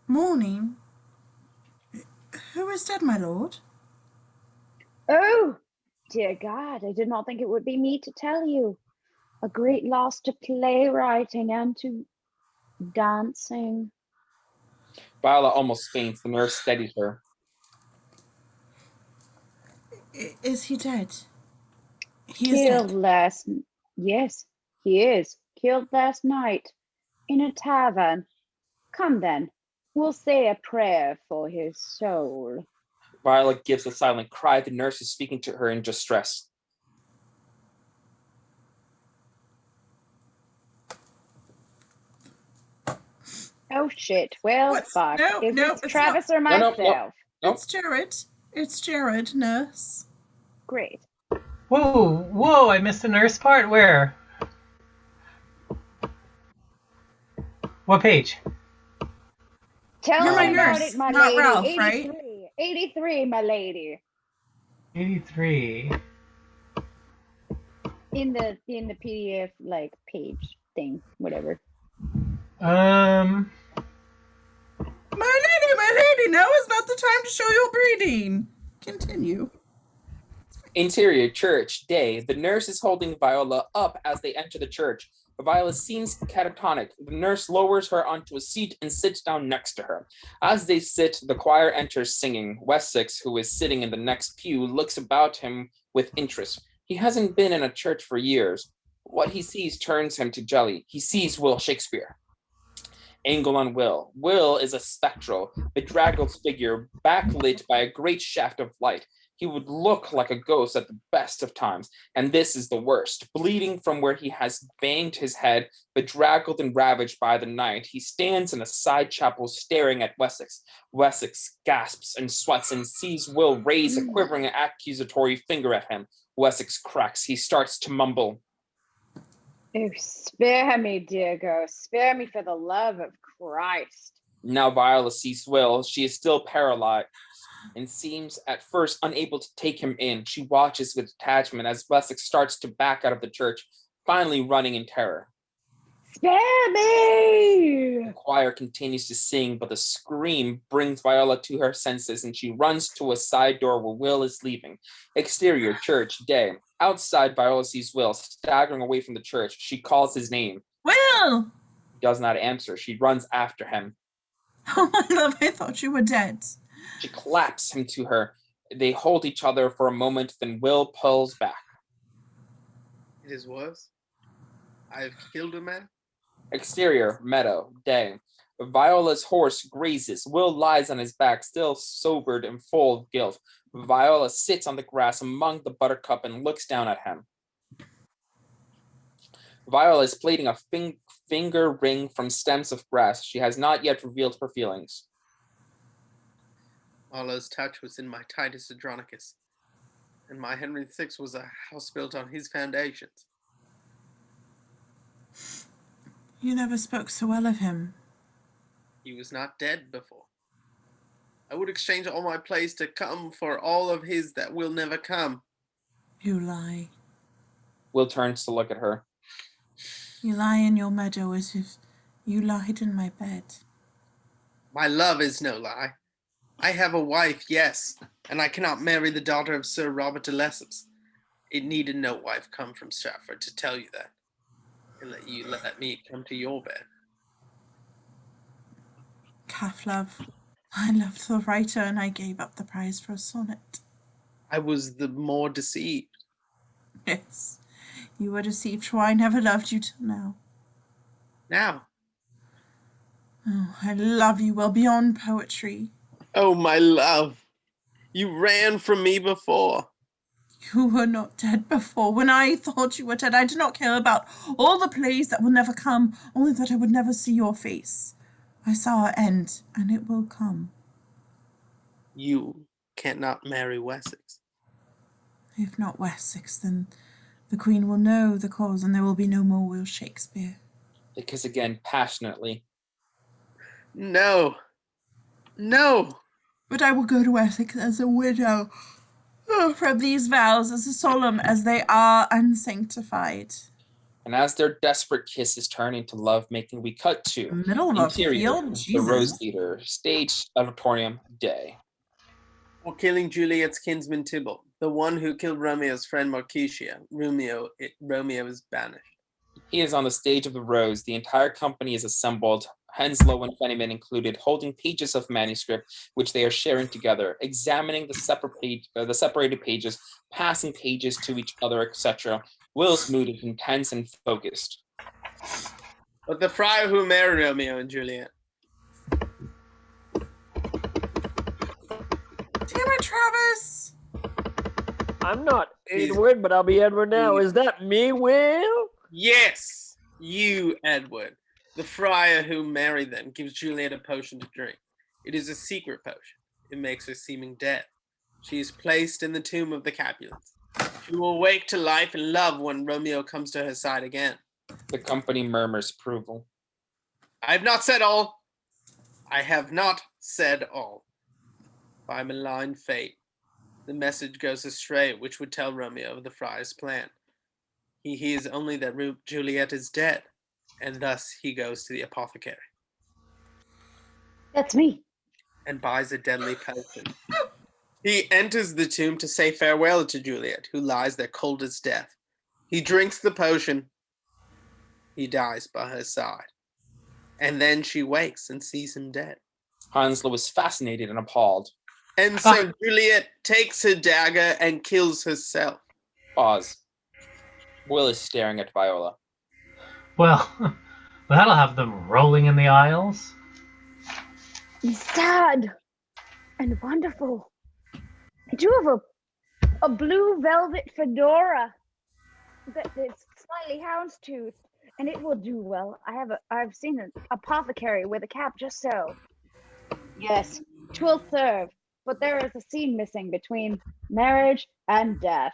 Morning. Who is dead, my lord? Oh, Dear God, I did not think it would be me to tell you. A great loss to playwriting and to dancing. Viola almost faints. The nurse steadies her. Is he dead? He is Killed dead. last. Yes, he is. Killed last night in a tavern. Come then, we'll say a prayer for his soul. Viola gives a silent cry. The nurse is speaking to her in distress. Oh shit. Well, What's fuck. no, Is no, this it's Travis or No, no, myself? no. It's Jared. It's Jared, nurse. Great. Whoa, I missed the nurse part? Where? What page? Tell You're my me about nurse, it, my not lady. Ralph, right? 83. 83, my lady. 83. In the PDF like page thing, whatever. My lady, now is not the time to show your breeding. Continue. Interior church, day. The nurse is holding Viola up as they enter the church. Viola seems catatonic. The nurse lowers her onto a seat and sits down next to her. As they sit, the choir enters singing. Wessex, who is sitting in the next pew, looks about him with interest. He hasn't been in a church for years. What he sees turns him to jelly. He sees Will Shakespeare. Angle on Will. Will is a spectral, bedraggled figure backlit by a great shaft of light. He would look like a ghost at the best of times, and this is the worst. Bleeding from where he has banged his head, bedraggled and ravaged by the night, he stands in a side chapel staring at Wessex. Wessex gasps and sweats and sees Will raise a quivering accusatory finger at him. Wessex cracks. He starts to mumble. Oh, spare me, dear ghost. Spare me for the love of Christ. Now Viola sees Will. She is still paralyzed and seems at first unable to take him in. She watches with detachment as Wessex starts to back out of the church, finally running in terror. Spare me! The choir continues to sing, but the scream brings Viola to her senses, and she runs to a side door where Will is leaving. Exterior, church, day. Outside, Viola sees Will staggering away from the church. She calls his name. Will! He does not answer. She runs after him. Oh, my love, I thought you were dead. She claps him to her. They hold each other for a moment, then Will pulls back. It is worse. I have killed a man. Exterior, meadow, day. Viola's horse grazes. Will lies on his back, still sobered and full of guilt. Viola sits on the grass among the buttercup and looks down at him. Viola is plaiting a finger ring from stems of grass. She has not yet revealed her feelings. Allah's touch was in my Titus Andronicus, and my Henry VI was a house built on his foundations. You never spoke so well of him. He was not dead before. I would exchange all my plays to come for all of his that will never come. You lie. Will turns to look at her. You lie in your meadow as if you lied in my bed. My love is no lie. I have a wife, yes, and I cannot marry the daughter of Sir Robert de Lesseps. It needed no wife come from Stratford to tell you that, and let me come to your bed. Calf love. I loved the writer and I gave up the prize for a sonnet. I was the more deceived. Yes, you were deceived, for I never loved you till now. Now, Oh, I love you well beyond poetry. oh my love, you ran from me before. You were not dead before. When I thought you were dead, I did not care about all the plays that will never come, only that I would never see your face. I saw our end, and it will come. You cannot marry Wessex. If not Wessex, then the Queen will know the cause, and there will be no more Will Shakespeare. They kiss again passionately. No. No. But I will go to Wessex as a widow, from these vows as solemn as they are unsanctified. And as their desperate kisses turn into lovemaking, we cut to Middle of a interior, field, the Jesus. Rose Theater, stage auditorium, day. For killing Juliet's kinsman Tybalt, The one who killed Romeo's friend Mercutio. Romeo is banished. He is on the stage of the Rose. The entire company is assembled, Henslow and Fennyman included, holding pages of manuscript which they are sharing together, examining the separated pages, passing pages to each other, etc. Will's mood is intense and focused. But the friar who married Romeo and Juliet. Damn it, Travis! I'm not Edward, but I'll be Edward now. Is that me, Will? Yes, you, Edward. The friar who married them gives Juliet a potion to drink. It is a secret potion. It makes her seeming dead. She is placed in the tomb of the Capulets. She will wake to life and love when Romeo comes to her side again. The company murmurs approval. I have not said all. I have not said all. By malign fate, the message goes astray, which would tell Romeo of the friar's plan. He hears only that Juliet is dead, and thus he goes to the apothecary. That's me. And buys a deadly potion. He enters the tomb to say farewell to Juliet, who lies there cold as death. He drinks the potion. He dies by her side. And then she wakes and sees him dead. Henslow is fascinated and appalled. And so Juliet takes her dagger and kills herself. Pause. Will is staring at Viola. Well, that'll have them rolling in the aisles. He's sad and wonderful. I do have a blue velvet fedora that is slightly houndstooth, and it will do well. I've seen an apothecary with a cap just so. Yes, 'twill serve, but there is a scene missing between marriage and death.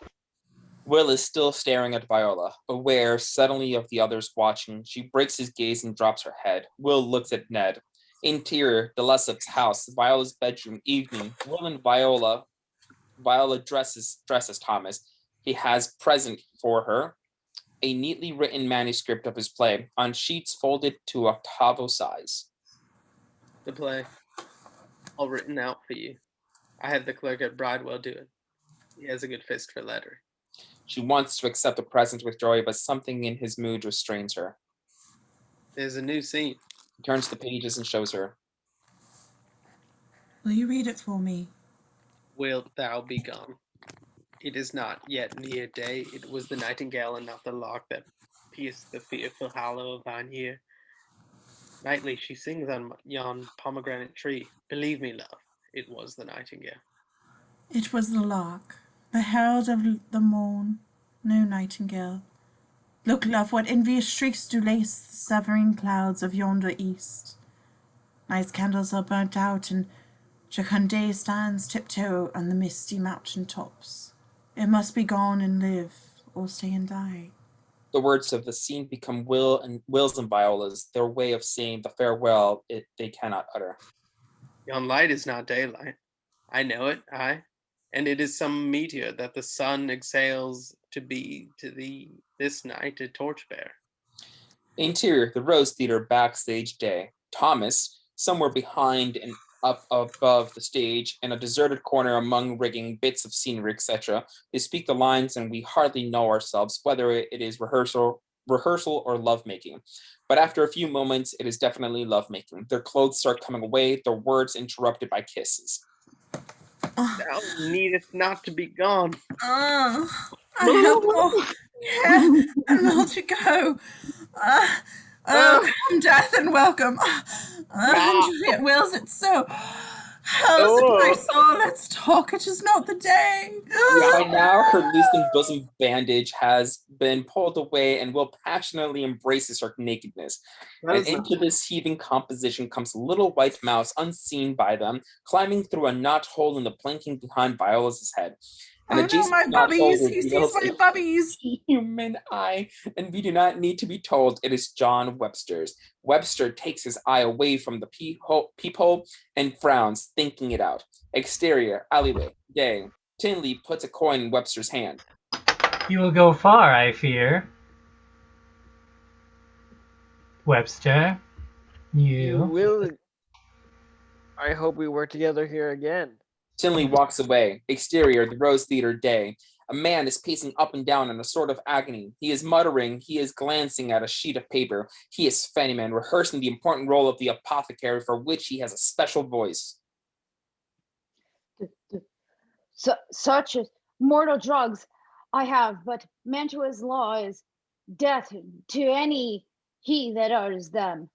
Will is still staring at Viola, aware suddenly of the others watching. She breaks his gaze and drops her head. Will looks at Ned. Interior, the Lessup's house, Viola's bedroom, evening. Will and Viola dresses Thomas. He has present for her a neatly written manuscript of his play on sheets folded to octavo size. The play, all written out for you. I had the clerk at Bridewell do it. He has a good fist for lettering. She wants to accept the present with joy, but something in his mood restrains her. There's a new scene. He turns the pages and shows her. Will you read it for me? Wilt thou be gone? It is not yet near day. It was the nightingale and not the lark that pierced the fearful hollow of thine ear. Nightly she sings on yon pomegranate tree. Believe me, love, it was the nightingale. It was the lark, the herald of the morn, no nightingale. Look, love, what envious streaks do lace the severing clouds of yonder east. Night's candles are burnt out, and Jacunde stands tiptoe on the misty mountain tops. It must be gone and live, or stay and die. The words of the scene become Will's and Viola's, their way of saying the farewell they cannot utter. Yon light is not daylight. I know it, and it is some meteor that the sun exhales to be to thee this night a torchbearer. Interior, the Rose Theater backstage day. Thomas, somewhere behind and up above the stage, in a deserted corner among rigging, bits of scenery, etc. They speak the lines and we hardly know ourselves whether it is rehearsal or lovemaking. But after a few moments, it is definitely lovemaking. Their clothes start coming away, their words interrupted by kisses. Thou needest not to be gone. I have more care and more to go. Come, death, and welcome. Juliet wills it so. How's it, my soul? Let's talk. It is not the day. By now, her loosened bosom bandage has been pulled away, and Will passionately embraces her nakedness. And into this heaving composition comes a little white mouse, unseen by them, climbing through a knot hole in the planking behind Viola's head. And no, my bubbies! He sees my bubbies! Human eye, and we do not need to be told it is John Webster's. Webster takes his eye away from the peephole and frowns, thinking it out. Exterior, alleyway, day. Tinley puts a coin in Webster's hand. You will go far, I fear. Webster, You will. I hope we work together here again. Tinley walks away. Exterior, the Rose Theater day. A man is pacing up and down in a sort of agony. He is muttering. He is glancing at a sheet of paper. He is Fennyman, rehearsing the important role of the apothecary for which he has a special voice. Such as mortal drugs I have, but Mantua's law is death to any he that utters them.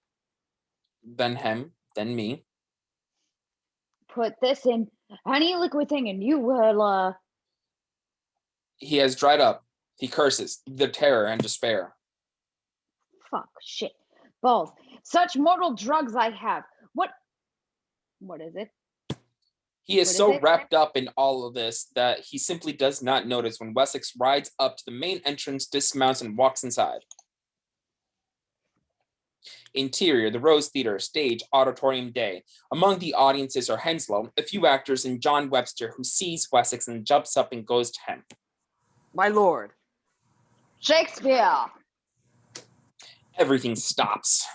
Then him, then me. Put this in any liquid thing and you will, He has dried up. He curses, the terror and despair. fuck, shit, balls. Such mortal drugs I have. What is it? He is What is so it? wrapped up in all of this that he simply does not notice when Wessex rides up to the main entrance, dismounts, and walks inside. Interior, the Rose Theater, stage, auditorium day. Among the audiences are Henslow, a few actors, and John Webster, who sees Wessex and jumps up and goes to him. My lord. Shakespeare, Everything stops.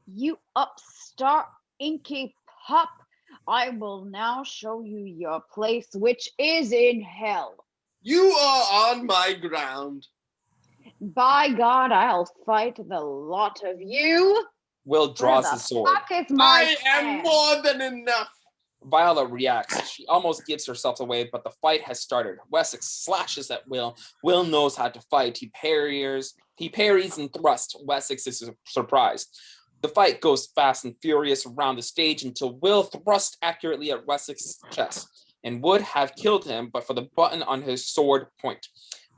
you upstart inky pup. I will now show you your place, which is in hell. You are on my ground. By God, I'll fight the lot of you. Will draws Where the his sword. fuck is my I am pen? more than enough. Viola reacts. She almost gives herself away, but the fight has started. Wessex slashes at Will. Will knows how to fight. He parries and thrusts. Wessex is surprised. The fight goes fast and furious around the stage until Will thrusts accurately at Wessex's chest and would have killed him but for the button on his sword point.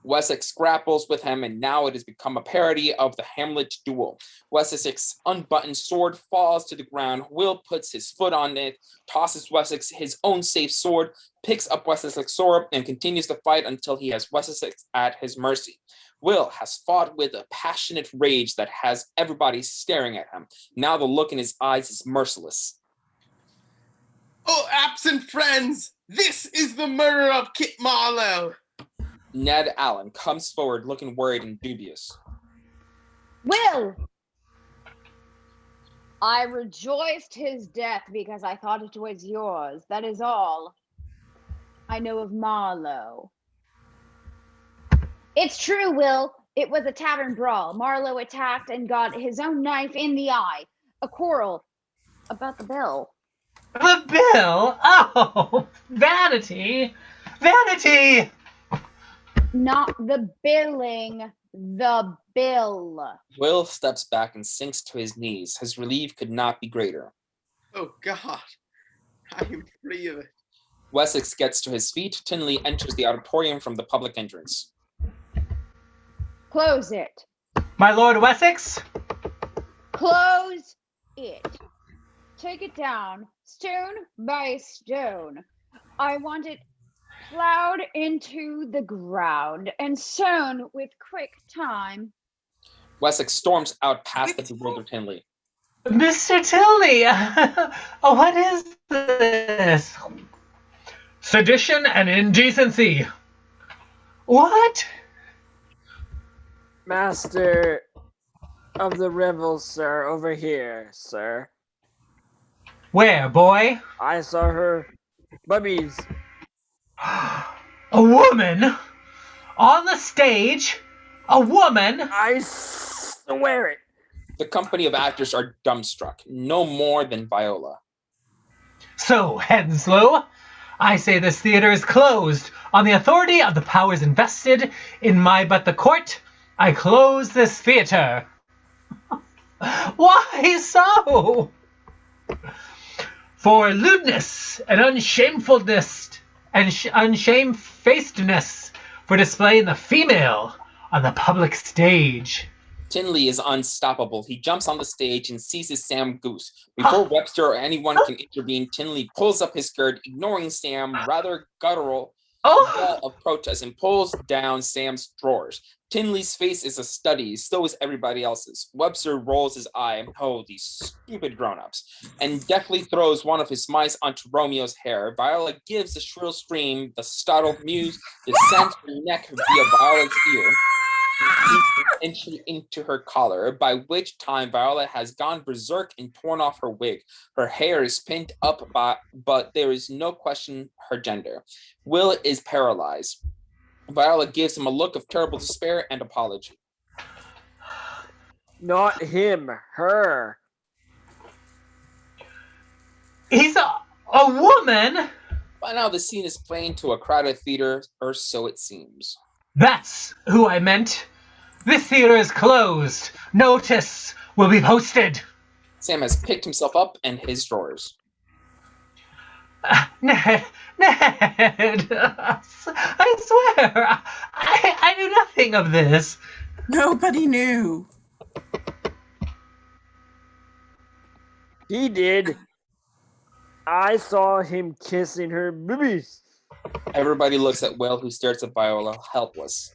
Wessex grapples with him, and now it has become a parody of the Hamlet duel. Wessex's unbuttoned sword falls to the ground. Will puts his foot on it, tosses Wessex his own safe sword, picks up Wessex's sword, and continues the fight until he has Wessex at his mercy. Will has fought with a passionate rage that has everybody staring at him. Now the look in his eyes is merciless. Oh, absent friends, this is the murder of Kit Marlowe. Ned Allen comes forward looking worried and dubious. Will! I rejoiced his death because I thought it was yours. That is all I know of Marlowe. It's true, Will. It was a tavern brawl. Marlowe attacked and got his own knife in the eye. A quarrel about the bill. The bill? Oh, vanity! Vanity! Not the billing, the bill. Will steps back and sinks to his knees. His relief could not be greater. Oh, God. I am free of it. Wessex gets to his feet. Tinley enters the auditorium from the public entrance. Close it. My Lord Wessex? Close it. Take it down, stone by stone. I want it plowed into the ground and sown with quick time. Wessex storms out past the bewildered Tinley. Mr. Tilney! Oh, what is this? Sedition and indecency. What? Master of the revels, sir, over here, sir. Where, boy? I saw her bubbies. A woman? On the stage? A woman? I swear it. The company of actors are dumbstruck, no more than Viola. So, Henslow, I say this theater is closed. On the authority of the powers invested in my but the court, I close this theater. Why so? For lewdness and unshamefulness and unshamefacedness, for displaying the female on the public stage. Tinley is unstoppable. He jumps on the stage and seizes Sam Goose. Before Webster or anyone can intervene, Tinley pulls up his skirt, ignoring Sam, rather guttural yell of protest, and pulls down Sam's drawers. Tinley's face is a study, so is everybody else's. Webster rolls his eye, oh, these stupid grown-ups, and deftly throws one of his mice onto Romeo's hair. Viola gives a shrill scream. The startled muse descends her neck via Viola's ear. beats an entry into her collar, by which time Viola has gone berserk and torn off her wig. Her hair is pinned up, but there is no question her gender. Will is paralyzed. Viola gives him a look of terrible despair and apology. Not him, her. He's a woman? By now, the scene is playing to a crowded theater, or so it seems. That's who I meant. This theater is closed. Notice will be posted. Sam has picked himself up and his drawers. Ned, I swear, I knew nothing of this. Nobody knew. He did. I saw him kissing her boobies. Everybody looks at Will, who stares at Viola, helpless.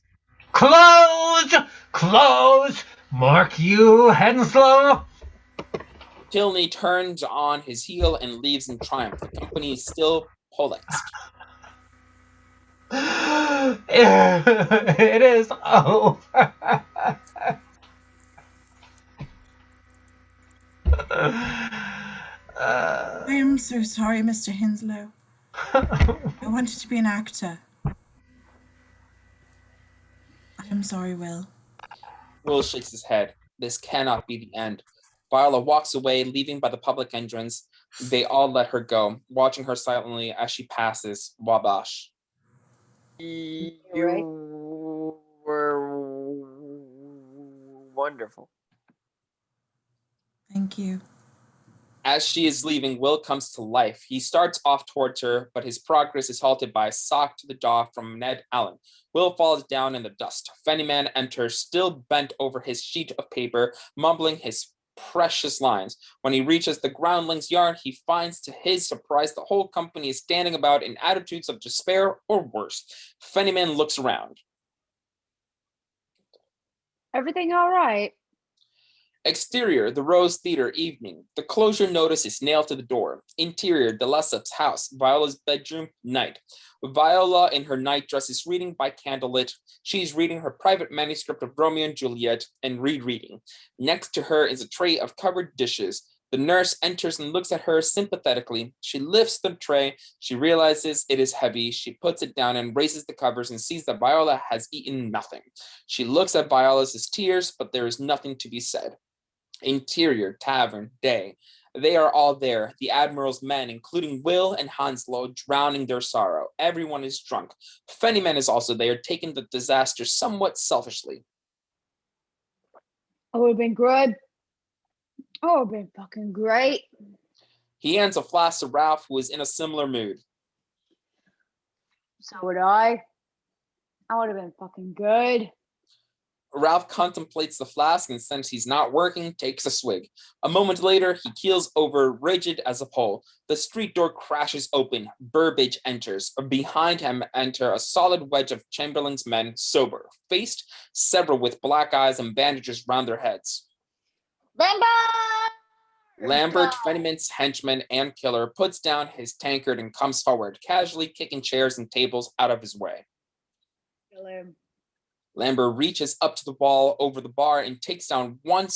Closed! Closed! Mark you, Henslow! Tilney turns on his heel and leaves in triumph. The company is still poleaxed. It is over. I am so sorry, Mr. Henslow. I wanted to be an actor. I am sorry, Will. Will shakes his head. This cannot be the end. Viola walks away, leaving by the public entrance. They all let her go, watching her silently as she passes. Wabash. You were wonderful. Thank you. As she is leaving, Will comes to life. He starts off towards her, but his progress is halted by a sock to the jaw from Ned Allen. Will falls down in the dust. Fennyman enters, still bent over his sheet of paper, mumbling his precious lines. When he reaches the groundling's yard, he finds to his surprise the whole company is standing about in attitudes of despair or worse. Fennyman looks around. Everything all right? Exterior, the Rose Theater, evening. The closure notice is nailed to the door. Interior, the Lessup's house. Viola's bedroom, night. Viola in her nightdress is reading by candlelit. She's reading her private manuscript of Romeo and Juliet and rereading. Next to her is a tray of covered dishes. The nurse enters and looks at her sympathetically. She lifts the tray. She realizes it is heavy. She puts it down and raises the covers and sees that Viola has eaten nothing. She looks at Viola's tears, but there is nothing to be said. Interior, tavern, day. They are all there, the Admiral's men, including Will and Henslow, drowning their sorrow. Everyone is drunk. Fennyman is also there, taking the disaster somewhat selfishly. Oh, it would have been good. Oh, it would have been fucking great. He hands a flask to Ralph, who is in a similar mood. So would I. I would have been fucking good. Ralph contemplates the flask and, since he's not working, takes a swig. A moment later, he keels over, rigid as a pole. The street door crashes open. Burbage enters. Behind him enter a solid wedge of Chamberlain's men, sober, faced, several with black eyes and bandages round their heads. Lambert, Fennyman's henchman and killer, puts down his tankard and comes forward, casually kicking chairs and tables out of his way. Kill him. Lambert reaches up to the wall over the bar and takes down one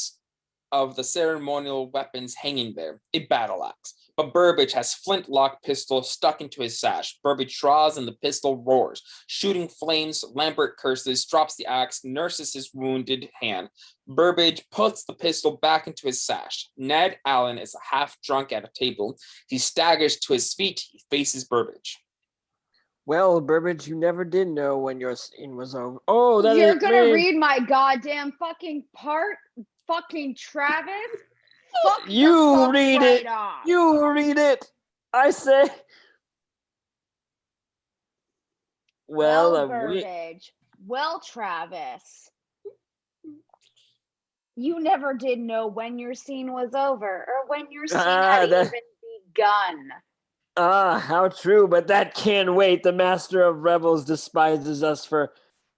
of the ceremonial weapons hanging there, a battle axe. But Burbage has flintlock pistol stuck into his sash. Burbage draws and the pistol roars, shooting flames. Lambert curses, drops the axe, nurses his wounded hand. Burbage puts the pistol back into his sash. Ned Allen is half drunk at a table. He staggers to his feet. He faces Burbage. Well, Burbage, you never did know when your scene was over. Oh, that You're is gonna me. read my goddamn fucking part? Fucking Travis? Fuck the You fuck read right it. off. You read it. I say. Well, Burbage. Well, Travis. You never did know when your scene was over or when your scene had even begun. how true, but that can't wait. The master of rebels despises us for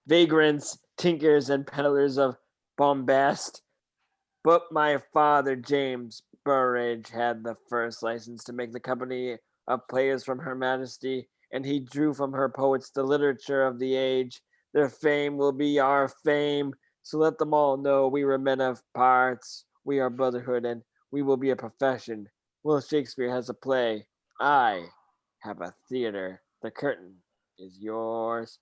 vagrants, tinkers, and peddlers of bombast. But my father, James Burrage, had the first license to make the company of players from Her Majesty, and he drew from her poets the literature of the age. Their fame will be our fame. So let them all know we were men of parts. We are brotherhood, and we will be a profession. Will Shakespeare has a play. I have a theater. The curtain is yours.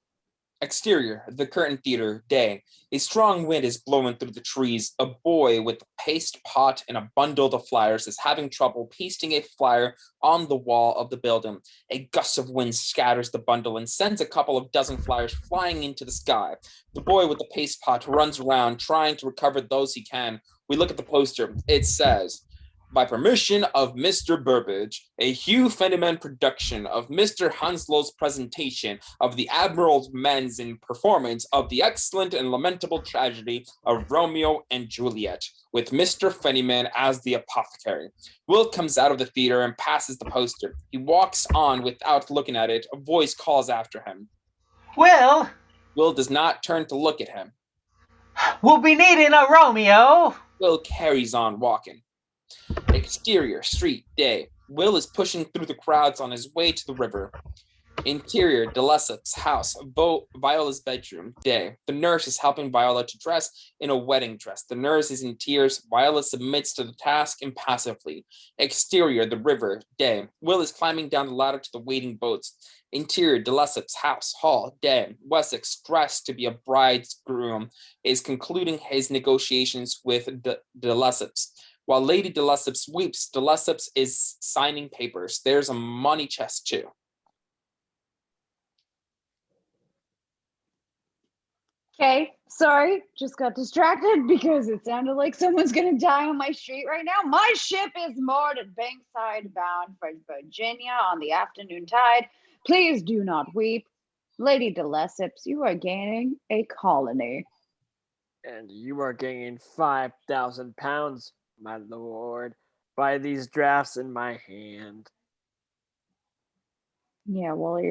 Exterior, the curtain theater, day. A strong wind is blowing through the trees. A boy with a paste pot and a bundle of flyers is having trouble pasting a flyer on the wall of the building. A gust of wind scatters the bundle and sends a couple of dozen flyers flying into the sky. The boy with the paste pot runs around trying to recover those he can. We look at the poster. It says, by permission of Mr. Burbage, a Hugh Fenneman production of Mr. Hanslow's presentation of the Admiral's men's in performance of the excellent and lamentable tragedy of Romeo and Juliet, with Mr. Fenneman as the apothecary. Will comes out of the theater and passes the poster. He walks on without looking at it. A voice calls after him. Will, Will does not turn to look at him. we'll be needing a Romeo. Will carries on walking. Exterior, street, day. Will is pushing through the crowds on his way to the river. Interior, de Lesseps' house, Viola's bedroom, day. The nurse is helping Viola to dress in a wedding dress. The nurse is in tears. Viola submits to the task impassively. Exterior, the river, day. Will is climbing down the ladder to the waiting boats. Interior, de Lesseps' house, hall, day. Wessex, dressed to be a bridegroom, is concluding his negotiations with de Lesseps. While Lady de Lesseps weeps, de Lesseps is signing papers. There's a money chest too. Okay, sorry, just got distracted because it sounded like someone's gonna die on my street right now. My ship is moored at Bankside, bound for Virginia on the afternoon tide. Please do not weep. Lady de Lesseps, you are gaining a colony. And you are gaining 5,000 pounds, my lord, by these drafts in my hand. Yeah, well,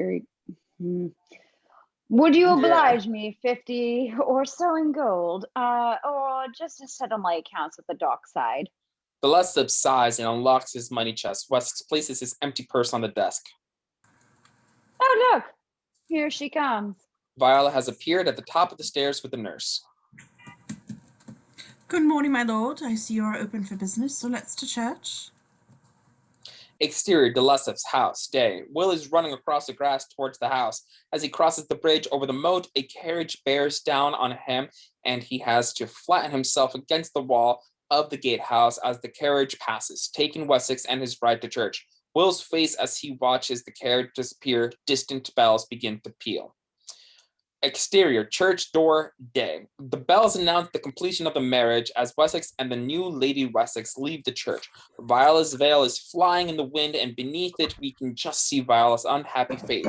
would you oblige me 50 or so in gold, or just to settle my accounts with the dockside? De Lesseps sighs and unlocks his money chest. Wessex places his empty purse on the desk. Oh, look, here she comes. Viola has appeared at the top of the stairs with the nurse. Good morning, my lord. I see you are open for business, so let's to church. Exterior, de Lesseps' house, day. Will is running across the grass towards the house. As he crosses the bridge over the moat, a carriage bears down on him, and he has to flatten himself against the wall of the gatehouse as the carriage passes, taking Wessex and his bride to church. Will's face as he watches the carriage disappear, distant bells begin to peal. Exterior, church door, day. The bells announce the completion of the marriage as Wessex and the new Lady Wessex leave the church. Viola's veil is flying in the wind, and beneath it we can just see Viola's unhappy face.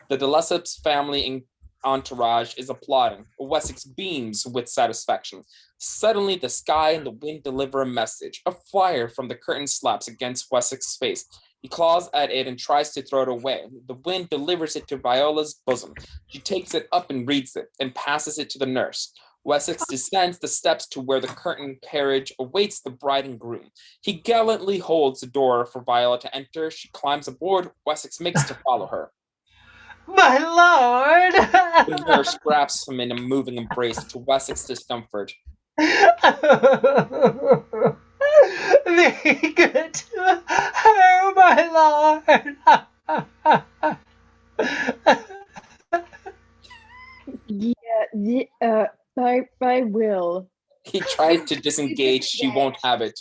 The de Lesseps family and entourage is applauding. Wessex beams with satisfaction. Suddenly, the sky and the wind deliver a message. A flyer from the curtain slaps against Wessex's face. He claws at it and tries to throw it away. The wind delivers it to Viola's bosom. She takes it up and reads it, and passes it to the nurse. Wessex descends the steps to where the curtain carriage awaits the bride and groom. He gallantly holds the door for Viola to enter. She climbs aboard. Wessex makes to follow her. My lord! The nurse grabs him in a moving embrace to Wessex's discomfort. Be good to her, my lord! I will. He tries to disengage. She won't have it.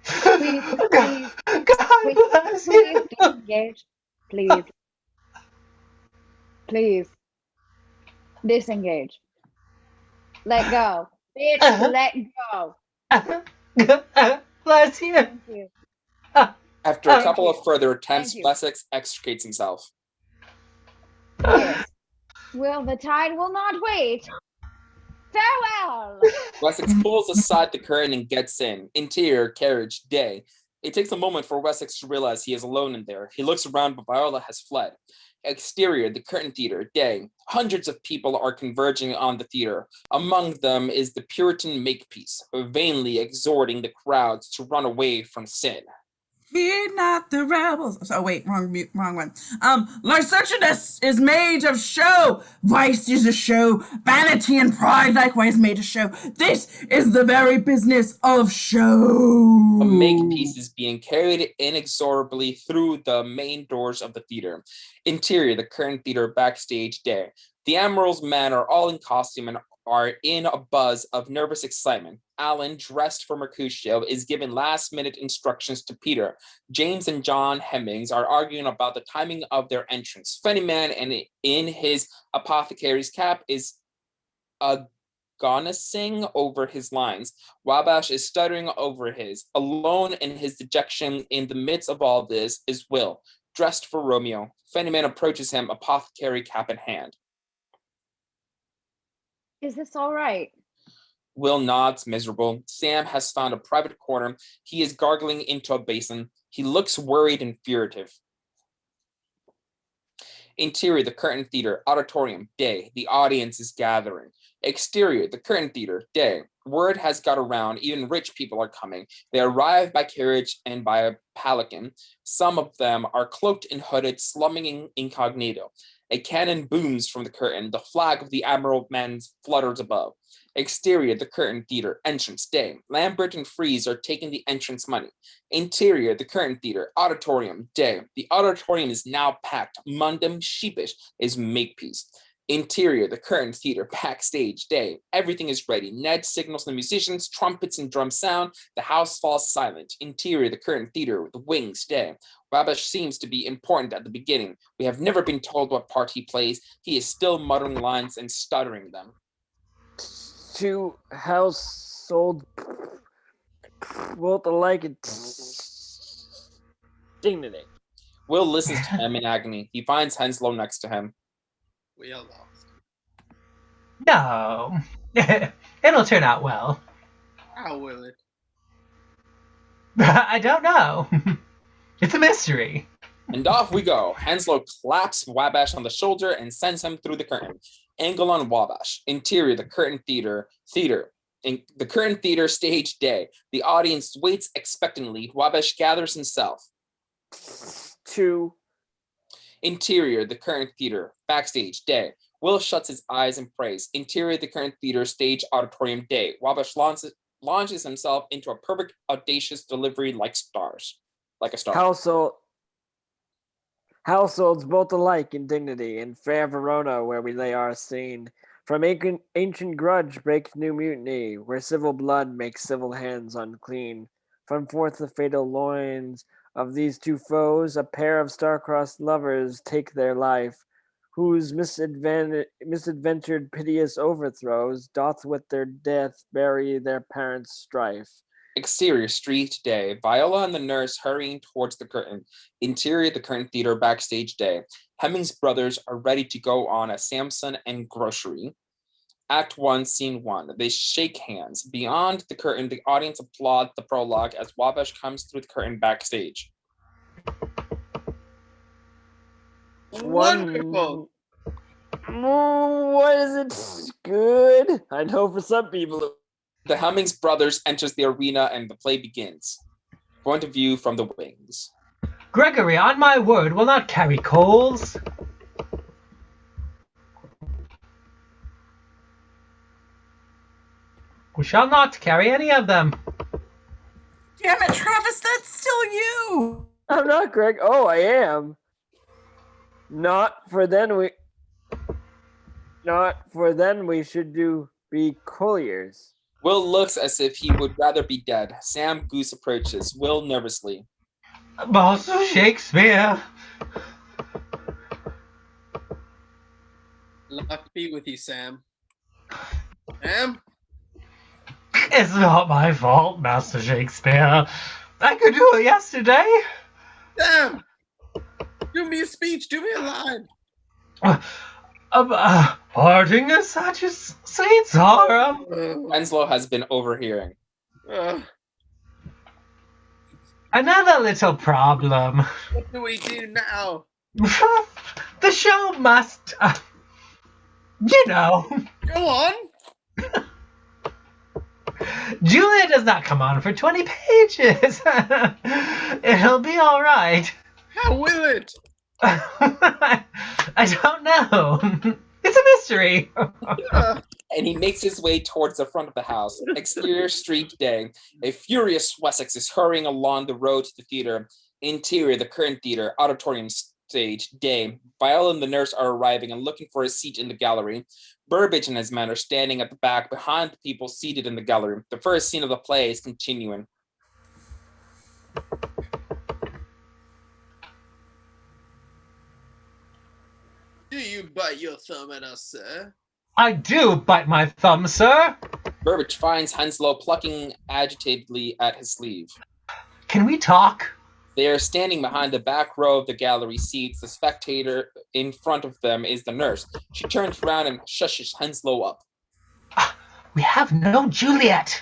Please, God please, bless you! disengage. Please. Please. Disengage. Let go. Bitch, let go. Bless you! Thank you. After a Thank couple you. of further attempts, Thank you. Wessex extricates himself. Yes. Well, the tide will not wait. Farewell. Wessex pulls aside the curtain and gets in. Interior, carriage, day. It takes a moment for Wessex to realize he is alone in there. He looks around, but Viola has fled. Exterior, the curtain theater, day. Hundreds of people are converging on the theater. Among them is the Puritan Makepeace, vainly exhorting the crowds to run away from sin. Fear not the rebels. Oh wait, wrong one. Licentiousness is made of show. Vice is a show. Vanity and pride likewise made a show. This is the very business of show. A makepiece is being carried inexorably through the main doors of the theater. Interior, the current theater backstage day. The Admiral's men are all in costume and are in a buzz of nervous excitement. Alan, dressed for Mercutio, is given last-minute instructions to Peter. James and John Hemmings are arguing about the timing of their entrance. Fennyman, in his apothecary's cap, is agonizing over his lines. Wabash is stuttering over his. Alone in his dejection in the midst of all this is Will, dressed for Romeo. Fennyman approaches him, apothecary cap in hand. Is this all right? Will nods, miserable. Sam has found a private corner. He is gargling into a basin. He looks worried and furtive. Interior, the curtain theater, auditorium, day. The audience is gathering. Exterior, the curtain theater, day. Word has got around. Even rich people are coming. They arrive by carriage and by a palanquin. Some of them are cloaked and hooded, slumming incognito. A cannon booms from the curtain. The flag of the Admiral men flutters above. Exterior, the curtain theater, entrance, day. Lambert and Freeze are taking the entrance money. Interior, the curtain theater, auditorium, day. The auditorium is now packed. Mundum, sheepish, is makepiece. Interior, the curtain theater, backstage, day. Everything is ready. Ned signals the musicians, trumpets and drums sound. The house falls silent. Interior, the curtain theater, with the wings, day. Wabash seems to be important at the beginning. We have never been told what part he plays. He is still muttering lines and stuttering them. To household both alike and dignity. Will listens to him in agony. He finds Henslow next to him. We are lost. No. It'll turn out well. How will it? I don't know. It's a mystery. And off we go. Henslow claps Wabash on the shoulder and sends him through the curtain. Angle on Wabash. Interior, the curtain theater. In the curtain theater, stage, day. The audience waits expectantly. Wabash gathers himself. To Interior, the current theater, backstage, day. Will shuts his eyes and prays. Interior, the current theater, stage, auditorium, day. Wabash launches himself into a perfect, audacious delivery like a star. Households both alike in dignity, in fair Verona where we lay our scene. From ancient grudge breaks new mutiny, where civil blood makes civil hands unclean. From forth the fatal loins of these two foes, a pair of star-crossed lovers take their life, whose misadventured piteous overthrows doth with their death bury their parents' strife. Exterior, street, day. Viola and the nurse hurrying towards the curtain. Interior, the current theater, backstage, day. Hemmings brothers are ready to go on a Samson and grocery. Act 1, Scene 1. They shake hands. Beyond the curtain, the audience applauds the prologue as Wabash comes through the curtain backstage. Wonderful. What is it? Good. I know for some people. The Hemmings brothers enters the arena and the play begins. Point of view from the wings. Gregory, on my word, will not carry coals. We shall not carry any of them. Damn it, Travis, that's still you. I'm not Greg. Oh, I am. Not for then we should be colliers. Will looks as if he would rather be dead. Sam Goose approaches. Will nervously. Master Shakespeare. Luck be with you, Sam. Sam? It's not my fault, Master Shakespeare. I could do it yesterday. Sam! Do me a speech. Do me a line. Parting is such a sweet sorrow. Henslow has been overhearing. Another little problem. What do we do now? The show must, you know. Go on. Julia does not come on for 20 pages. It'll be all right. How will it? I don't know. It's a mystery. And he makes his way towards the front of the house. Exterior street day. A furious Wessex is hurrying along the road to the theater. Interior, the current theater, auditorium stage day. Viola and the nurse are arriving and looking for a seat in the gallery. Burbage and his men are standing at the back behind the people seated in the gallery. The first scene of the play is continuing. Do you bite your thumb at us, sir? I do bite my thumb, sir. Burbage finds Henslow plucking agitatedly at his sleeve. Can we talk? They are standing behind the back row of the gallery seats. The spectator in front of them is the nurse. She turns around and shushes Henslow up. We have no Juliet.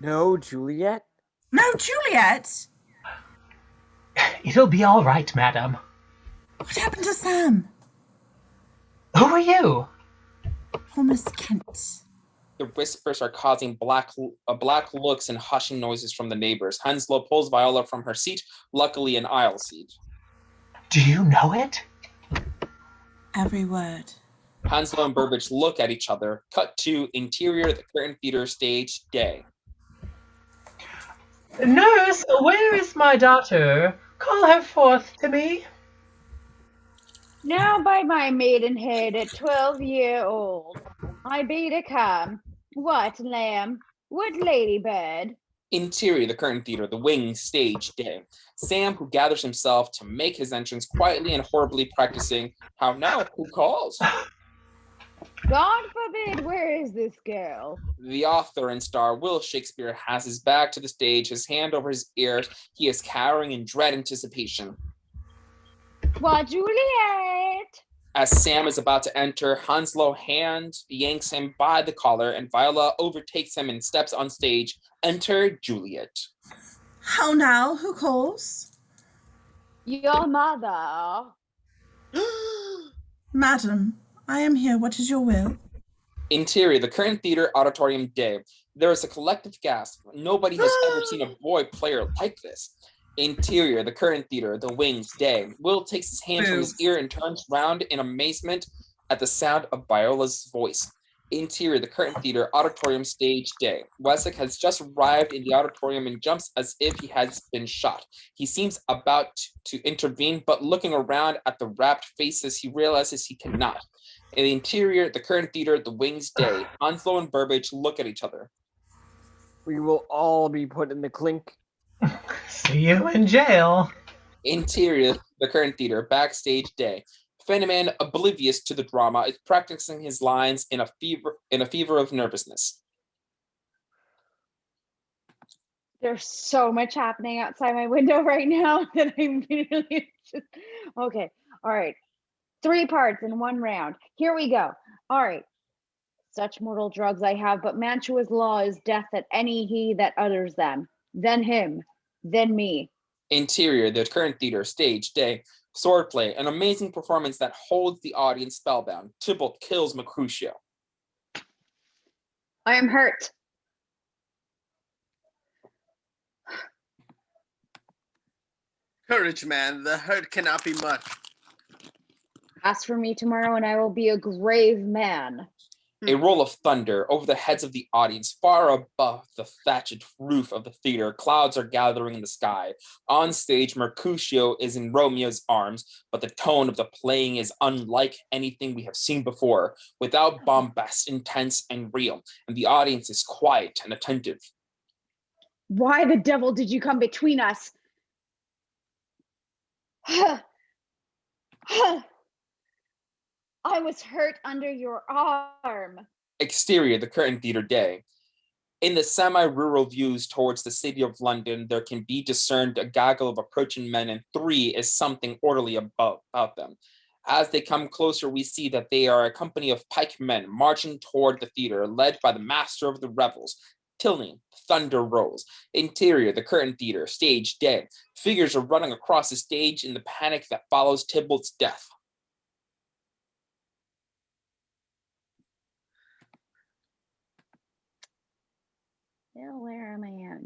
No, Juliet? No, Juliet! It'll be all right, madam. What happened to Sam? Who are you? Thomas Kent. The whispers are causing black looks and hushing noises from the neighbors. Henslow pulls Viola from her seat, luckily an aisle seat. Do you know it? Every word. Henslow and Burbage look at each other. Cut to interior, the current theater stage day. Nurse, where is my daughter? Call her forth to me. Now by my maidenhead at 12-year-old, I bade her come. What, lamb? What, ladybird? Interior, the current theater, the wing stage day. Sam, who gathers himself to make his entrance, quietly and horribly practicing, "How now? Who calls?" God forbid, where is this girl? The author and star Will Shakespeare has his back to the stage, his hand over his ears. He is cowering in dread anticipation. What, Juliet? As Sam is about to enter, Henslow yanks him by the collar, and Viola overtakes him and steps on stage. Enter Juliet. How now? Who calls? Your mother. Madam, I am here. What is your will? Interior, the current theater auditorium day. There is a collective gasp. Nobody has ever seen a boy player like this. Interior, the current theater, the wings day. Will takes his hand from his ear and turns round in amazement at the sound of Viola's voice. Interior, the current theater, auditorium stage day. Wessex has just arrived in the auditorium and jumps as if he has been shot. He seems about to intervene, but looking around at the rapt faces, he realizes he cannot. In the interior, the current theater, the wings day. Henslow and Burbage look at each other. We will all be put in the clink. See you in jail. Interior, the current theater, backstage day. Fenneman, oblivious to the drama, is practicing his lines in a fever of nervousness. There's so much happening outside my window right now that I'm really just... Okay, all right. 3 parts in 1 round. Here we go. All right. Such mortal drugs I have, but Mantua's law is death at any he that utters them. Then him, then me. Interior, the current theater, stage day. Swordplay, an amazing performance that holds the audience spellbound. Tybalt kills Mercutio. I am hurt. Courage, man. The hurt cannot be much. Ask for me tomorrow and I will be a grave man. A roll of thunder over the heads of the audience, far above the thatched roof of the theater. Clouds are gathering in the sky. On stage, Mercutio is in Romeo's arms, but the tone of the playing is unlike anything we have seen before, without bombast, intense and real, and the audience is quiet and attentive. Why the devil did you come between us? I was hurt under your arm. Exterior, the current theater day. In the semi-rural views towards the city of London, there can be discerned a gaggle of approaching men, and 3 is something orderly about them. As they come closer, we see that they are a company of pikemen marching toward the theater, led by the master of the revels. Tilling, thunder rolls. Interior, the current theater, stage day. Figures are running across the stage in the panic that follows Tybalt's death. Still, where am I at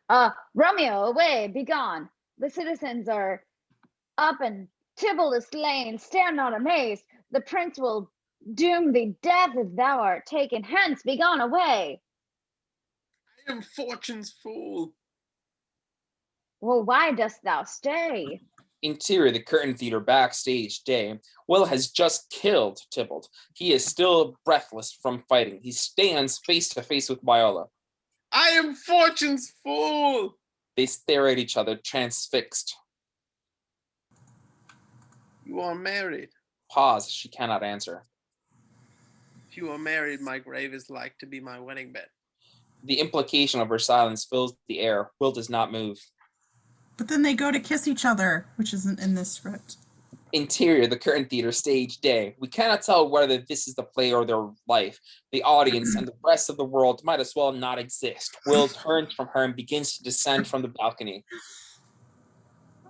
now? Romeo, away, begone. The citizens are up and Tybalt is slain. Stand not amazed. The prince will doom thee death if thou art taken. Hence, begone away. I am fortune's fool. Well, why dost thou stay? Interior, the Curtain Theater backstage day. Will has just killed Tybalt. He is still breathless from fighting. He stands face to face with Viola. I am fortune's fool. They stare at each other, transfixed. You are married. Pause. She cannot answer. If you are married, my grave is like to be my wedding bed. The implication of her silence fills the air. Will does not move. But then they go to kiss each other, which isn't in this script. Interior, the Curtain Theater stage day. We cannot tell whether this is the play or their life. The audience and the rest of the world might as well not exist. Will turns from her and begins to descend from the balcony.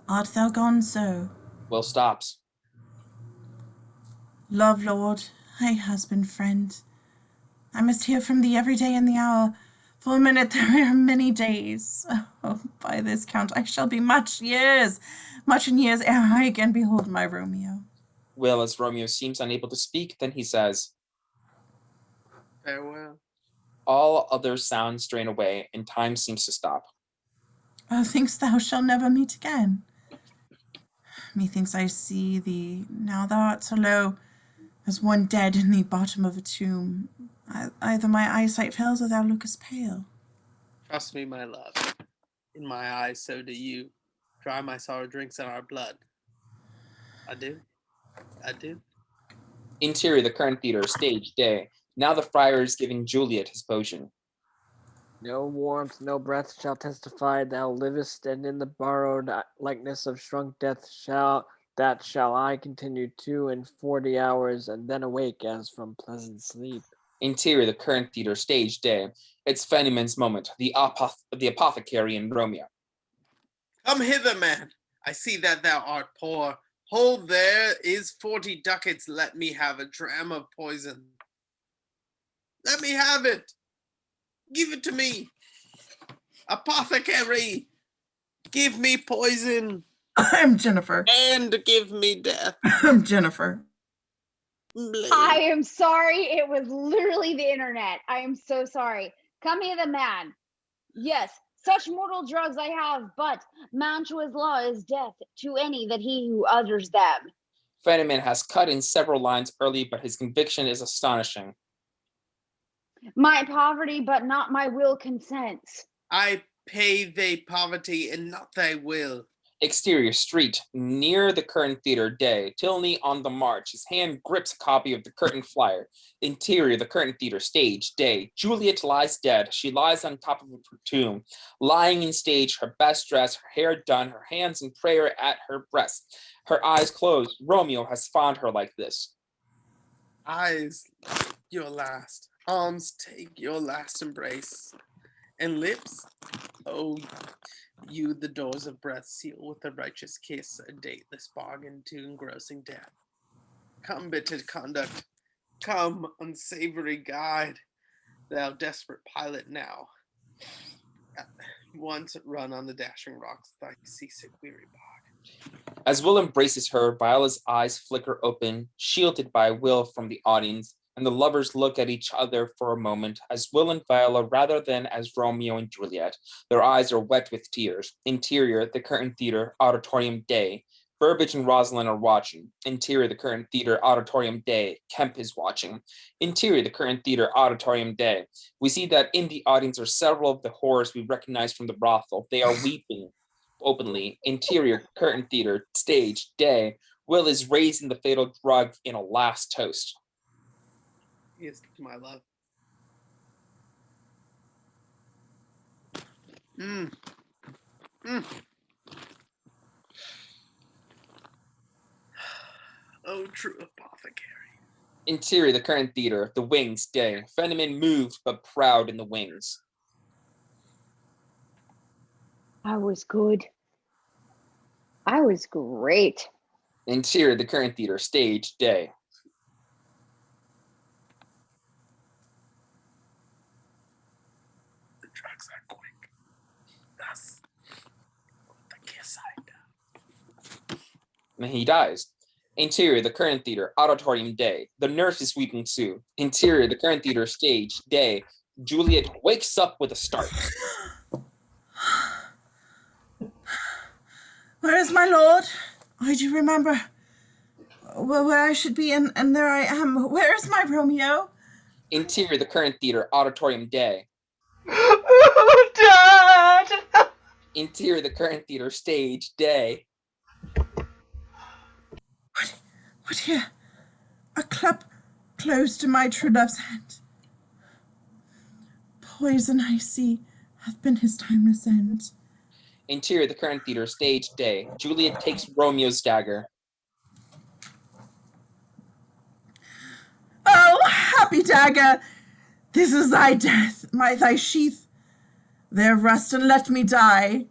Art thou gone so? Will stops. Love, Lord, high husband, friend, I must hear from thee every day in the hour. For a minute there are many days. Oh, by this count, I shall be much in years, ere I again behold my Romeo. Will, as Romeo seems unable to speak, then he says, Farewell. all other sounds drain away, and time seems to stop. Oh, thinkst thou shalt never meet again? Methinks I see thee, now thou art so low, as one dead in the bottom of a tomb. Either my eyesight fails, or thou lookest pale. Trust me, my love. In my eyes, so do you. Dry my sorrow drinks in our blood. Adieu. Adieu. Interior, the Curtain Theater stage day. Now the friar is giving Juliet his potion. No warmth, no breath shall testify thou livest, and in the borrowed likeness of shrunk death shall I continue 42 hours, and then awake as from pleasant sleep. Interior, the Curtain Theater stage day. It's Fenimann's moment, the apothecary in Romeo. Come hither, man. I see that thou art poor. Hold, there is 40 ducats. Let me have a dram of poison. Let me have it. Give it to me. Apothecary, give me poison I'm Jennifer. and give me death. I'm Jennifer. I am sorry. It was literally the internet. I am so sorry. Come here, the man. Yes, such mortal drugs I have, but Mantua's law is death to any that he who utters them. Feniman has cut in several lines early, but his conviction is astonishing. My poverty, but not my will, consents. I pay thy poverty and not thy will. Exterior street, near the Curtain Theater day. Tilney on the march. His hand grips a copy of the Curtain flyer. Interior, the Curtain Theater stage day. Juliet lies dead. She lies on top of her tomb, lying in stage, her best dress, her hair done, her hands in prayer at her breast. Her eyes closed. Romeo has fond her like this. Eyes, your last. Arms, take your last embrace. And lips, oh, you the doors of breath seal with a righteous kiss, a dateless bargain to engrossing death. Come, bitter conduct, come, unsavory guide, thou desperate pilot now. Once run on the dashing rocks, thy seasick weary bark. As Will embraces her, Viola's eyes flicker open, shielded by Will from the audience, and the lovers look at each other for a moment as Will and Viola rather than as Romeo and Juliet. Their eyes are wet with tears. Interior, the Curtain Theater, auditorium day. Burbage and Rosalind are watching. Interior, the Curtain Theater, auditorium day. Kemp is watching. Interior, the Curtain Theater, auditorium day. We see that in the audience are several of the whores we recognize from the brothel. They are weeping openly. Interior, Curtain Theater, stage day. Will is raising the fatal drug in a last toast. Here's to my love. Oh, true apothecary. Interior, the Curtain Theater, the wings, day. Fenneman moved but proud in the wings. I was good. I was great. Interior, the Curtain Theater, stage, day. tracks are quick. Thus, the kiss I die. And he dies. Interior, the current theater, auditorium, day. The nurse is weeping too. Interior, the current theater, stage, day. Juliet wakes up with a start. Where is my lord? I do remember where I should be, and there I am. Where is my Romeo? Interior, the current theater, auditorium, day. Dad! Interior, the current theater, stage, day. What here? A club close to my true love's hand. Poison I see hath been his timeless end. Interior, the current theater, stage, day. Juliet takes Romeo's dagger. Oh, happy dagger! This is thy death, thy sheath. There rest and let me die.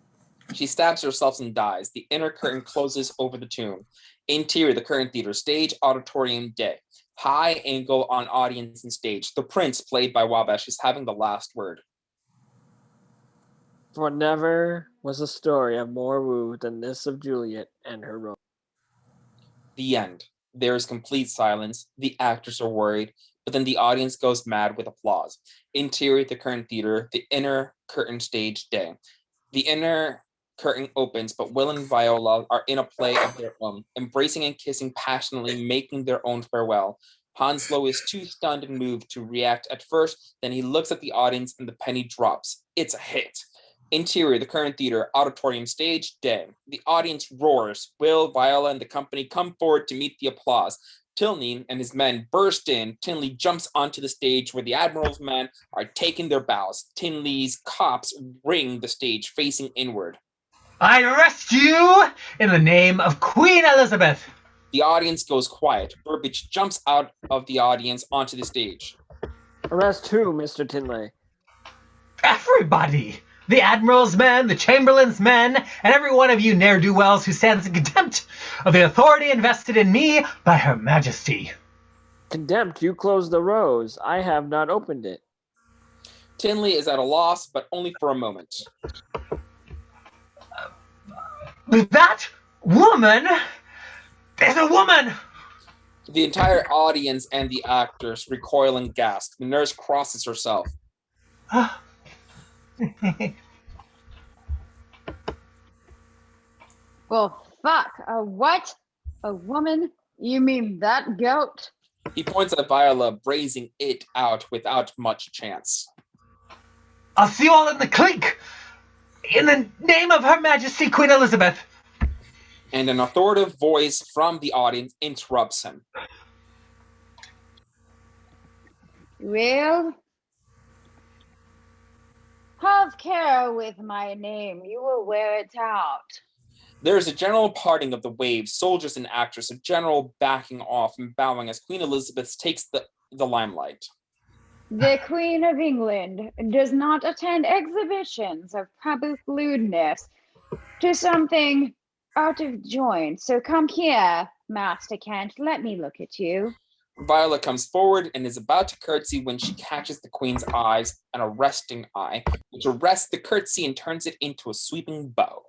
She stabs herself and dies. The inner curtain closes over the tomb. Interior, the current theater, stage, auditorium, day. High angle on audience and stage. The prince, played by Wabash, is having the last word. For never was a story of more woo than this of Juliet and her Romeo. The end. There is complete silence. The actors are worried, but then the audience goes mad with applause. Interior, the current theater, the inner curtain, stage, day. The inner curtain opens, but Will and Viola are in a play of their own, embracing and kissing passionately, making their own farewell. Hanslow is too stunned and moved to react at first, then he looks at the audience and the penny drops. It's a hit. Interior, the current theater, auditorium, stage, day. The audience roars. Will, Viola, and the company come forward to meet the applause. Tilney and his men burst in. Tinley jumps onto the stage where the Admiral's men are taking their bows. Tinley's cops ring the stage facing inward. I arrest you in the name of Queen Elizabeth. The audience goes quiet. Burbage jumps out of the audience onto the stage. Arrest who, Mr. Tinley? Everybody. The Admiral's men, the Chamberlain's men, and every one of you ne'er-do-wells who stands in contempt of the authority invested in me by Her Majesty. Contempt, you closed the rose. I have not opened it. Tinley is at a loss, but only for a moment. That woman is a woman! The entire audience and the actors recoil and gasp. The nurse crosses herself. Well, fuck. A what? A woman? You mean that goat? He points at Viola, brazing it out without much chance. I'll see you all in the clink! In the name of Her Majesty Queen Elizabeth! And an authoritative voice from the audience interrupts him. Well, have care with my name. You will wear it out. There is a general parting of the waves, soldiers and actors, a general backing off and bowing as Queen Elizabeth takes the limelight. The Queen of England does not attend exhibitions of public lewdness to something out of joint. So come here, Master Kent. Let me look at you. Viola comes forward and is about to curtsy when she catches the Queen's eyes, an arresting eye, which arrests the curtsy and turns it into a sweeping bow.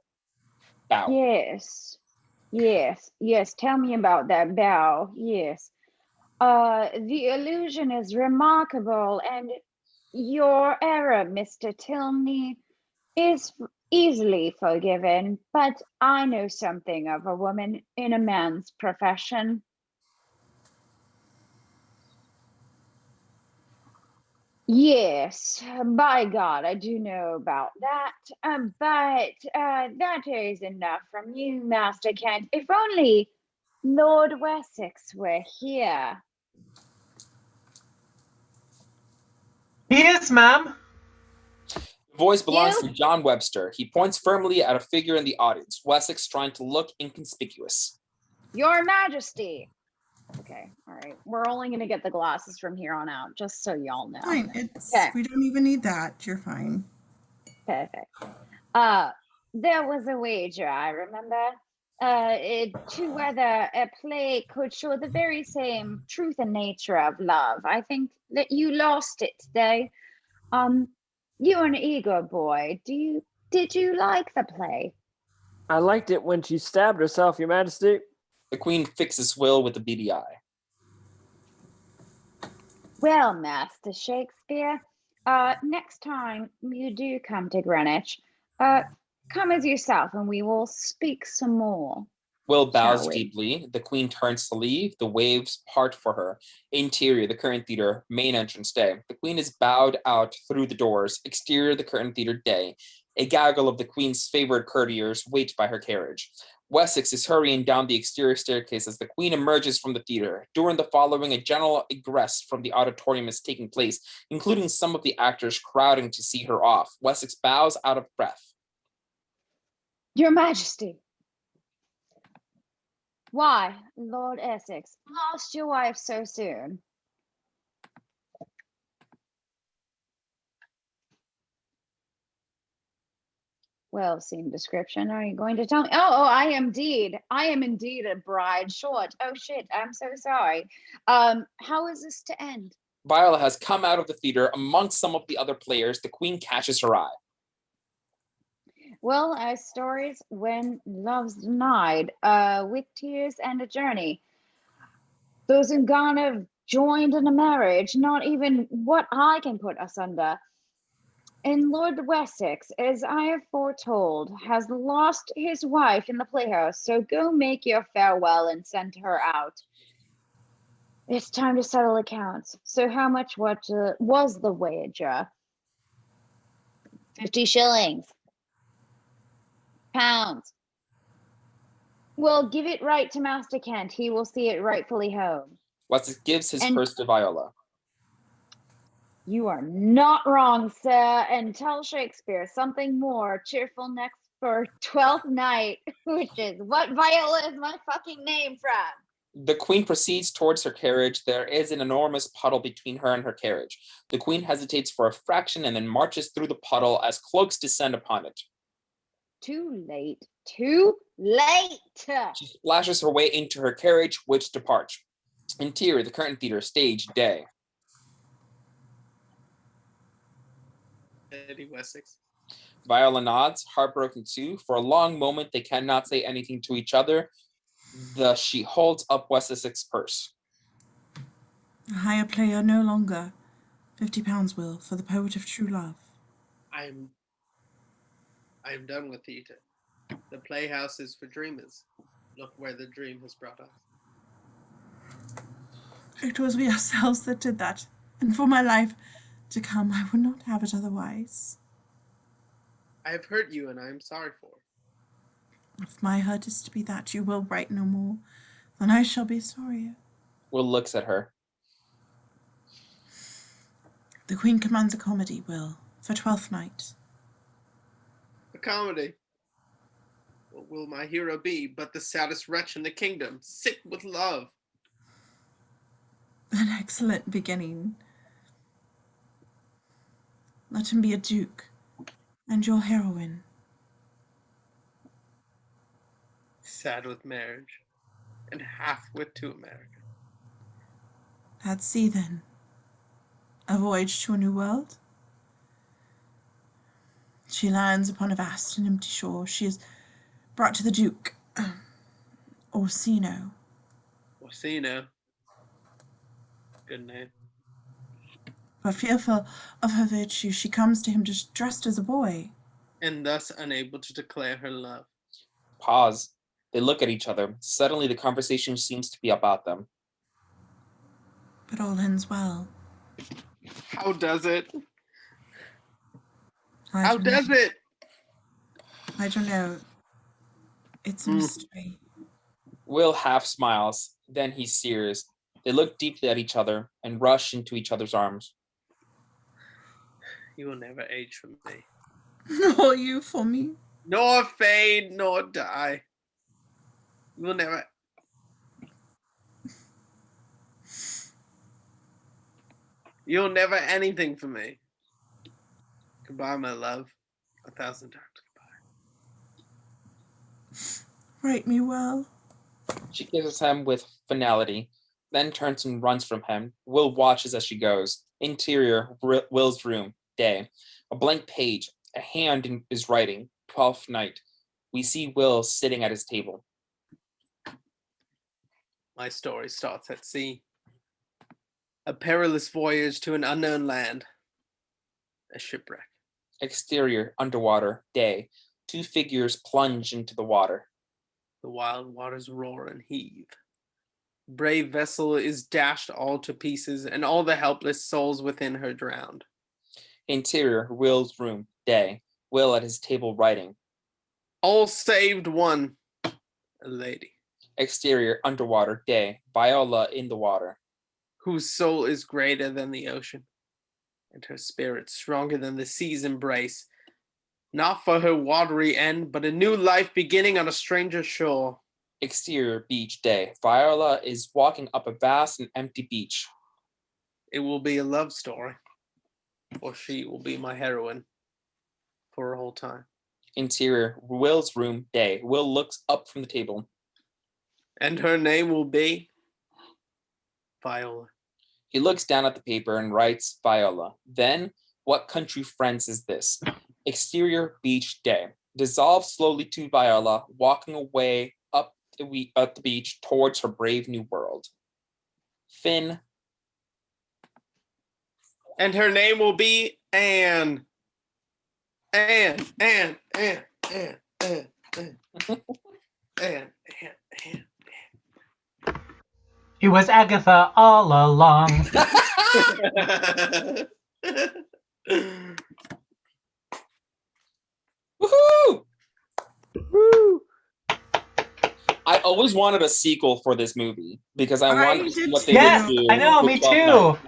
Yes. Tell me about that bow. Yes. The illusion is remarkable, and your error, Mr. Tilney, is easily forgiven, but I know something of a woman in a man's profession. Yes, by God, I do know about that. But that is enough from you, Master Kent. If only Lord Wessex were here. He is, ma'am. The voice belongs to John Webster. He points firmly at a figure in the audience, Wessex trying to look inconspicuous. Your Majesty. Okay, all right. We're only going to get the glasses from here on out, just so y'all know. Fine. We don't even need that. You're fine. Perfect. There was a wager, I remember, to whether a play could show the very same truth and nature of love. I think that you lost it today. You're an eager boy. Did you like the play? I liked it when she stabbed herself, Your Majesty. The queen fixes Will with a beady eye. Well, Master Shakespeare, next time you do come to Greenwich, come as yourself and we will speak some more. Will bows Shall we? deeply. The queen turns to leave. The waves part for her. Interior, the current theater, main entrance day. The queen is bowed out through the doors. Exterior, the current theater day. A gaggle of the queen's favorite courtiers wait by her carriage. Wessex is hurrying down the exterior staircase as the queen emerges from the theater. During the following, a general egress from the auditorium is taking place, including some of the actors crowding to see her off. Wessex bows out of breath. Your Majesty. Why, Lord Essex, lost your wife so soon? Well, seen description. Are you going to tell me? Oh, I am indeed a bride short. Oh shit, I'm so sorry. How is this to end? Viola has come out of the theater amongst some of the other players. The queen catches her eye. Well, as stories when love's denied, with tears and a journey. Those who gone have joined in a marriage, not even what I can put asunder. And Lord Wessex, as I have foretold, has lost his wife in the playhouse, so go make your farewell and send her out. It's time to settle accounts. So how much was the wager? 50 shillings. Pounds. Well, give it right to Master Kent. He will see it rightfully home. Wessex gives his And- purse to Viola. You are not wrong, sir. And tell Shakespeare something more cheerful next for 12th night, which is what Viola is my fucking name from. The queen proceeds towards her carriage. There is an enormous puddle between her and her carriage. The queen hesitates for a fraction and then marches through the puddle as cloaks descend upon it. Too late. Too late. She splashes her way into her carriage, which departs. Interior, the curtain theater, stage, day. Eddie Wessex. Viola nods, heartbroken too. For a long moment, they cannot say anything to each other. She holds up Wessex's purse. A higher player no longer. £50, Will, for the poet of true love. I am done with theater. The playhouse is for dreamers. Look where the dream has brought us. It was we ourselves that did that, and for my life to come I would not have it otherwise. I have hurt you, and I am sorry for it. If my hurt is to be that you will write no more, then I shall be sorrier. Will looks at her. The Queen commands a comedy, Will, for 12th night. A comedy. What will my hero be but the saddest wretch in the kingdom, sick with love? An excellent beginning. Let him be a duke, and your heroine. Sad with marriage, and half with to America. At sea, then. A voyage to a new world? She lands upon a vast and empty shore. She is brought to the Duke, Orsino. Orsino. Good name. But fearful of her virtue, she comes to him just dressed as a boy. And thus unable to declare her love. Pause. They look at each other. Suddenly, the conversation seems to be about them. But all ends well. How does it? I How don't does know. it? I don't know. It's a mystery. Will half smiles, then he sears. They look deeply at each other and rush into each other's arms. You will never age for me. Nor you for me. Nor fade, nor die. You will never. You'll never anything for me. Goodbye, my love. 1,000 times goodbye. Write me well. She kisses him with finality, then turns and runs from him. Will watches as she goes. Interior, Will's room. day. A blank page. A hand is writing. 12th night. We see Will sitting at his table. My story starts at sea. A perilous voyage to an unknown land. A shipwreck. Exterior, underwater, day. 2 figures plunge into the water. The wild waters roar and heave. Brave vessel is dashed all to pieces, and all the helpless souls within her drowned. Interior, Will's room, day. Will at his table writing. All saved one. A lady. Exterior, underwater, day. Viola in the water. Whose soul is greater than the ocean, and her spirit stronger than the sea's embrace. Not for her watery end, but a new life beginning on a stranger shore. Exterior, beach, day. Viola is walking up a vast and empty beach. It will be a love story, for she will be my heroine for a whole time. Interior, Will's room, day. Will looks up from the table. And her name will be Viola. He looks down at the paper and writes Viola. Then, what country friends is this? Exterior, beach, day. Dissolve slowly to Viola, walking away up the beach towards her brave new world. Finn. And her name will be Anne. Anne. It was Agatha all along. Woohoo! Woo! I always wanted a sequel for this movie because I I wanted to see did what they Yes, would do. I know, with me 12th too. Night.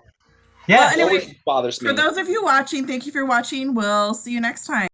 Yeah. Well, anyway, Always bothers me. For those of you watching, thank you for watching. We'll see you next time.